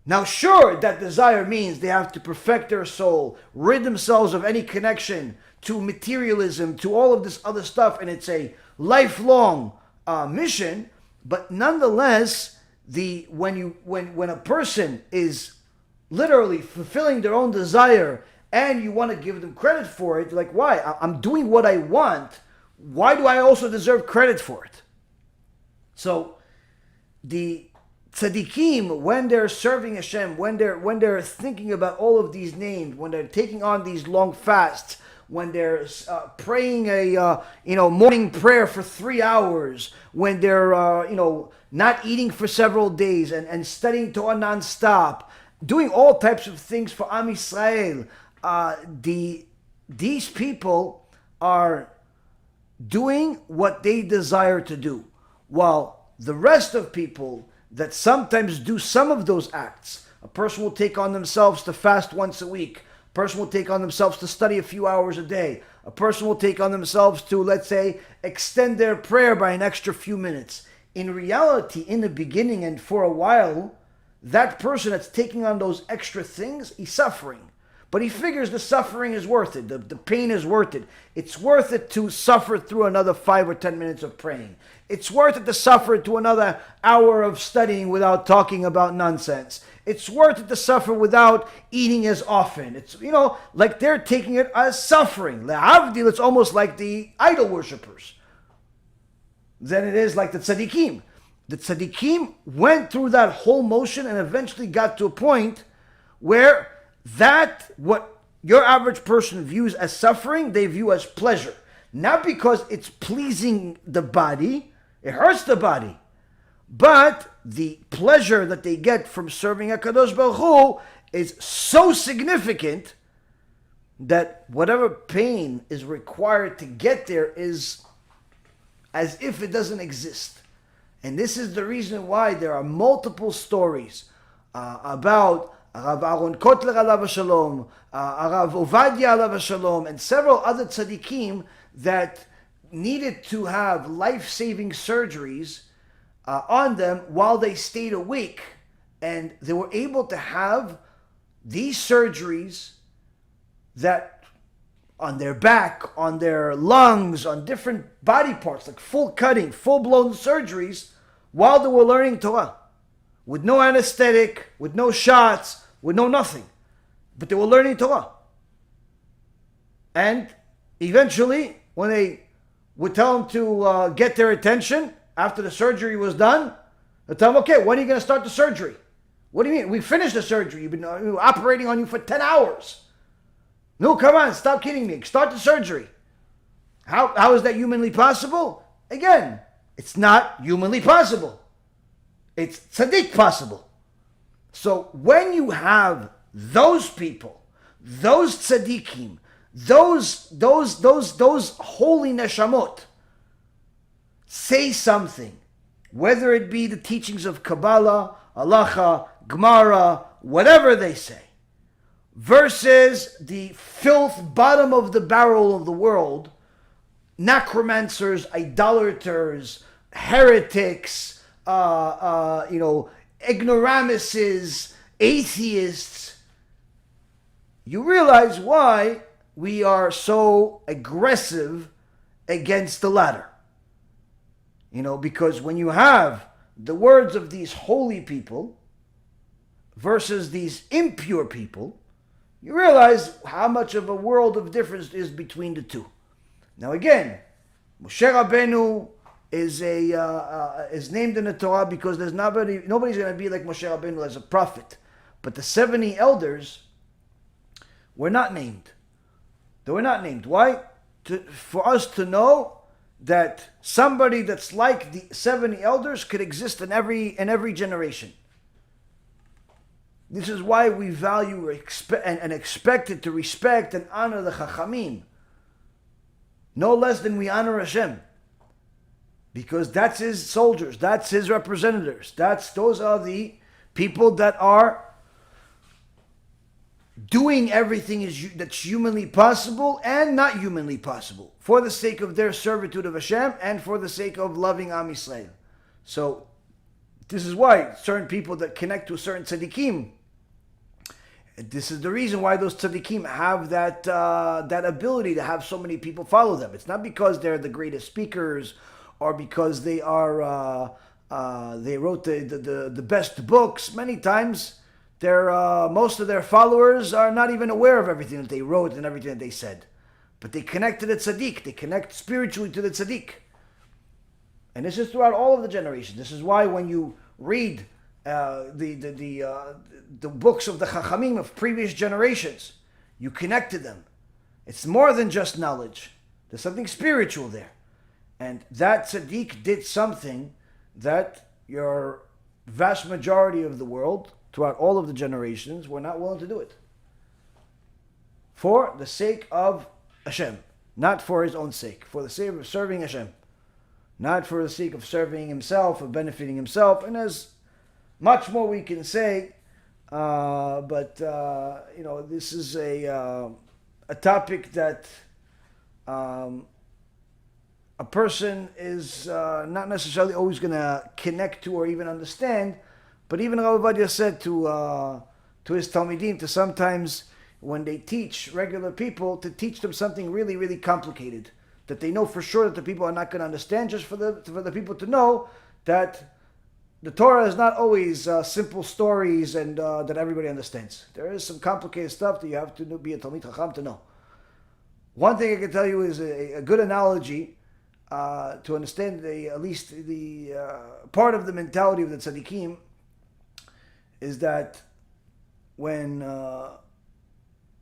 Now, sure, that desire means they have to perfect their soul, rid themselves of any connection to materialism, to all of this other stuff, and it's a lifelong mission. But nonetheless, when a person is literally fulfilling their own desire, and you want to give them credit for it, like, why? I'm doing what I want. Why do I also deserve credit for it? So, the tzaddikim, when they're serving Hashem, when they're thinking about all of these names, when they're taking on these long fasts, when they're praying a morning prayer for 3 hours, when they're not eating for several days and studying Torah nonstop, doing all types of things for Am Yisrael, these people are doing what they desire to do, while the rest of people that sometimes do some of those acts, a person will take on themselves to fast once a week, a person will take on themselves to study a few hours a day, a person will take on themselves to, let's say, extend their prayer by an extra few minutes. In reality, in the beginning and for a while, that person that's taking on those extra things, he's suffering. But he figures the suffering is worth it. The pain is worth it. It's worth it to suffer through another 5 or 10 minutes of praying. It's worth it to suffer to another hour of studying without talking about nonsense. It's worth it to suffer without eating as often. It's, like they're taking it as suffering. Le'avdil, it's almost like the idol worshippers than it is like the tzaddikim. The tzaddikim went through that whole motion and eventually got to a point where that, what your average person views as suffering, they view as pleasure. Not because it's pleasing the body, it hurts the body, but the pleasure that they get from serving HaKadosh Baruch Hu is so significant that whatever pain is required to get there is as if it doesn't exist. And this is the reason why there are multiple stories about Rav Yaron Kotler alav shalom, Rav Ovadia alav shalom, and several other tzaddikim that needed to have life-saving surgeries on them while they stayed awake, and they were able to have these surgeries that on their back, on their lungs, on different body parts, like full cutting, full-blown surgeries, while they were learning Torah, with no anesthetic, with no shots, with no nothing. But they were learning Torah. And eventually, when they would tell them to get their attention after the surgery was done, they'd tell them, okay, when are you going to start the surgery? What do you mean? We finished the surgery. You've been operating on you for 10 hours. No, come on, stop kidding me. Start the surgery. How is that humanly possible? Again, it's not humanly possible. It's tzaddik possible. So when you have those people, those tzaddikim, those holy neshamot say something, whether it be the teachings of Kabbalah, Halacha, Gemara, whatever they say, versus the filth bottom of the barrel of the world, necromancers, idolaters, heretics, ignoramuses, atheists, you realize why we are so aggressive against the latter. Because when you have the words of these holy people versus these impure people, you realize how much of a world of difference is between the two. Now again, Moshe Rabbeinu is named in the Torah because nobody's going to be like Moshe Rabbeinu as a prophet. But the 70 elders were not named. They were not named. Why? For us to know that somebody that's like the 70 elders could exist in every generation. This is why we value and expected to respect and honor the Chachamim, no less than we honor Hashem, because that's His soldiers, that's His representatives, those are the people that are doing everything that's humanly possible and not humanly possible for the sake of their servitude of Hashem and for the sake of loving Am Yisrael. So this is why certain people that connect to a certain tzaddikim, this is the reason why those tzaddikim have that ability to have so many people follow them. It's not because they're the greatest speakers or because they wrote the best books. Many times, most of their followers are not even aware of everything that they wrote and everything that they said. But they connect to the tzaddik. They connect spiritually to the tzaddik. And this is throughout all of the generations. This is why when you read the books of the Chachamim of previous generations, you connect to them. It's more than just knowledge. There's something spiritual there. And that tzaddik did something that your vast majority of the world, throughout all of the generations, were not willing to do it. For the sake of Hashem. Not for his own sake. For the sake of serving Hashem. Not for the sake of serving himself, of benefiting himself. And there's much more we can say. But this is a topic that a person is not necessarily always going to connect to or even understand. But even Rabbi Ovadia said to his Talmidim to sometimes, when they teach regular people, to teach them something really, really complicated that they know for sure that the people are not going to understand, just for the people to know that the Torah is not always simple stories and that everybody understands. There is some complicated stuff that you have to be a Talmid Chacham to know. One thing I can tell you is a good analogy to understand at least the part of the mentality of the tzaddikim is that when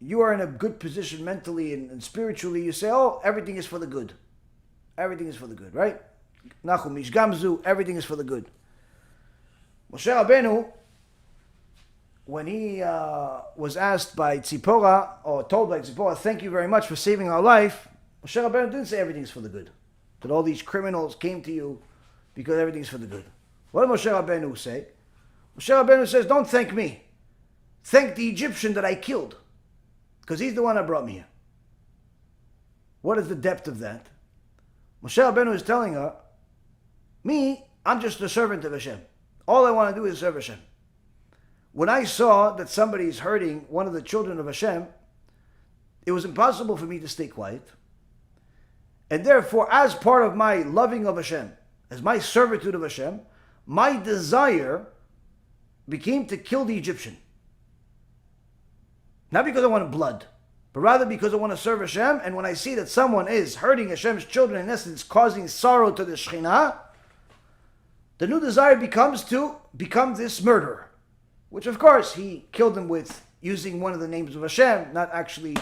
you are in a good position mentally and spiritually, you say, oh, everything is for the good. Everything is for the good, right? Nachum ish gamzu, everything is for the good. Moshe Rabbeinu, when he was asked by Tzipora, or told by Tzipora, thank you very much for saving our life, Moshe Rabbeinu didn't say everything is for the good. That all these criminals came to you because everything is for the good. What did Moshe Rabbeinu say? Moshe Rabbeinu says, don't thank me. Thank the Egyptian that I killed. Because he's the one that brought me here. What is the depth of that? Moshe Rabbeinu is telling her, me, I'm just a servant of Hashem. All I want to do is serve Hashem. When I saw that somebody is hurting one of the children of Hashem, it was impossible for me to stay quiet. And therefore, as part of my loving of Hashem, as my servitude of Hashem, my desire became to kill the Egyptian. Not because I want blood, but rather because I want to serve Hashem. And when I see that someone is hurting Hashem's children, in essence, causing sorrow to the Shekhinah, the new desire becomes to become this murderer. Which, of course, he killed him with using one of the names of Hashem, not actually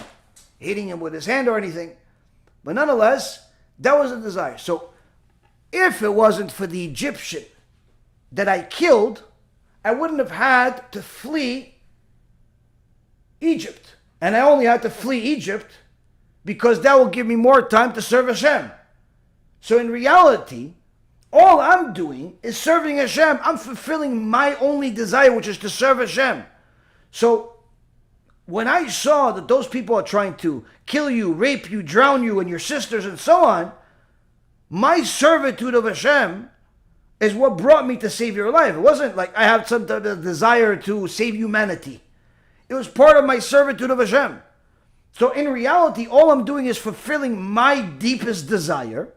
hitting him with his hand or anything. But nonetheless, that was a desire. So, if it wasn't for the Egyptian that I killed, I wouldn't have had to flee Egypt. And I only had to flee Egypt because that will give me more time to serve Hashem. So in reality, all I'm doing is serving Hashem. I'm fulfilling my only desire, which is to serve Hashem. So when I saw that those people are trying to kill you, rape you, drown you, and your sisters and so on, my servitude of Hashem is what brought me to save your life. It wasn't like I have some desire to save humanity. It was part of my servitude of Hashem. So in reality, all I'm doing is fulfilling my deepest desire,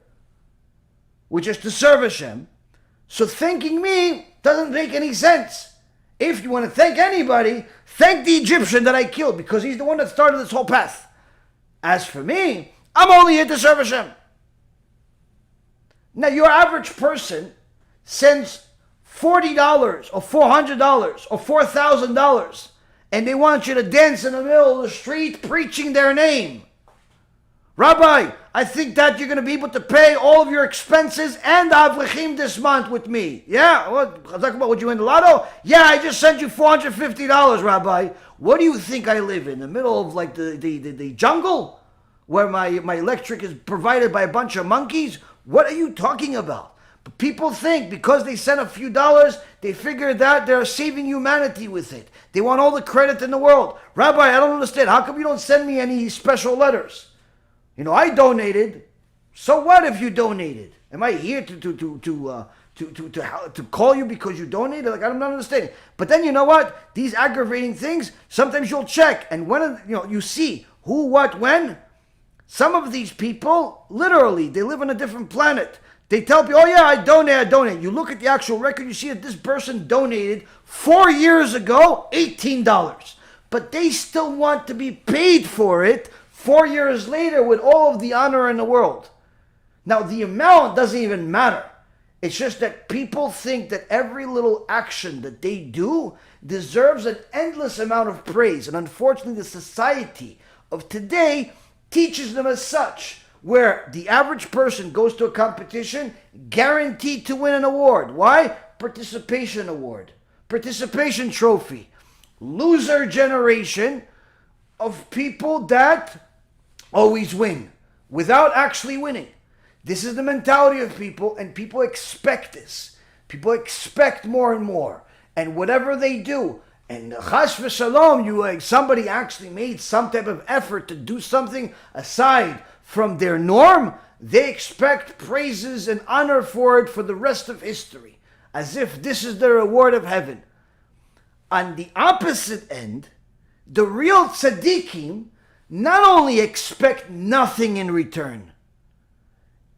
which is to serve Hashem. So thanking me doesn't make any sense. If you want to thank anybody, thank the Egyptian that I killed, because he's the one that started this whole path. As for me, I'm only here to serve Hashem. Now, your average person sends $40 or $400 or $4,000, and they want you to dance in the middle of the street preaching their name. Rabbi, I think that you're going to be able to pay all of your expenses and the Avrichim this month with me. Yeah? What? Talk about what you win the lotto? Yeah, I just sent you $450, Rabbi. What do you think I live in? The middle of like the jungle? Where my electric is provided by a bunch of monkeys? What are you talking about? But people think because they sent a few dollars, they figure that they're saving humanity with it. They want all the credit in the world. Rabbi, I don't understand. How come you don't send me any special letters? You know, I donated. So what if you donated? Am I here to call you because you donated? Like, I'm not understanding. But then you know what? These aggravating things, sometimes you'll check. And when you see who, what, when. Some of these people, literally, they live on a different planet. They tell people, oh yeah, I donate. You look at the actual record, you see that this person donated 4 years ago, $18. But they still want to be paid for it 4 years later with all of the honor in the world. Now, the amount doesn't even matter. It's just that people think that every little action that they do deserves an endless amount of praise. And unfortunately, the society of today teaches them as such, where the average person goes to a competition guaranteed to win an award. Why? Participation award, participation trophy. Loser generation of people that always win without actually winning. This is the mentality of people, and people expect this. People expect more and more. And whatever they do, and chas v'shalom, somebody actually made some type of effort to do something aside from their norm, they expect praises and honor for it for the rest of history, as if this is the reward of heaven. On the opposite end, the real tzaddikim not only expect nothing in return.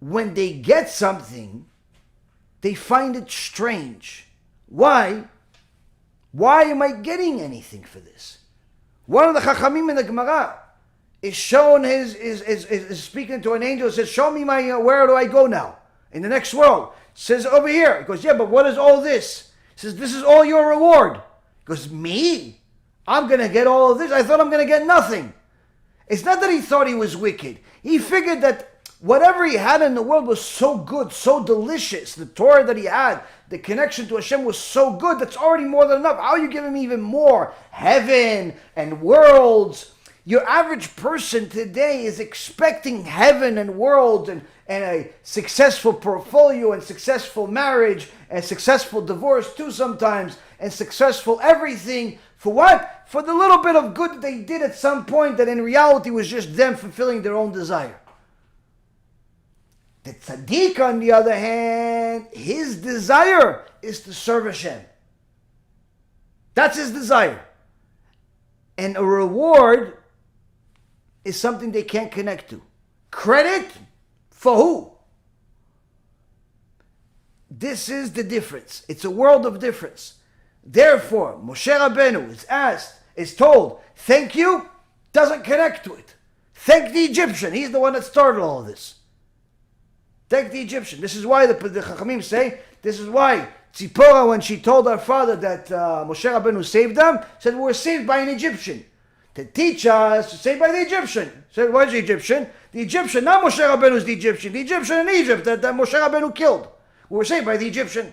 When they get something, they find it strange. Why? Why am I getting anything for this? One of the Chachamim in the Gemara is shown is speaking to an angel, says, show me where do I go now? In the next world. Says, over here. He goes, yeah, but what is all this? He says, this is all your reward. He goes, me? I'm going to get all of this? I thought I'm going to get nothing. It's not that he thought he was wicked. He figured that whatever he had in the world was so good, so delicious. The Torah that he had, the connection to Hashem was so good, that's already more than enough. How are you giving me even more? Heaven and worlds. Your average person today is expecting heaven and worlds and a successful portfolio and successful marriage and successful divorce too sometimes and successful everything. For what? For the little bit of good they did at some point that in reality was just them fulfilling their own desire. The tzaddik, on the other hand, his desire is to serve Hashem. That's his desire. And a reward is something they can't connect to. Credit for who? This is the difference. It's a world of difference. Therefore, Moshe Rabbeinu is asked, is told, thank you, doesn't connect to it. Thank the Egyptian. He's the one that started all of this. Thank the Egyptian. This is why the Chachamim say, this is why Tzipora, when she told her father that Moshe Rabbeinu saved them, said, we were saved by an Egyptian. To teach us, saved by the Egyptian. Said, what is the Egyptian? The Egyptian, not Moshe Rabbeinu is the Egyptian. The Egyptian in Egypt that Moshe Rabbeinu killed. We were saved by the Egyptian.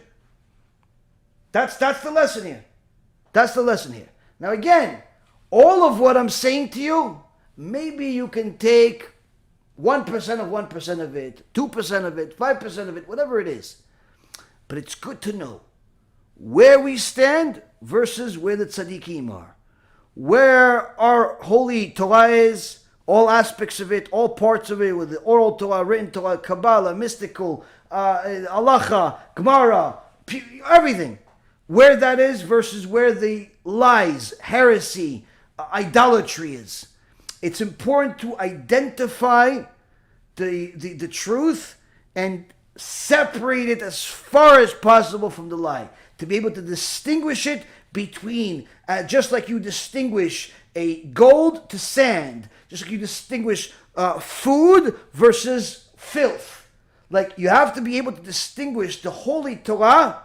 That's the lesson here. That's the lesson here. Now again, all of what I'm saying to you, maybe you can take 1% of 1% of it, 2% of it, 5% of it, whatever it is. But it's good to know where we stand versus where the tzaddikim are. Where our holy Torah is, all aspects of it, all parts of it, with the oral Torah, written Torah, Kabbalah, mystical, halacha, Gemara, everything. Where that is versus where the lies, heresy, idolatry is. It's important to identify the truth and separate it as far as possible from the lie. To be able to distinguish it between, just like you distinguish a gold to sand, just like you distinguish food versus filth. Like you have to be able to distinguish the Holy Torah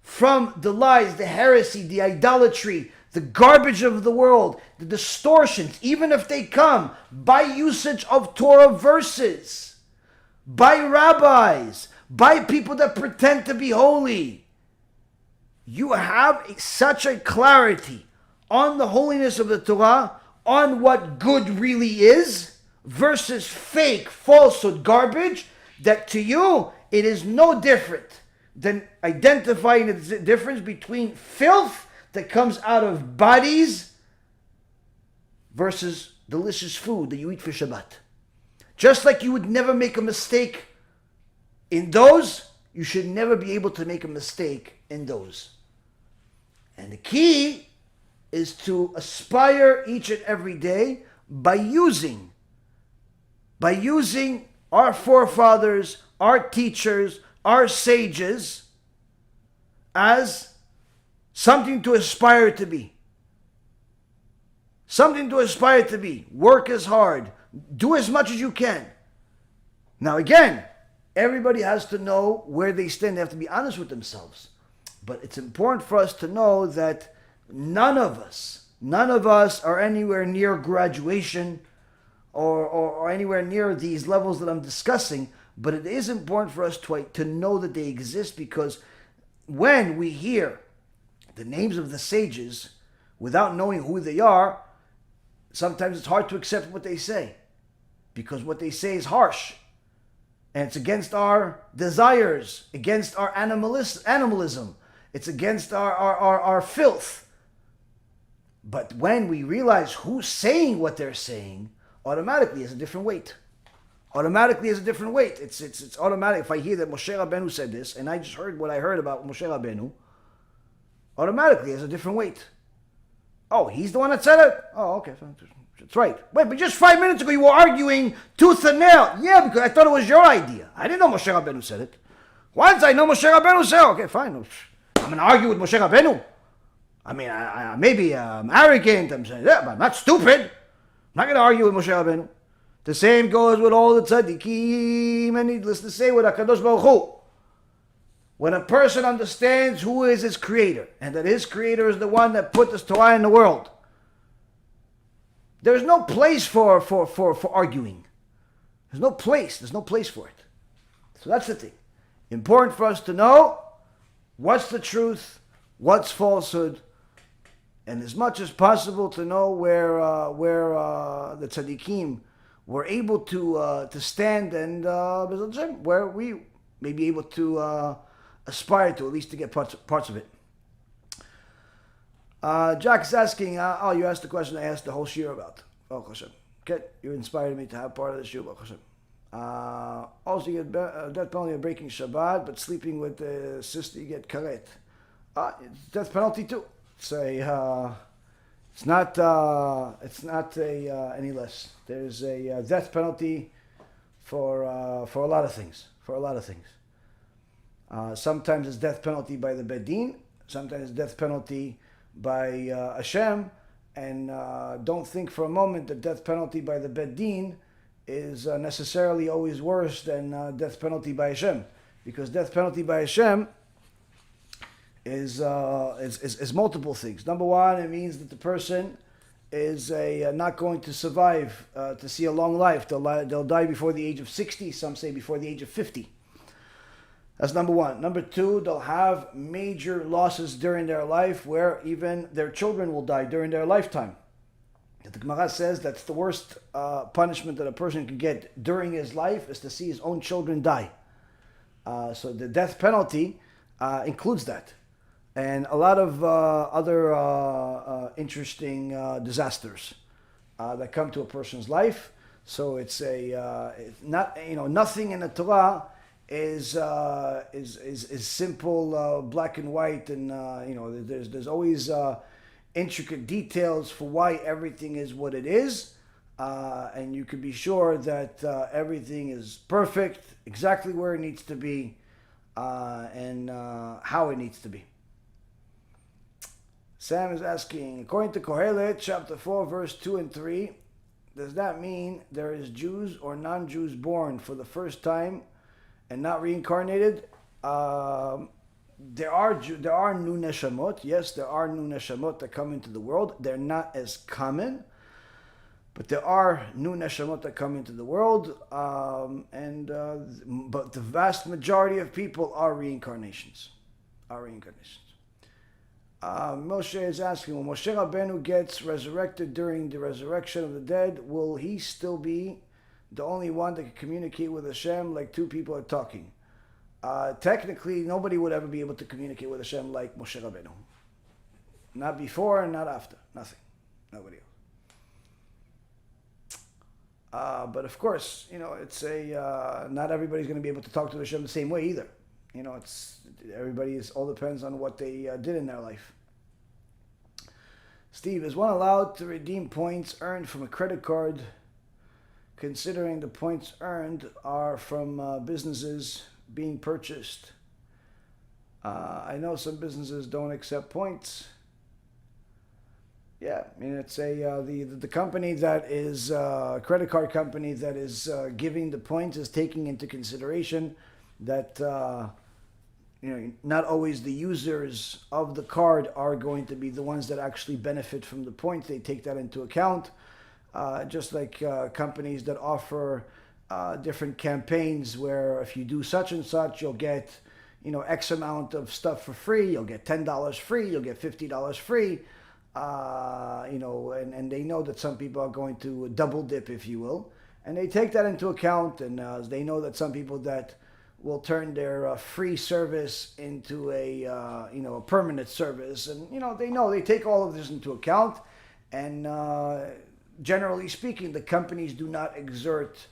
from the lies, the heresy, the idolatry, the garbage of the world, the distortions, even if they come by usage of Torah verses, by rabbis, by people that pretend to be holy. You have such a clarity on the holiness of the Torah, on what good really is, versus fake, falsehood, garbage, that to you, it is no different than identifying the difference between filth that comes out of bodies versus delicious food that you eat for Shabbat. Just like you would never make a mistake in those, you should never be able to make a mistake in those. And the key is to aspire each and every day by using our forefathers, our teachers, our sages as something to aspire to be. Something to aspire to be. Work as hard. Do as much as you can. Now again, everybody has to know where they stand. They have to be honest with themselves. But it's important for us to know that none of us are anywhere near graduation or anywhere near these levels that I'm discussing. But it is important for us to know that they exist, because when we hear the names of the sages without knowing who they are, sometimes it's hard to accept what they say, because what they say is harsh and it's against our desires, against our animalism. It's against our filth. But when we realize who's saying what they're saying, automatically has a different weight. It's automatic. If I hear that Moshe Rabbeinu said this, and I just heard what I heard about Moshe Rabbeinu, automatically has a different weight. Oh, he's the one that said it? Oh, okay. That's right. Wait, but just 5 minutes ago you were arguing tooth and nail. Yeah, because I thought it was your idea. I didn't know Moshe Rabbeinu said it. Once I know Moshe Rabbeinu said, okay, fine. I'm going to argue with Moshe Rabbeinu. I mean, maybe I'm arrogant. I'm saying, yeah, but I'm not stupid. I'm not going to argue with Moshe Rabbeinu. The same goes with all the tzaddikim, and needless to say, with HaKadosh Baruch Hu. When a person understands who is his creator, and that his creator is the one that put this Torah in the world, there's no place for arguing. There's no place for it. So that's the thing. Important for us to know what's the truth, what's falsehood, and as much as possible to know where the tzaddikim were able to stand, and where we may be able to aspire to, at least to get parts of it. Jack is asking, you asked the question I asked the whole shir about. Oh, HaShem. Okay, you inspired me to have part of the shir about HaShem. Also, you get death penalty of breaking Shabbat, but sleeping with the sister, you get karet. It's death penalty too. It's not any less. There's a death penalty for a lot of things. Sometimes it's death penalty by the Bedin. Sometimes it's death penalty by HaShem. And don't think for a moment that death penalty by the Bedin is necessarily always worse than death penalty by HaShem, because death penalty by HaShem is multiple things. Number one, it means that the person is not going to survive to see a long life. They'll die before the age of 60. Some say before the age of 50. That's number one. Number two, they'll have major losses during their life, where even their children will die during their lifetime. The Gemara says that's the worst punishment that a person can get during his life, is to see his own children die. So the death penalty includes that. And a lot of other interesting disasters that come to a person's life. So it's nothing in the Torah is simple black and white, and there's always intricate details for why everything is what it is, and you can be sure that everything is perfect, exactly where it needs to be, and how it needs to be. Sam is asking, according to Kohelet, chapter 4, verse 2 and 3, does that mean there is Jews or non-Jews born for the first time and not reincarnated? There are new neshamot. Yes, there are new neshamot that come into the world. They're not as common, but there are new neshamot that come into the world. But the vast majority of people are reincarnations. Moshe is asking, when Moshe Rabbeinu gets resurrected during the resurrection of the dead, will he still be the only one that can communicate with Hashem like two people are talking? Technically, nobody would ever be able to communicate with Hashem like Moshe Rabbeinu. Not before and not after. Nothing. Nobody else. But of course, it's not everybody's going to be able to talk to Hashem the same way either. All depends on what they did in their life. Steve, is one allowed to redeem points earned from a credit card, considering the points earned are from businesses being purchased? I know some businesses don't accept points. Yeah, it's the company that is a credit card company that is giving the points is taking into consideration that not always the users of the card are going to be the ones that actually benefit from the points. They take that into account. Just like companies that offer different campaigns where if you do such and such, you'll get, X amount of stuff for free. You'll get $10 free. You'll get $50 free. And they know that some people are going to double dip, if you will. And they take that into account. And they know that some people that will turn their free service into a permanent service. And, they take all of this into account. And generally speaking, the companies do not exert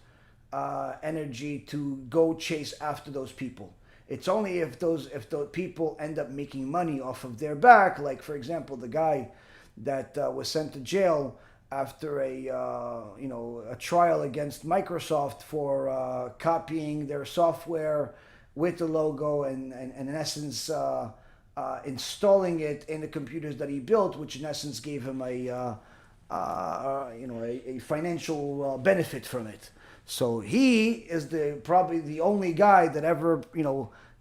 energy to go chase after those people. It's only if those people end up making money off of their back, like for example the guy that was sent to jail after a trial against Microsoft for copying their software with the logo and in essence installing it in the computers that he built, which in essence gave him a financial benefit from it. So he is probably the only guy that ever,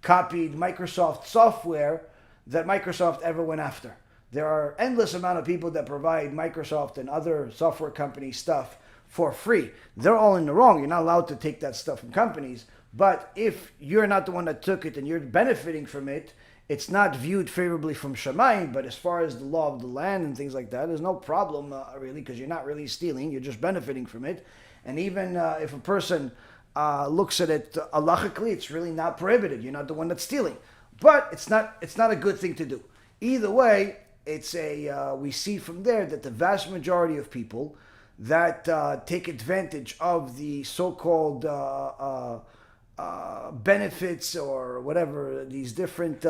copied Microsoft software that Microsoft ever went after. There are endless amount of people that provide Microsoft and other software company stuff for free. They're all in the wrong. You're not allowed to take that stuff from companies. But if you're not the one that took it and you're benefiting from it, it's not viewed favorably from Shamayim. But as far as the law of the land and things like that, there's no problem really, because you're not really stealing. You're just benefiting from it. And even if a person looks at it halachically, it's really not prohibited. You're not the one that's stealing. But it's not a good thing to do. Either way, it's we see from there that the vast majority of people that take advantage of the so-called benefits or whatever, these different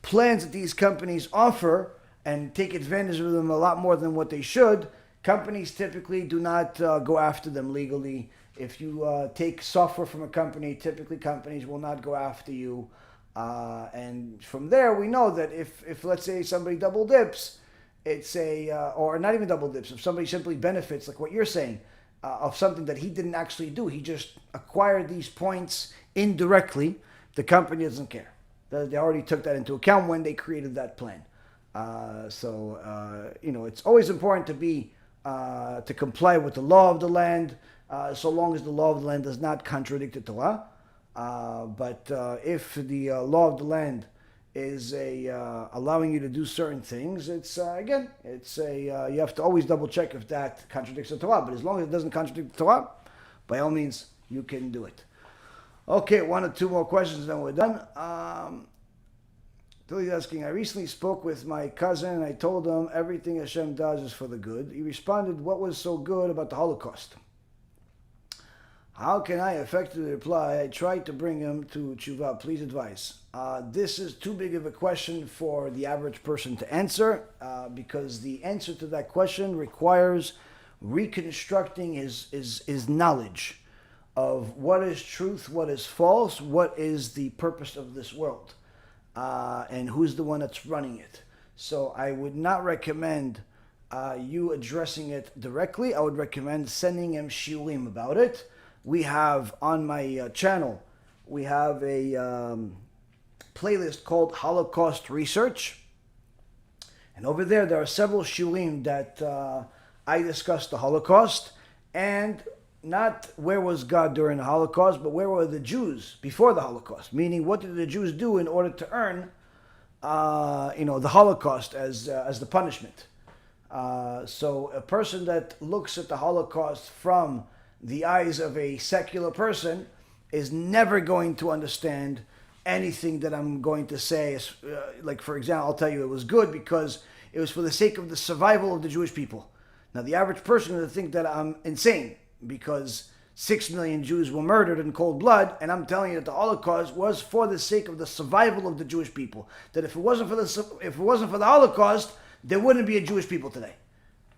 plans that these companies offer and take advantage of them a lot more than what they should, companies typically do not go after them legally. If you take software from a company, typically companies will not go after you. And from there, we know that if let's say somebody double dips, it's or not even double dips, if somebody simply benefits, like what you're saying, of something that he didn't actually do, he just acquired these points indirectly, the company doesn't care. They already took that into account when they created that plan. It's always important to comply with the law of the land, so long as the law of the land does not contradict the Torah. But if the law of the land is allowing you to do certain things, it's you have to always double check if that contradicts the Torah. But as long as it doesn't contradict the Torah, by all means you can do it. Okay, one or two more questions, then we're done. Tilly's asking, I recently spoke with my cousin and I told him everything Hashem does is for the good. He responded, what was so good about the Holocaust? How can I effectively reply? I tried to bring him to tshuva. Please advise. This is too big of a question for the average person to answer because the answer to that question requires reconstructing his knowledge of what is truth, what is false, what is the purpose of this world. and who's the one that's running it. So I would not recommend you addressing it directly. I would recommend sending him shiurim about it. We have on my channel, we have a playlist called Holocaust Research. And over there are several shiurim that I discuss the Holocaust, and not where was God during the Holocaust, but where were the Jews before the Holocaust? Meaning, what did the Jews do in order to earn, the Holocaust as the punishment? So a person that looks at the Holocaust from the eyes of a secular person is never going to understand anything that I'm going to say. Like, for example, I'll tell you it was good because it was for the sake of the survival of the Jewish people. Now, the average person is going to think that I'm insane because 6 million Jews were murdered in cold blood, and I'm telling you that the Holocaust was for the sake of the survival of the Jewish people. That if it wasn't for the Holocaust, there wouldn't be a Jewish people today.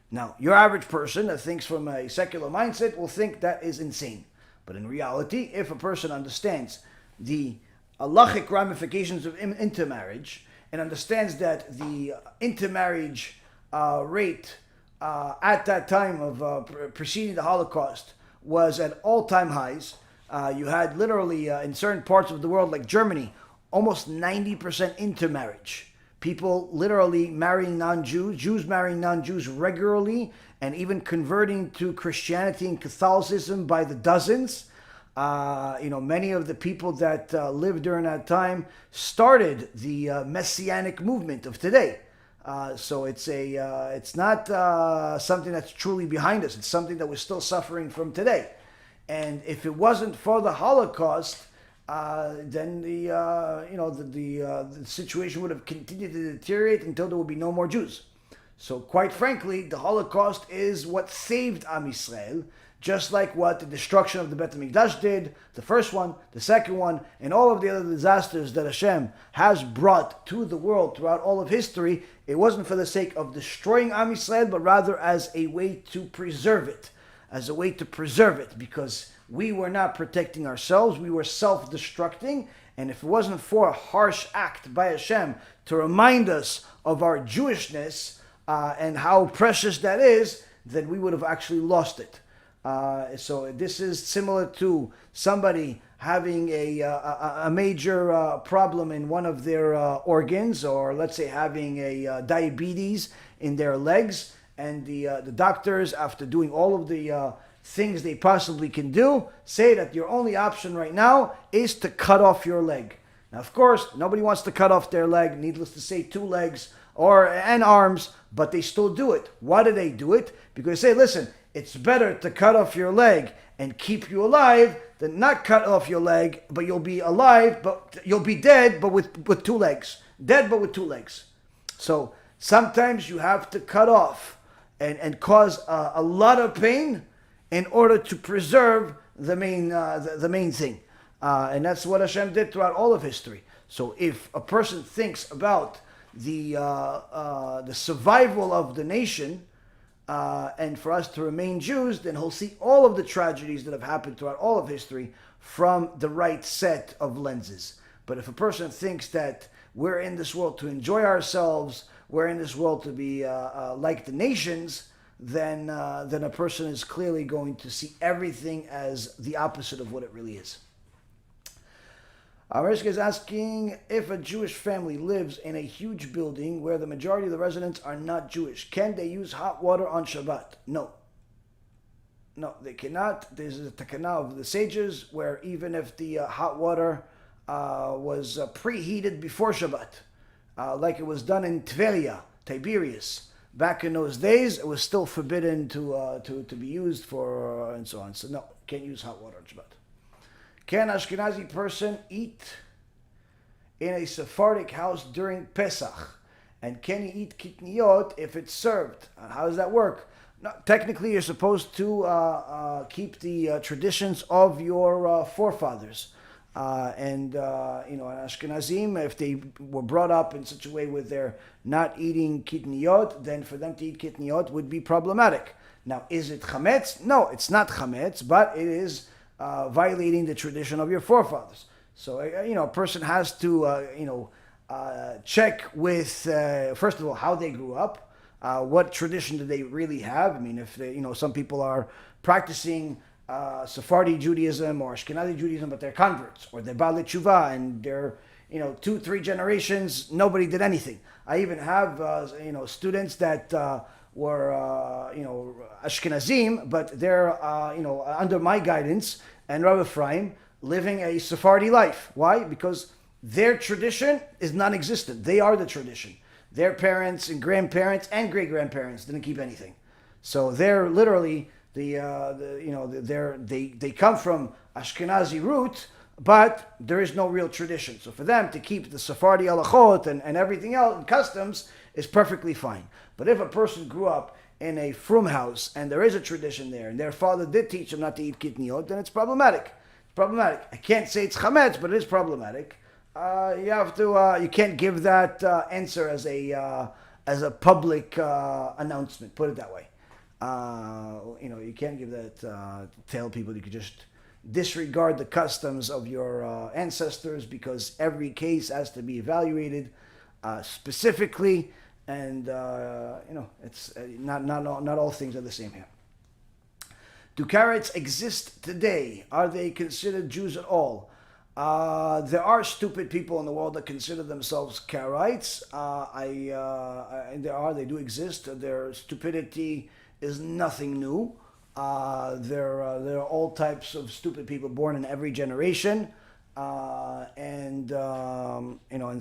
Now, your average person that thinks from a secular mindset will think that is insane. But in reality, if a person understands the halachic ramifications of intermarriage and understands that the intermarriage rate at that time of preceding the Holocaust was at all-time highs. You had literally in certain parts of the world, like Germany, almost 90% intermarriage. People literally marrying non-Jews, Jews marrying non-Jews regularly, and even converting to Christianity and Catholicism by the dozens. Many of the people that lived during that time started the messianic movement of today. So it's not something that's truly behind us. It's something that we're still suffering from today. And if it wasn't for the Holocaust, then the situation would have continued to deteriorate until there would be no more Jews. So quite frankly, the Holocaust is what saved Am Yisrael, just like what the destruction of the Bet HaMikdash did, the first one, the second one, and all of the other disasters that HaShem has brought to the world throughout all of history. It wasn't for the sake of destroying Am Yisrael, but rather as a way to preserve it. Because we were not protecting ourselves, we were self-destructing, and if it wasn't for a harsh act by Hashem to remind us of our Jewishness and how precious that is, then we would have actually lost it. So this is similar to somebody having a major problem in one of their organs, or let's say having a diabetes in their legs, and the doctors, after doing all of the things they possibly can do, say that your only option right now is to cut off your leg. Now, of course, nobody wants to cut off their leg, needless to say 2 legs and arms, but they still do it. Why do they do it? Because they say, listen, it's better to cut off your leg and keep you alive than not cut off your leg, but you'll be alive, but you'll be dead, but with 2 legs. Dead, but with 2 legs. So sometimes you have to cut off and cause a lot of pain in order to preserve the main thing. And that's what Hashem did throughout all of history. So if a person thinks about the survival of the nation, and for us to remain Jews, then he'll see all of the tragedies that have happened throughout all of history from the right set of lenses. But if a person thinks that we're in this world to enjoy ourselves, we're in this world to be like the nations, then a person is clearly going to see everything as the opposite of what it really is. Rishka is asking, if a Jewish family lives in a huge building where the majority of the residents are not Jewish, can they use hot water on Shabbat? No, they cannot. There's a takana of the sages where even if the hot water was preheated before Shabbat, like it was done in Tiberias, back in those days, it was still forbidden to be used for and so on. So no, can't use hot water on Shabbat. Can Ashkenazi person eat in a Sephardic house during Pesach? And can he eat kitniot if it's served? How does that work? No, technically, you're supposed to keep the traditions of your forefathers. And Ashkenazim, if they were brought up in such a way where they're not eating kitniot, then for them to eat kitniot would be problematic. Now, is it chametz? No, it's not chametz, but it is violating the tradition of your forefathers. So, a person has to, check with, first of all, how they grew up. What tradition do they really have? I mean, if they, some people are practicing Sephardi Judaism or Ashkenazi Judaism, but they're converts, or they're Baalei Tshuva, and they're 2-3 generations, nobody did anything. I even have students that were Ashkenazim, but they're under my guidance and Rabbi Efraim, living a Sephardi life. Why? Because their tradition is non-existent. They are the tradition. Their parents and grandparents and great-grandparents didn't keep anything. So they're literally they come from Ashkenazi root, but there is no real tradition. So for them to keep the Sephardi halachot and everything else and customs is perfectly fine. But if a person grew up in a frum house and there is a tradition there, and their father did teach them not to eat kitniot, then it's problematic. It's problematic. I can't say it's chametz, but it is problematic. You can't give that answer as a public announcement. Put it that way. You can't give that tell people. You could just disregard the customs of your ancestors, because every case has to be evaluated specifically, and it's not all things are the same here. Do karets exist today? Are they considered Jews at all? There are stupid people in the world that consider themselves Karaites. They do exist. Their stupidity is nothing new. There are all types of stupid people born in every generation, and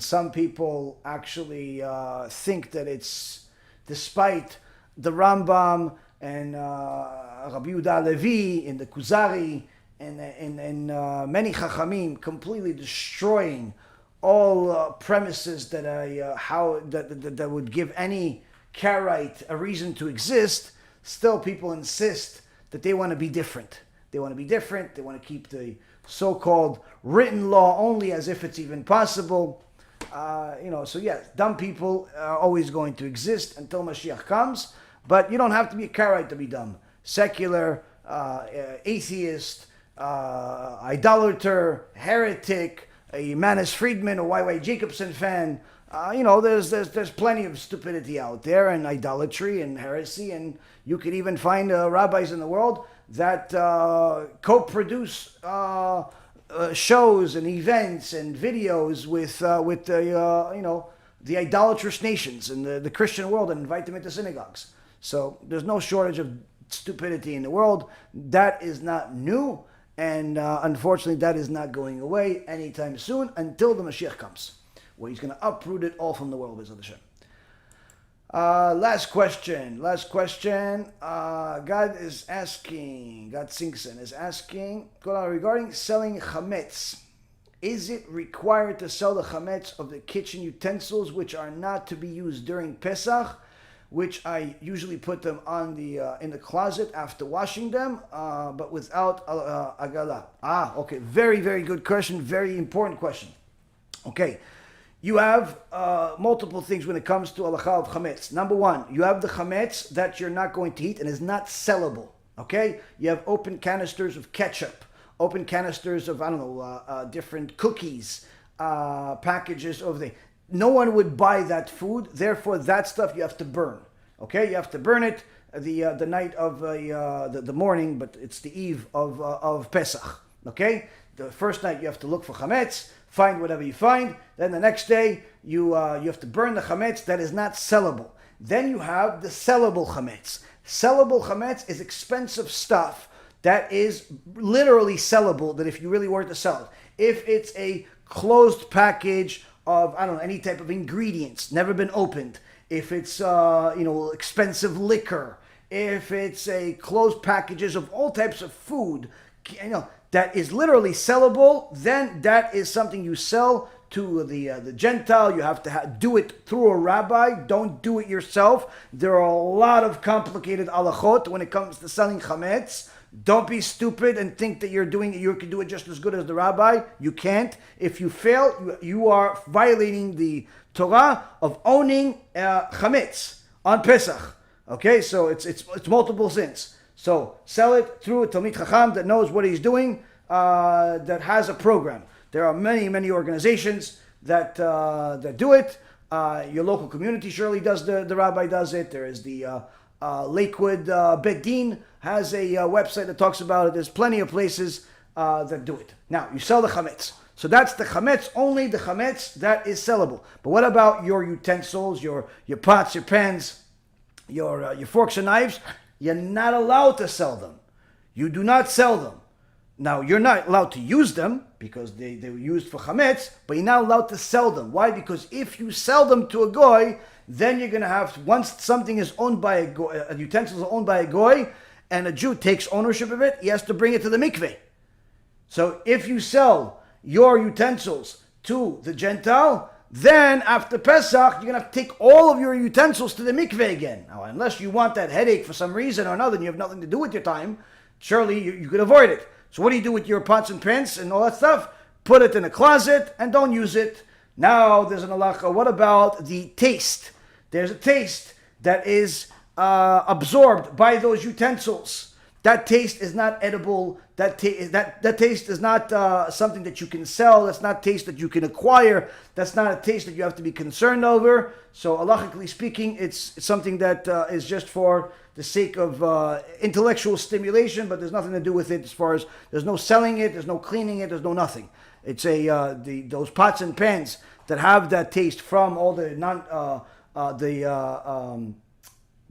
some people actually think that it's, despite the Rambam and Rabbi Yehuda Levi in the Kuzari and many Chachamim completely destroying all premises that that would give any Karaite a reason to exist. Still, people insist that they want to be different. They want to be different. They want to keep the so-called written law only, as if it's even possible. So yes, dumb people are always going to exist until Mashiach comes. But you don't have to be a Karaite to be dumb. Secular, atheist, idolater, heretic, a Manis Friedman, a Y.Y. Jacobson fan. There's plenty of stupidity out there, and idolatry and heresy, and you could even find rabbis in the world that co-produce shows and events and videos with the idolatrous nations in the Christian world and invite them into synagogues. So there's no shortage of stupidity in the world. That is not new, and unfortunately that is not going away anytime soon until the Mashiach comes, where he's going to uproot it all from the world, BeEzrat HaShem. Last question. God Sinkson is asking, regarding selling chametz, is it required to sell the chametz of the kitchen utensils which are not to be used during Pesach, which I usually put them on in the closet after washing them, but without agala? Okay. Very, very good question. Very important question. Okay. You have multiple things when it comes to halacha of chametz. Number one, you have the chametz that you're not going to eat and is not sellable. Okay? You have open canisters of ketchup, open canisters of, different cookies, packages of the... No one would buy that food. Therefore, that stuff you have to burn. Okay? You have to burn it the night of the morning, but it's the eve of Pesach. Okay? The first night you have to look for chametz, find whatever you find. Then the next day you have to burn the chametz that is not sellable. Then you have the sellable chametz. Sellable chametz is expensive stuff that is literally sellable, that if you really were to sell it. If it's a closed package of, any type of ingredients, never been opened. If it's, expensive liquor. If it's a closed packages of all types of food, that is literally sellable, then that is something you sell to the Gentile. You have to do it through a rabbi. Don't do it yourself. There are a lot of complicated halachot when it comes to selling chametz. Don't be stupid and think that you can do it just as good as the rabbi. You can't. If you fail, you are violating the Torah of owning chametz on Pesach. Okay, so it's multiple sins. So sell it through a Talmid Chacham that knows what he's doing, that has a program. There are many, many organizations that do it. Your local community surely does the rabbi does it. There is the Lakewood Bet Din has a website that talks about it. There's plenty of places that do it. Now, you sell the chametz. So that's the chametz, only the chametz that is sellable. But what about your utensils, your pots, your pans, your forks and knives? You're not allowed to sell them. You do not sell them. Now, you're not allowed to use them because they were used for chametz, but you're not allowed to sell them. Why? Because if you sell them to a goy, then you're going to have, once something is owned by a goy, utensils are owned by a goy, and a Jew takes ownership of it, he has to bring it to the mikveh. So if you sell your utensils to the Gentile, then after Pesach, you're going to have to take all of your utensils to the mikveh again. Now, unless you want that headache for some reason or another and you have nothing to do with your time, surely you could avoid it. So what do you do with your pots and pans and all that stuff? Put it in a closet and don't use it. Now there's an halacha. What about the taste? There's a taste that is absorbed by those utensils. That taste is not edible. That taste is not something that you can sell. That's not taste that you can acquire. That's not a taste that you have to be concerned over. So, halachically speaking, it's something that is just for the sake of intellectual stimulation, but there's nothing to do with it as far as there's no selling it, there's no cleaning it, there's no nothing. It's those pots and pans that have that taste from all the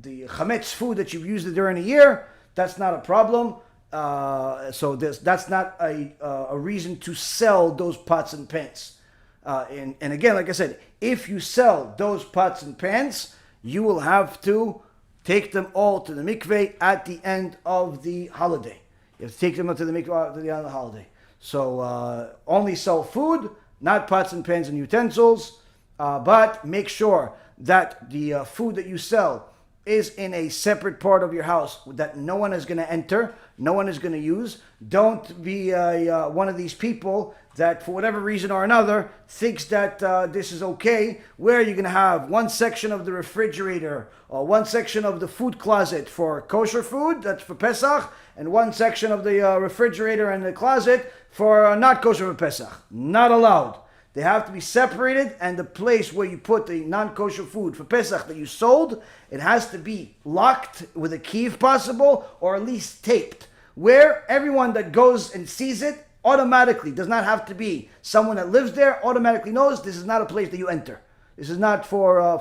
chametz food that you've used during a year. That's not a problem. So that's not a reason to sell those pots and pans. And again, like I said, if you sell those pots and pans, you will have to take them all to the mikveh at the end of the holiday. You have to take them to the mikveh at the end of the holiday. So only sell food, not pots and pans and utensils, but make sure that the food that you sell is in a separate part of your house that no one is going to enter, no one is going to use. Don't be one of these people that, for whatever reason or another, thinks that this is okay, where you're going to have one section of the refrigerator or one section of the food closet for kosher food, that's for Pesach, and one section of the refrigerator and the closet for not kosher for Pesach. Not allowed. They have to be separated, and the place where you put the non-kosher food for Pesach that you sold, it has to be locked with a key if possible, or at least taped, where everyone that goes and sees it automatically, does not have to be someone that lives there, automatically knows this is not a place that you enter. This is not for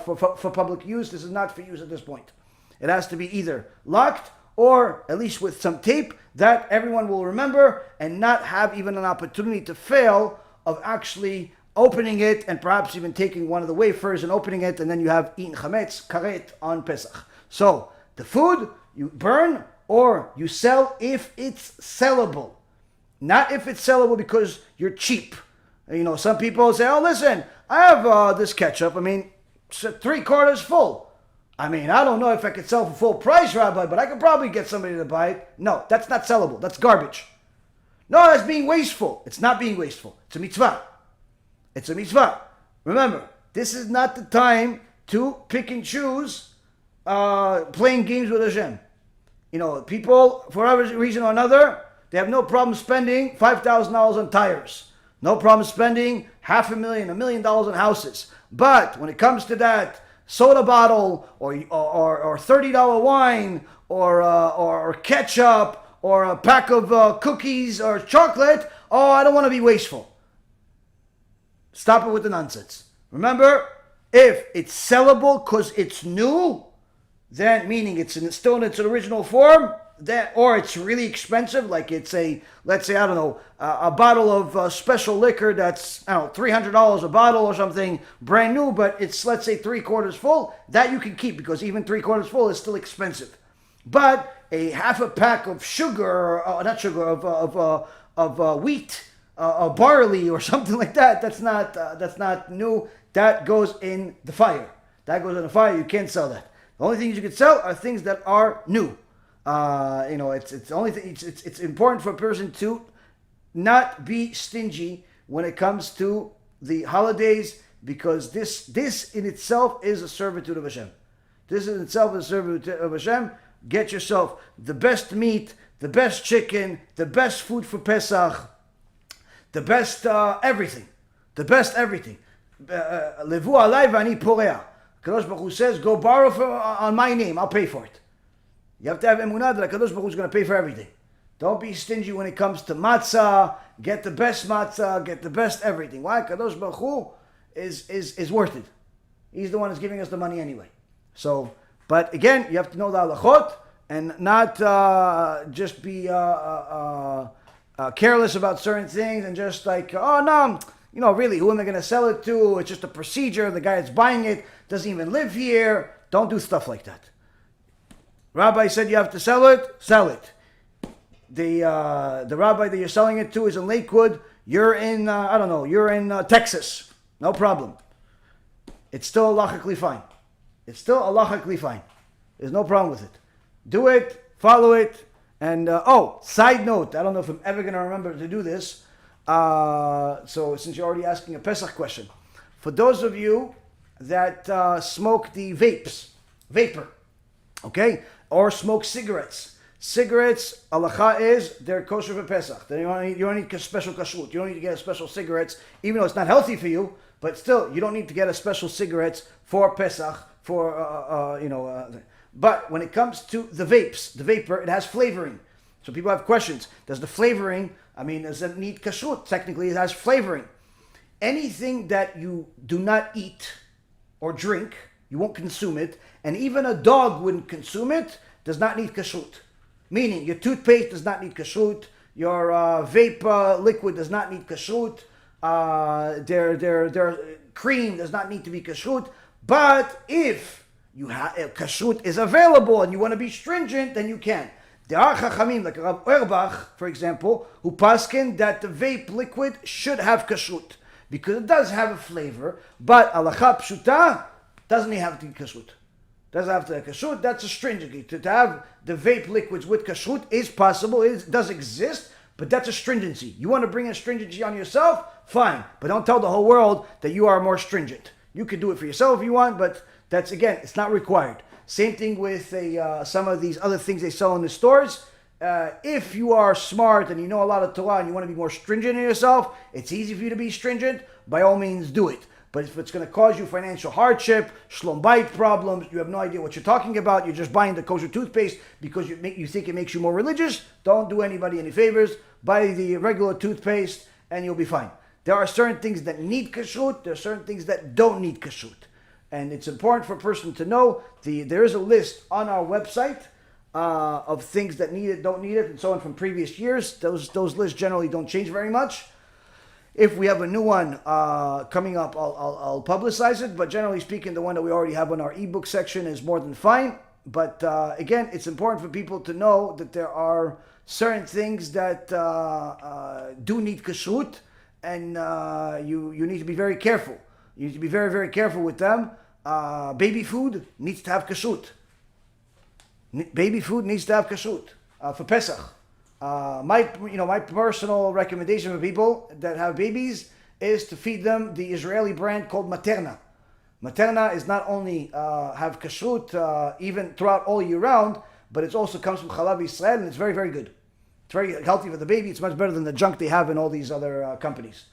public use. This is not for use at this point. It has to be either locked or at least with some tape that everyone will remember and not have even an opportunity to fail of actually opening it and perhaps even taking one of the wafers and opening it, and then you have eaten chametz, karet on Pesach. So the food you burn or you sell if it's sellable. Not if it's sellable because you're cheap. You know, some people say, oh, listen, I have this ketchup. I mean, it's 3/4 full. I mean, I don't know if I could sell for full price, Rabbi, but I could probably get somebody to buy it. No, that's not sellable. That's garbage. No, that's being wasteful. It's not being wasteful. It's a mitzvah. It's a mitzvah. Remember, this is not the time to pick and choose playing games with HaShem. You know, people, for whatever reason or another, they have no problem spending $5,000 on tires. No problem spending $500,000, $1 million on houses. But when it comes to that soda bottle or $30 wine or ketchup or a pack of cookies or chocolate, oh, I don't want to be wasteful. Stop it with the nonsense. Remember, if it's sellable because it's new, then meaning it's still in its original form, that, or it's really expensive, like it's let's say, I don't know, a bottle of special liquor that's, I don't know, $300 a bottle or something, brand new, but it's, let's say, 3/4 full, that you can keep because even 3/4 full is still expensive. But a half a pack of sugar, not sugar, of wheat, barley or something like that, that's not new. That goes in the fire. That goes in the fire. You can't sell that. The only things you can sell are things that are new. It's the only thing. It's important for a person to not be stingy when it comes to the holidays, because this in itself is a servitude of Hashem. This in itself is a servitude of Hashem. Get yourself the best meat, the best chicken, the best food for Pesach, the best everything, the best everything. Levu alai v'ani porea. Kadosh Baruch Hu says, go borrow on my name, I'll pay for it. You have to have emunah that Kadosh Baruch Hu is going to pay for everything. Don't be stingy when it comes to matzah. Get the best matzah, get the best everything. Why? Kadosh Baruch Hu is worth it. He's the one who's giving us the money anyway. So, but again, you have to know the halachot and not just be careless about certain things and just like, oh no, you know, really, who am I going to sell it to? It's just a procedure. The guy that's buying it doesn't even live here. Don't do stuff like that. Rabbi said you have to sell it, sell it. The rabbi that you're selling it to is in Lakewood. You're in, you're in Texas. No problem. It's still halachically fine. It's still halachically fine. There's no problem with it. Do it, follow it. And, side note, I don't know if I'm ever going to remember to do this. So since you're already asking a Pesach question, for those of you that smoke the vapor, okay, or smoke cigarettes, halacha is they're kosher for Pesach. You don't need a special kashrut. You don't need to get a special cigarettes, even though it's not healthy for you. But still, you don't need to get a special cigarettes for Pesach. But when it comes to the vapor, it has flavoring. So people have questions. Does the flavoring? Does it need kashrut? Technically, it has flavoring. Anything that you do not eat or drink, you won't consume it, and even a dog wouldn't consume it, does not need kashrut. Meaning, your toothpaste does not need kashrut, your vape liquid does not need kashrut, their cream does not need to be kashrut. But if kashrut is available and you want to be stringent, then you can. There are chachamim, like Rav Erbach, for example, who paskin that the vape liquid should have kashrut because it does have a flavor, but halacha pshuta doesn't have to be kashrut. Doesn't have to have kashrut. That's a stringency. To have the vape liquids with kashrut is possible. It does exist, but that's a stringency. You want to bring a stringency on yourself? Fine, but don't tell the whole world that you are more stringent. You can do it for yourself if you want, but that's, again, it's not required. Same thing with some of these other things they sell in the stores. If you are smart and you know a lot of Torah and you want to be more stringent in yourself, it's easy for you to be stringent. By all means, do it. But if it's going to cause you financial hardship, shlom bayit problems, you have no idea what you're talking about, you're just buying the kosher toothpaste because you think it makes you more religious, don't do anybody any favors. Buy the regular toothpaste and you'll be fine. There are certain things that need kashrut, there are certain things that don't need kashrut. And it's important for a person to know, there is a list on our website of things that need it, don't need it, and so on from previous years. Those lists generally don't change very much. If we have a new one coming up, I'll publicize it. But generally speaking, the one that we already have on our ebook section is more than fine. But again, it's important for people to know that there are certain things that do need kashrut, and you need to be very careful. You need to be very, very careful with them. Baby food needs to have kashrut. Baby food needs to have kashrut for Pesach. My personal recommendation for people that have babies is to feed them the Israeli brand called Materna. Materna is not only have kashrut even throughout all year round, but it also comes from Chalav Yisrael, and it's very, very good. It's very healthy for the baby. It's much better than the junk they have in all these other companies.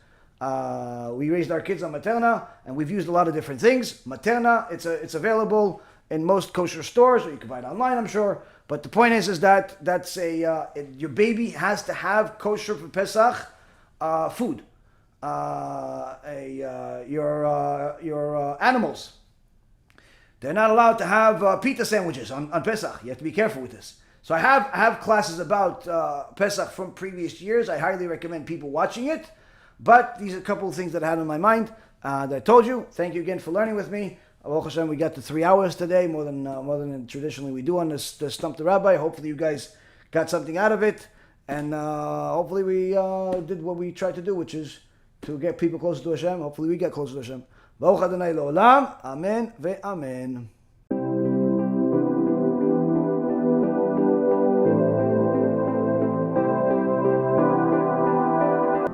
We raised our kids on Materna, and we've used a lot of different things. Materna, it's available in most kosher stores, or you can buy it online, I'm sure. But the point is that your baby has to have kosher for Pesach food. Your animals, they're not allowed to have pita sandwiches on Pesach. You have to be careful with this. So I have classes about Pesach from previous years. I highly recommend people watching it. But these are a couple of things that I had in my mind that I told you. Thank you again for learning with me. Baruch HaShem, we got to 3 hours today, more than traditionally we do on this Stump the Rabbi. Hopefully you guys got something out of it. And hopefully we did what we tried to do, which is to get people closer to HaShem. Hopefully we get closer to HaShem. Baruch Adonai Le'olam. Amen ve'amen.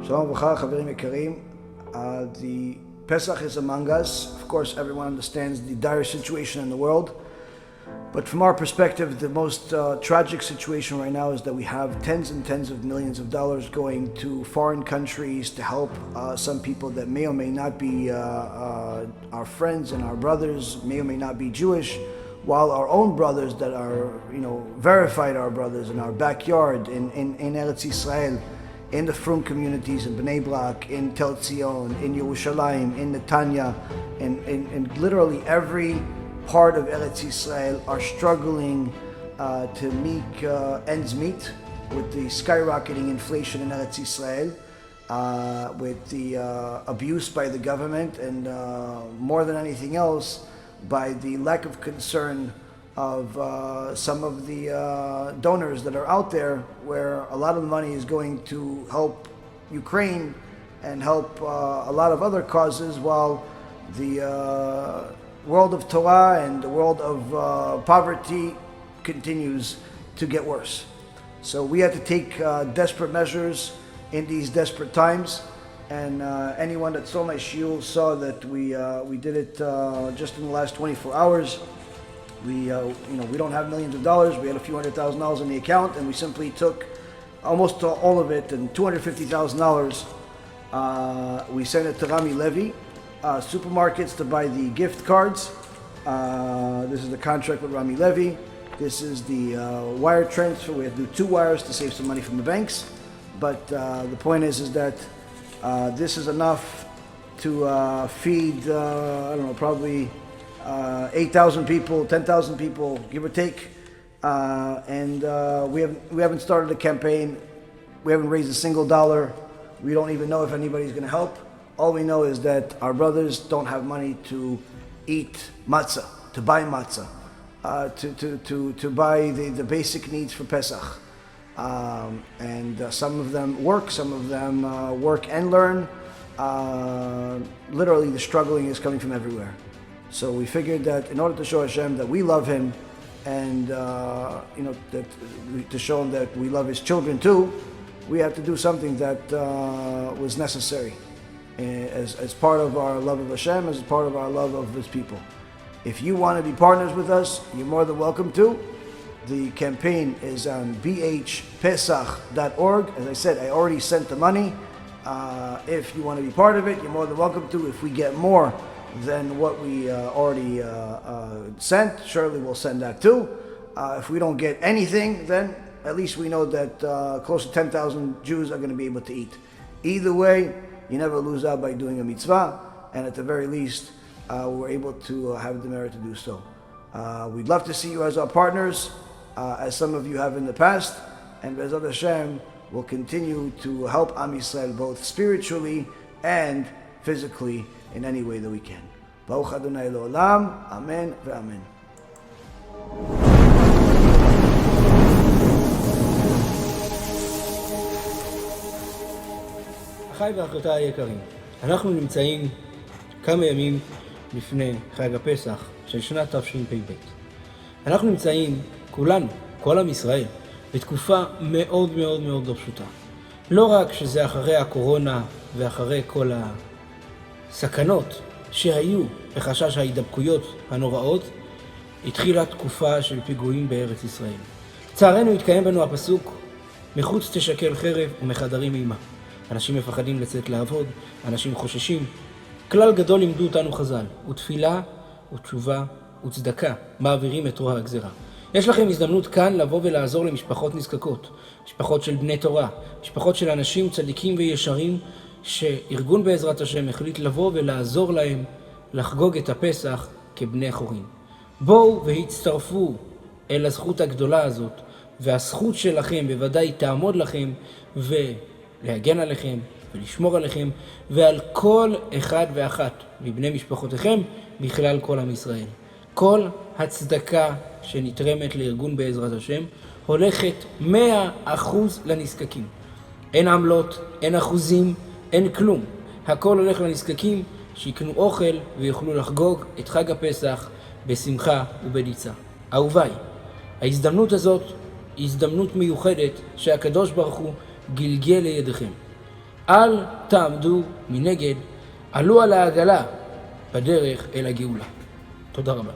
Shalom v'cha, chaverim ikarim. The Pesach is among us. Of course, everyone understands the dire situation in the world. But from our perspective, the most tragic situation right now is that we have tens and tens of millions of dollars going to foreign countries to help some people that may or may not be our friends and our brothers, may or may not be Jewish, while our own brothers that are, verified our brothers in our backyard, in Eretz Yisrael, in the Frum communities, in Bnei Brak, in Tel Zion, in Yerushalayim, in Netanya, in literally every part of Eretz Yisrael are struggling to make ends meet with the skyrocketing inflation in Eretz Yisrael, with the abuse by the government, and more than anything else, by the lack of concern of some of the donors that are out there, where a lot of the money is going to help Ukraine and help a lot of other causes, while the world of Torah and the world of poverty continues to get worse. So we had to take desperate measures in these desperate times, and anyone that saw my shiur saw that we did it just in the last 24 hours. We don't have millions of dollars. We had a few $100,000 in the account, and we simply took almost all of it, and $250,000. We sent it to Rami Levy supermarkets to buy the gift cards. This is the contract with Rami Levy. This is the wire transfer. We have to do 2 wires to save some money from the banks. But the point is that this is enough to feed, probably 8,000 people, 10,000 people, give or take. And we haven't started a campaign. We haven't raised a single dollar. We don't even know if anybody's going to help. All we know is that our brothers don't have money to eat matzah, to buy matzah, to buy the basic needs for Pesach. And some of them work, some of them work and learn. Literally, the struggling is coming from everywhere. So we figured that in order to show HaShem that we love Him, and to show Him that we love His children too, we have to do something that was necessary as part of our love of HaShem, as part of our love of His people. If you want to be partners with us, you're more than welcome to. The campaign is on bhpesach.org. As I said, I already sent the money. If you want to be part of it, you're more than welcome to. If we get more than what we already sent, surely we'll send that too. If we don't get anything, then at least we know that close to 10,000 Jews are going to be able to eat. Either way, you never lose out by doing a mitzvah, and at the very least, we're able to have the merit to do so. We'd love to see you as our partners, as some of you have in the past, and BeEzrat HaShem will continue to help Am Yisrael both spiritually and physically in any way that we can. Baruch Adonai L'olam, Amen ve'Amen. אחיי ואחיותיי היקרים, אנחנו נמצאים כמה ימים לפני חג הפסח של שנת תשפ"ב. אנחנו נמצאים כולנו, כל עם ישראל, בתקופה מאוד מאוד מאוד לא פשוטה. לא רק שזה אחרי הקורונה ואחרי כל הסכנות שהיו בחשש ההידבקויות הנוראות, התחילה תקופה של פיגועים בארץ ישראל. צערנו התקיים בנו הפסוק, מחוץ תשקל חרב ומחדרים אימה. אנשים מפחדים לצאת לעבוד, אנשים חוששים. כלל גדול לימדו אותנו חז"ל, ותפילה ותשובה וצדקה מעבירים את רוע הגזרה. יש לכם הזדמנות כאן לבוא ולעזור למשפחות נזקקות, משפחות של בני תורה, משפחות של אנשים צדיקים וישרים, שארגון BeEzrat HaShem החליט לבוא ולעזור להם לחגוג את הפסח כבני חורין. בואו והצטרפו אל הזכות הגדולה הזאת, והזכות שלכם בוודאי תעמוד לכם ולהגן עליכם ולשמור עליכם ועל כל אחד ואחת מבני משפחותיכם בכלל כל עם ישראל. כל הצדקה שנתרמת לארגון BeEzrat HaShem הולכת 100% לנזקקים. אין עמלות, אין אחוזים, אין כלום. הכל הולך לנזקקים שיקנו אוכל ויוכלו לחגוג את חג הפסח בשמחה ובדיצה. אהוביי, ההזדמנות הזאת היא הזדמנות מיוחדת שהקדוש ברוך הוא גלגל לידיכם. אל תעמדו מנגד, עלו על העגלה בדרך אל הגאולה. תודה רבה.